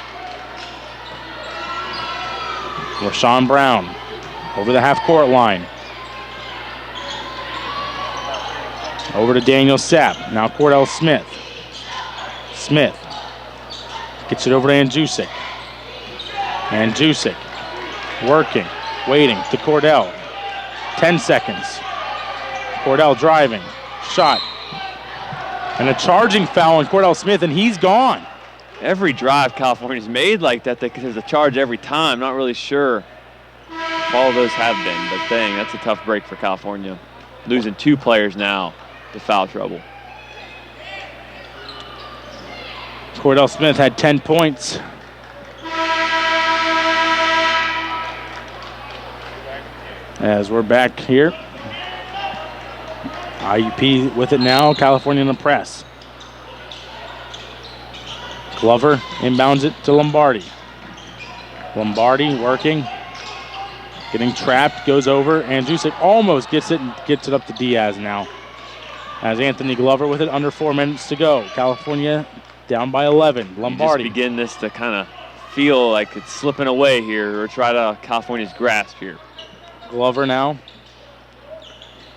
Rashawn Brown over the half-court line. Over to Daniel Sapp. Now Cordell Smith. Smith gets it over to Andjusic. Andjusic working, waiting to Cordell. 10 seconds. Cordell driving. Shot. And a charging foul on Cordell Smith, and he's gone. Every drive California's made like that, there's a charge every time. Not really sure if all of those have been, but dang, that's a tough break for California. Losing 2 players now to foul trouble. Cordell Smith had 10 points. As we're back here. IUP with it now, California in the press. Glover inbounds it to Lombardi. Lombardi working, getting trapped, goes over, and Andjusic almost gets it and gets it up to Diaz now. As Anthony Glover with it, under 4 minutes to go. California down by 11. Lombardi. You just begin this to kind of feel like it's slipping away here, or try to California's grasp here. Glover now.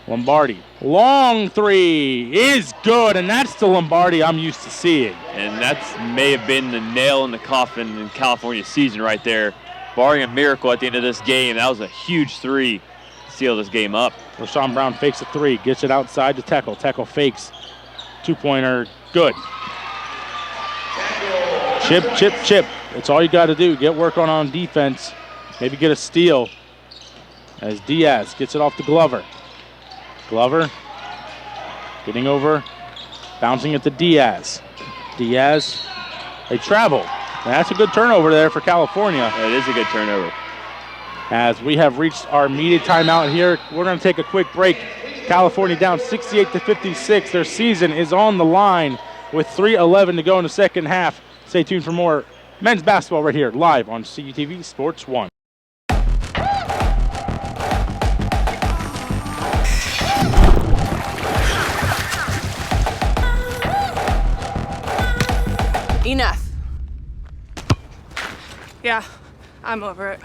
Lombardi. Long three is good, and that's the Lombardi I'm used to seeing. And that may have been the nail in the coffin in California's season right there. Barring a miracle at the end of this game, that was a huge three to seal this game up. Rashawn Brown fakes a three, gets it outside to Tekel. Tekel fakes. 2-pointer, good. Chip, chip, chip. That's all you got to do. Get work on defense. Maybe get a steal. As Diaz gets it off to Glover. Glover getting over, bouncing it to Diaz. Diaz, they travel. And that's a good turnover there for California. It is a good turnover. As we have reached our media timeout here, we're going to take a quick break. California down 68-56. Their season is on the line with 3:11 to go in the second half. Stay tuned for more men's basketball right here, live on CUTV Sports 1. Enough. Yeah, I'm over it.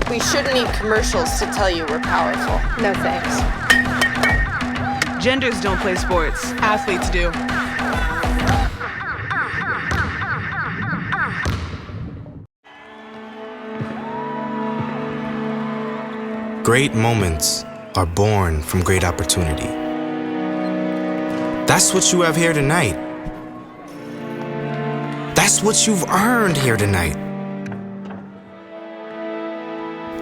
We shouldn't need commercials to tell you we're powerful. No thanks. Genders don't play sports. Athletes do. Great moments are born from great opportunity. That's what you have here tonight. That's what you've earned here tonight.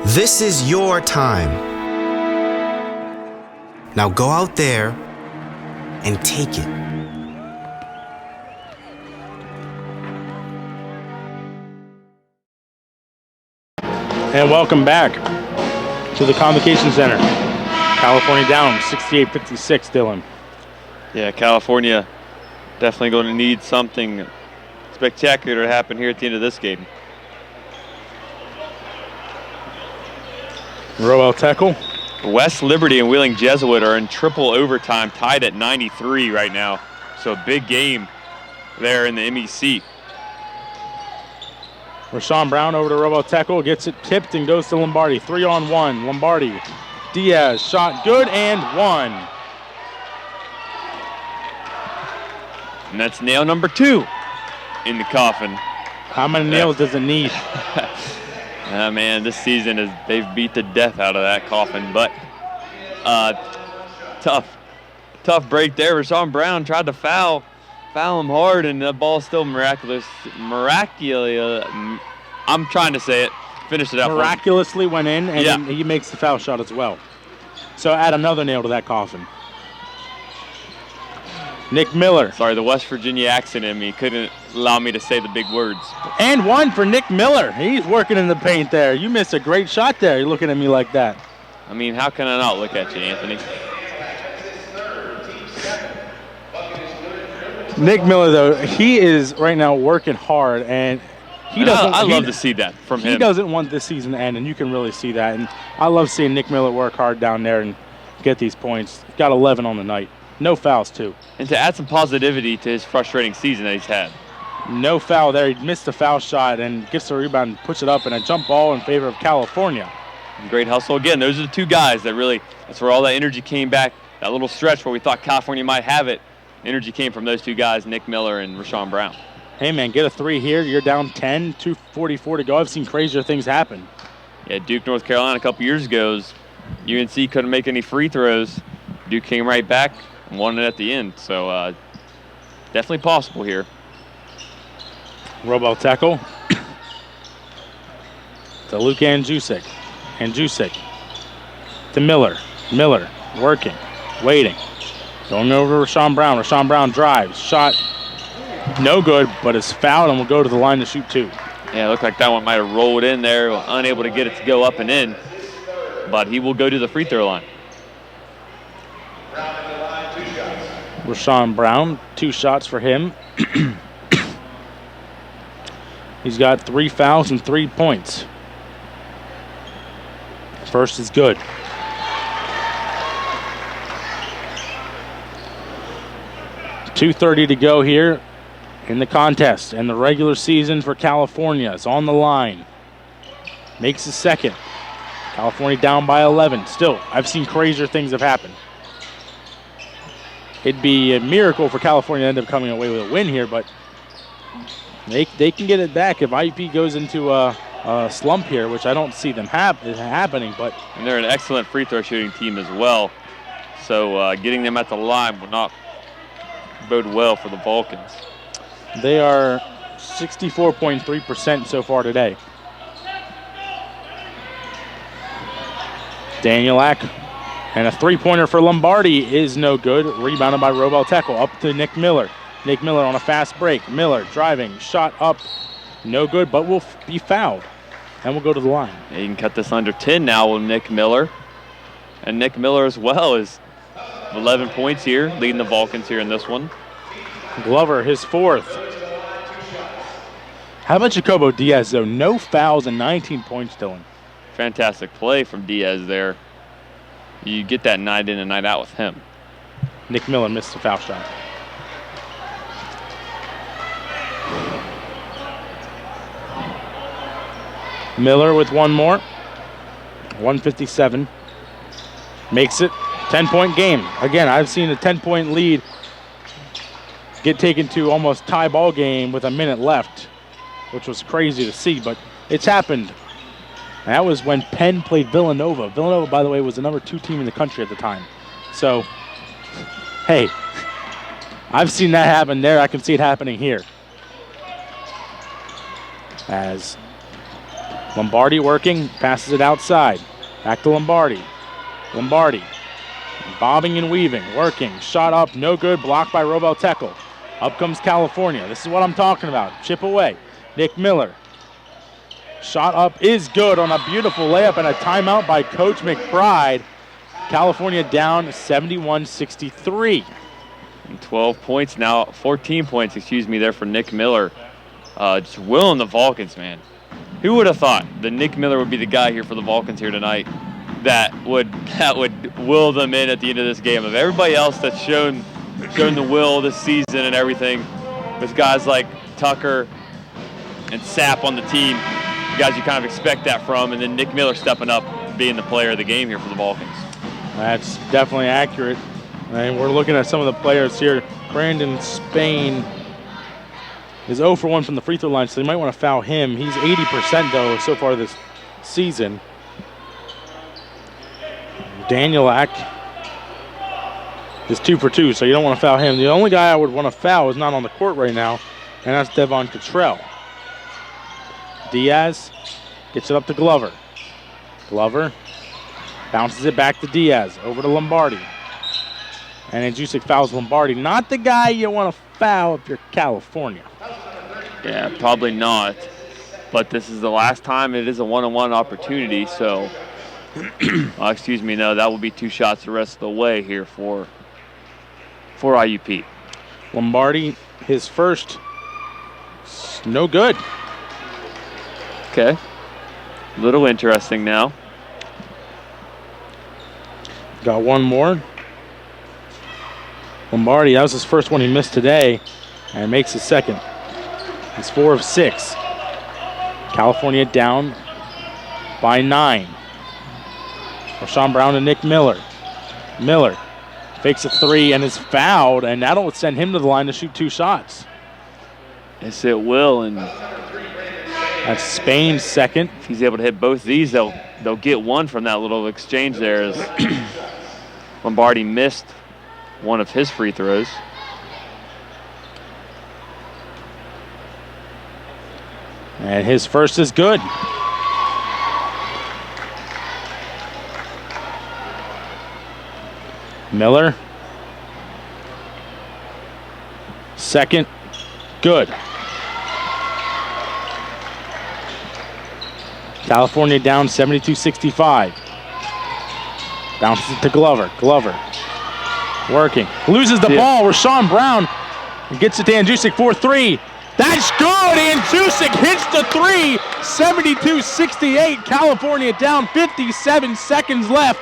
This is your time. Now go out there and take it. And welcome back to the Convocation Center. California down 68-56, Dylan. Yeah, California definitely going to need something spectacular to happen here at the end of this game. Roel Tekel. West Liberty and Wheeling Jesuit are in triple overtime, tied at 93 right now. So a big game there in the MEC. Rashawn Brown over to Roboteco, gets it tipped and goes to Lombardi. 3-on-1. Lombardi. Diaz, shot good and one. And that's nail number 2 in the coffin. How many nails does it need? Man, this season they've beat the death out of that coffin, but tough break there. Rashawn Brown tried to foul him hard, and the ball still miraculously, I'm trying to say it, finish it out. Miraculously went in, and then he makes the foul shot as well. So add another nail to that coffin. Nick Miller. Sorry, the West Virginia accent in me couldn't allow me to say the big words. And one for Nick Miller. He's working in the paint there. You missed a great shot there. You're looking at me like that. I mean, how can I not look at you, Anthony? Nick Miller, though, he is right now working hard, and he doesn't. I love to see that from him. He doesn't want this season to end, and you can really see that. And I love seeing Nick Miller work hard down there and get these points. Got 11 on the night. No fouls, too. And to add some positivity to his frustrating season that he's had. No foul there. He missed a foul shot and gets the rebound and puts it up in a jump ball in favor of California. Great hustle. Again, those are the two guys that really, that's where all that energy came back. That little stretch where we thought California might have it. Energy came from those two guys, Nick Miller and Rashawn Brown. Hey, man, get a 3 here. You're down 10, 2:44 to go. I've seen crazier things happen. Yeah, Duke, North Carolina a couple years ago, UNC couldn't make any free throws. Duke came right back and won it at the end. So definitely possible here. Roboteco to Luke Andjusic. Andjusic to Miller. Miller working, waiting. Going over to Rashawn Brown. Rashawn Brown drives. Shot no good, but is fouled and will go to the line to shoot 2. Yeah, it looked like that one might have rolled in there, unable to get it to go up and in. But he will go to the free throw line. Rashawn Brown, 2 shots for him. He's got 3 fouls and 3 points. First is good. .230 to go here in the contest, and the regular season for California is on the line. Makes the second. California down by 11. Still, I've seen crazier things have happened. It'd be a miracle for California to end up coming away with a win here, but they can get it back if IUP goes into a slump here, which I don't see them happening. But and they're an excellent free throw shooting team as well, so getting them at the line will not bode well for the Vulcans. They are 64.3% so far today. Danielak, and a 3-pointer for Lombardi is no good. Rebounded by Roboteco. Up to Nick Miller. Nick Miller on a fast break. Miller driving, shot up, no good, but will be fouled. And we'll go to the line. Yeah, you can cut this under 10 now with Nick Miller. And Nick Miller as well is 11 points here, leading the Vulcans here in this one. Glover, his 4th. How about Jacobo Diaz, though? No fouls and 19 points, Dylan. Fantastic play from Diaz there. You get that night in and night out with him. Nick Miller missed the foul shot. Miller with one more. 157. Makes it 10-point game. Again, I've seen a 10-point lead get taken to almost tie ball game with a minute left, which was crazy to see, but it's happened. And that was when Penn played Villanova. Villanova, by the way, was the number 2 team in the country at the time. So, hey, I've seen that happen there. I can see it happening here. As Lombardi working, passes it outside. Back to Lombardi. Lombardi bobbing and weaving, working. Shot up, no good, blocked by Roboteco. Up comes California. This is what I'm talking about. Chip away. Nick Miller. Shot up is good on a beautiful layup and a timeout by Coach McBride. California down 71-63. And 12 points now, 14 points, excuse me, there for Nick Miller. Just willing the Vulcans, man. Who would have thought that Nick Miller would be the guy here for the Vulcans here tonight that would will them in at the end of this game? Of everybody else that's shown the will this season and everything, with guys like Tucker and sap on the team. The guys you kind of expect that from, and then Nick Miller stepping up, being the player of the game here for the Vulcans. That's definitely accurate. And we're looking at some of the players here. Brandon Spain is 0 for 1 from the free throw line, so you might want to foul him. He's 80% though so far this season. Danielak is 2 for 2, so you don't want to foul him. The only guy I would want to foul is not on the court right now, and that's Devon Cottrell. Diaz gets it up to Glover. Glover bounces it back to Diaz, over to Lombardi. And Andrusik fouls Lombardi. Not the guy you want to foul if you're California. Yeah, probably not. But this is the last time it is a one-on-one opportunity, so excuse me, no, that will be 2 shots the rest of the way here for IUP. Lombardi, his first, no good. Okay. A little interesting now. Got one more. Lombardi, that was his first one he missed today, and makes his second. He's 4 of 6. California down by 9. Rashawn Brown and Nick Miller. Miller fakes a 3 and is fouled, and that'll send him to the line to shoot 2 shots. Yes, it will, and that's Spain's second. if he's able to hit both these, they'll get one from that little exchange there, as Lombardi missed one of his free throws. And his first is good. Miller. Second, good. California down 72-65. Bounces it to Glover. Glover working. Loses the ball. Rashawn Brown gets it to Andrusik 4-3. That's good. Andrusik hits the 3. 72-68. California down 57 seconds left.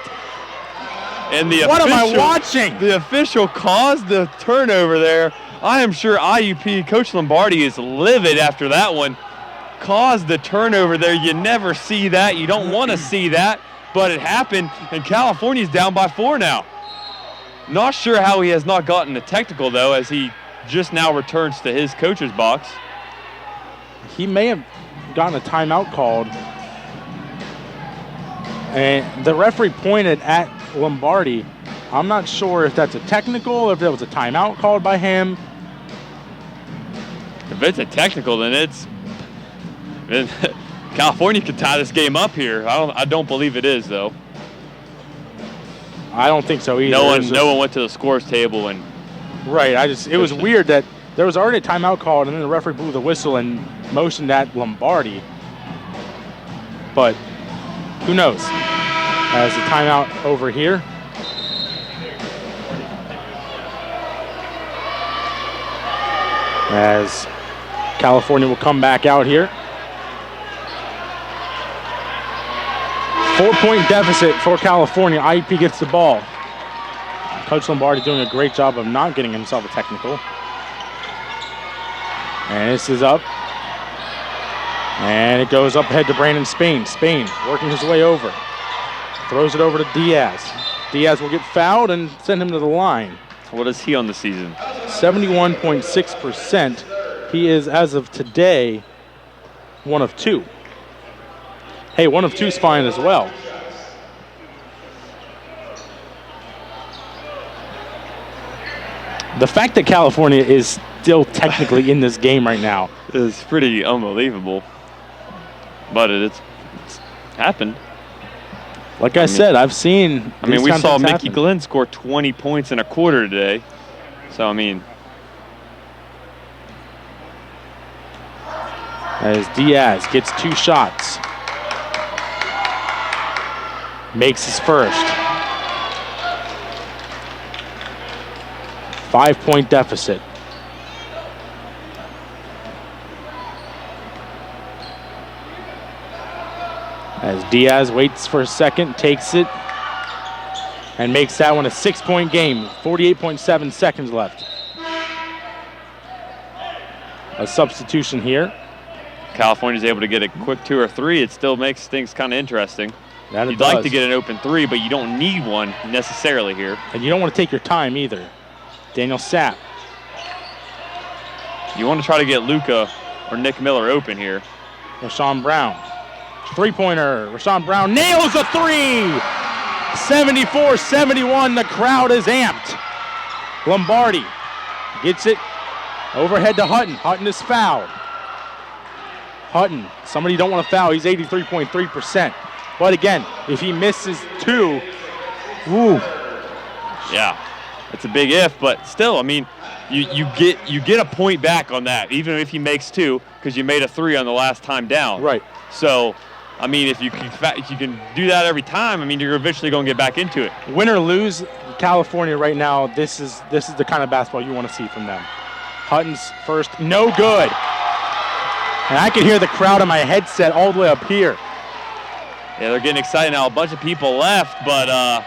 And What am I watching? The official caused the turnover there. I am sure IUP, Coach Lombardi, is livid after that one. Caused the turnover there. You never see that. You don't want to see that, but it happened, and California's down by 4 now. Not sure how he has not gotten a technical, though, as he just now returns to his coach's box. He may have gotten a timeout called. And the referee pointed at Lombardi. I'm not sure if that's a technical or if there was a timeout called by him. If it's a technical, then California could tie this game up here. I don't believe it is, though. I don't think so either. No one went to the scores table and. Right. It was weird that there was already a timeout called, and then the referee blew the whistle and motioned at Lombardi. But who knows? As a timeout over here. As California will come back out here. 4-point deficit for California. IUP gets the ball. Coach Lombardi doing a great job of not getting himself a technical. And this is up. And it goes up ahead to Brandon Spain. Spain working his way over. Throws it over to Diaz. Diaz will get fouled and send him to the line. What is he on the season? 71.6%. He is, as of today, 1 of 2. Hey, 1 of 2 is fine as well. The fact that California is still technically in this game right now is pretty unbelievable. But it's happened. Like I said, I've seen. We saw Mickey happen. Glenn score 20 points in a quarter today. So, as Diaz gets 2 shots. Makes his first. 5-point deficit. As Diaz waits for a second, takes it, and makes that one a 6-point game. 48.7 seconds left. A substitution here. California's able to get a quick 2 or 3, it still makes things kind of interesting. You'd like to get an open 3, but you don't need one necessarily here. And you don't want to take your time either. Daniel Sapp. You want to try to get Luca or Nick Miller open here. Rashawn Brown. Three-pointer. Rashawn Brown nails a 3! 74-71. The crowd is amped. Lombardi gets it overhead to Hutton. Hutton is fouled. Hutton, somebody you don't want to foul. He's 83.3%. But again, if he misses 2, woo. Yeah, it's a big if, but still, I mean, you get a point back on that, even if he makes 2, because you made a 3 on the last time down. Right. So, I mean, if you can do that every time, I mean, you're eventually going to get back into it. Win or lose, California right now, this is the kind of basketball you want to see from them. Hutton's first, no good. And I can hear the crowd in my headset all the way up here. Yeah, they're getting excited now. A bunch of people left, but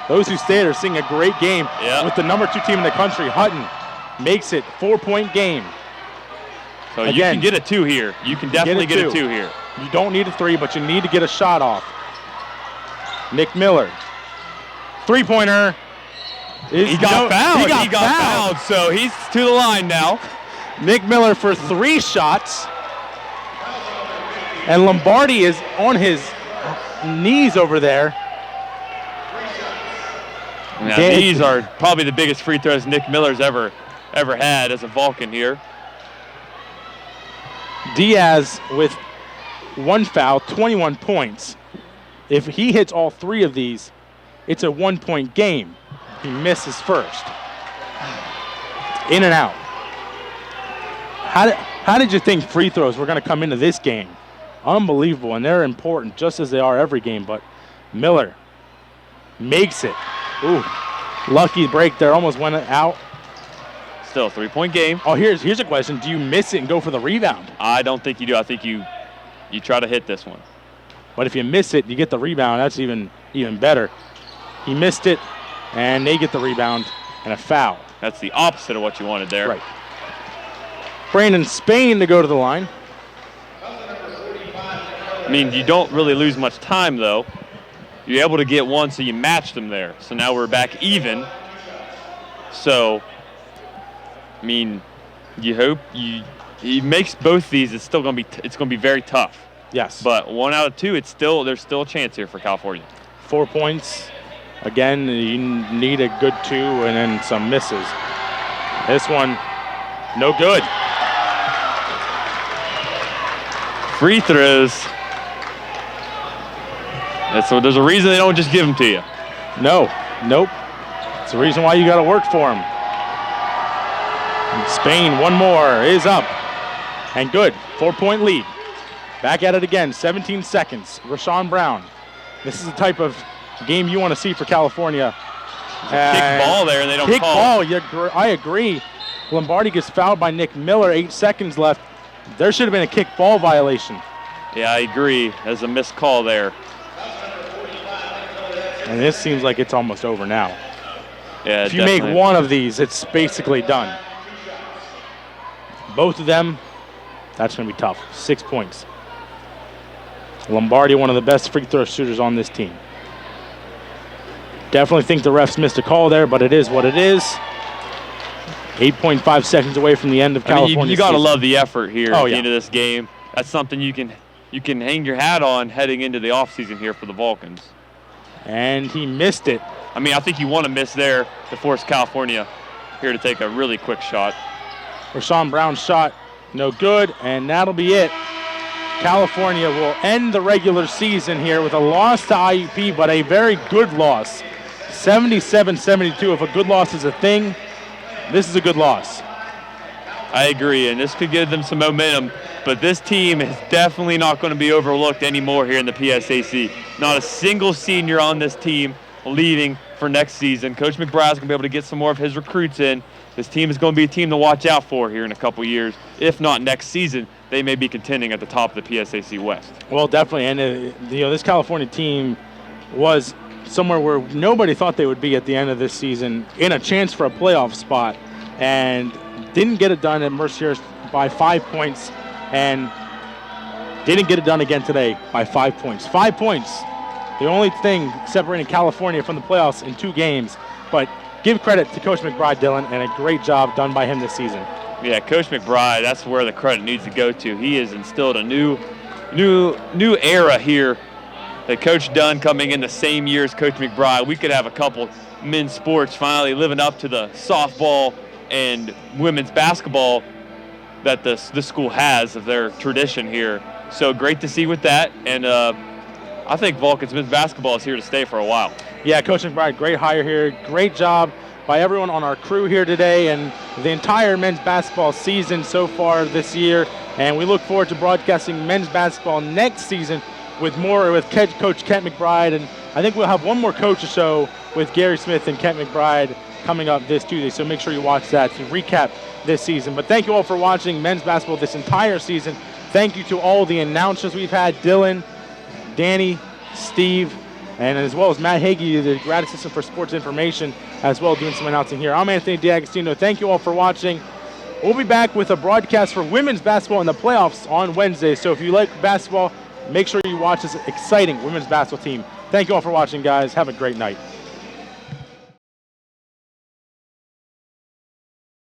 those who stayed are seeing a great game with the number 2 team in the country. Hutton makes it 4-point game. So again, you can get a 2 here. You can definitely get a 2 here. You don't need a 3, but you need to get a shot off. Nick Miller. Three-pointer. He got fouled. He got fouled, so he's to the line now. Nick Miller for 3 shots. And Lombardi is on his knees over there. Now, these are probably the biggest free throws Nick Miller's ever had as a Vulcan here. Diaz with 1 foul, 21 points. If he hits all 3 of these, it's a 1-point game. He misses first. In and out. How did you think free throws were going to come into this game? Unbelievable, and they're important just as they are every game, but Miller makes it. Ooh, lucky break there, almost went out. Still a 3-point game. Oh, here's a question. Do you miss it and go for the rebound? I don't think you do. I think you try to hit this one. But if you miss it, you get the rebound. That's even better. He missed it, and they get the rebound and a foul. That's the opposite of what you wanted there. Right. Brandon Spain to go to the line. I mean, you don't really lose much time, though. You're able to get 1, so you match them there. So now we're back even. So, I mean, you hope he makes both these. It's still going to be very tough. Yes. But 1 out of 2, there's still a chance here for California. 4 points. Again, you need a good 2 and then some misses. This one, no good. Free throws. So there's a reason they don't just give them to you. Nope. It's the reason why you got to work for them. And Spain, 1 more, is up. And good, 4-point lead. Back at it again, 17 seconds. Rashawn Brown. This is the type of game you want to see for California. Kick ball there, and they don't call. Kick ball, I agree. Lombardi gets fouled by Nick Miller, 8 seconds left. There should have been a kick ball violation. Yeah, I agree. There's a missed call there. And this seems like it's almost over now. Yeah, if you make 1 of these, it's basically done. Both of them, that's going to be tough. 6 points. Lombardi, one of the best free throw shooters on this team. Definitely think the refs missed a call there, but it is what it is. 8.5 seconds away from the end of California. You got to love the effort here at the yeah. end of this game. That's something you can hang your hat on heading into the offseason here for the Vulcans. And he missed it. I mean, I think you want to miss there to force California here to take a really quick shot. Rashawn Brown's shot, no good, and that'll be it. California will end the regular season here with a loss to IUP, but a very good loss. 77-72. If a good loss is a thing, this is a good loss. I agree, and this could give them some momentum, but this team is definitely not going to be overlooked anymore here in the PSAC. Not a single senior on this team leaving for next season. Coach McBride's going to be able to get some more of his recruits in. This team is going to be a team to watch out for here in a couple years. If not next season, they may be contending at the top of the PSAC West. Well, definitely, and this California team was somewhere where nobody thought they would be at the end of this season, in a chance for a playoff spot, and didn't get it done at Mercier by 5 points. And Didn't get it done again today by 5 points. 5 points, the only thing separating California from the playoffs in 2 games. But give credit to Coach McBride, Dylan, and a great job done by him this season. Yeah, Coach McBride, that's where the credit needs to go to. He has instilled a new era here. The Coach Dunn coming in the same year as Coach McBride. We could have a couple men's sports finally living up to the softball and women's basketball that this school has of their tradition here. So great to see with that, and I think Vulcan's men's basketball is here to stay for a while. Yeah, Coach McBride, great hire here. Great job by everyone on our crew here today and the entire men's basketball season so far this year. And we look forward to broadcasting men's basketball next season with Coach Kent McBride. And I think we'll have one more coaches show with Gary Smith and Kent McBride coming up this Tuesday. So make sure you watch that to recap this season. But thank you all for watching men's basketball this entire season. Thank you to all the announcers we've had, Dylan, Danny, Steve, and as well as Matt Hagee, the grad assistant for sports information, as well, doing some announcing here. I'm Anthony D'Agostino. Thank you all for watching. We'll be back with a broadcast for women's basketball in the playoffs on Wednesday. So if you like basketball, make sure you watch this exciting women's basketball team. Thank you all for watching, guys. Have a great night.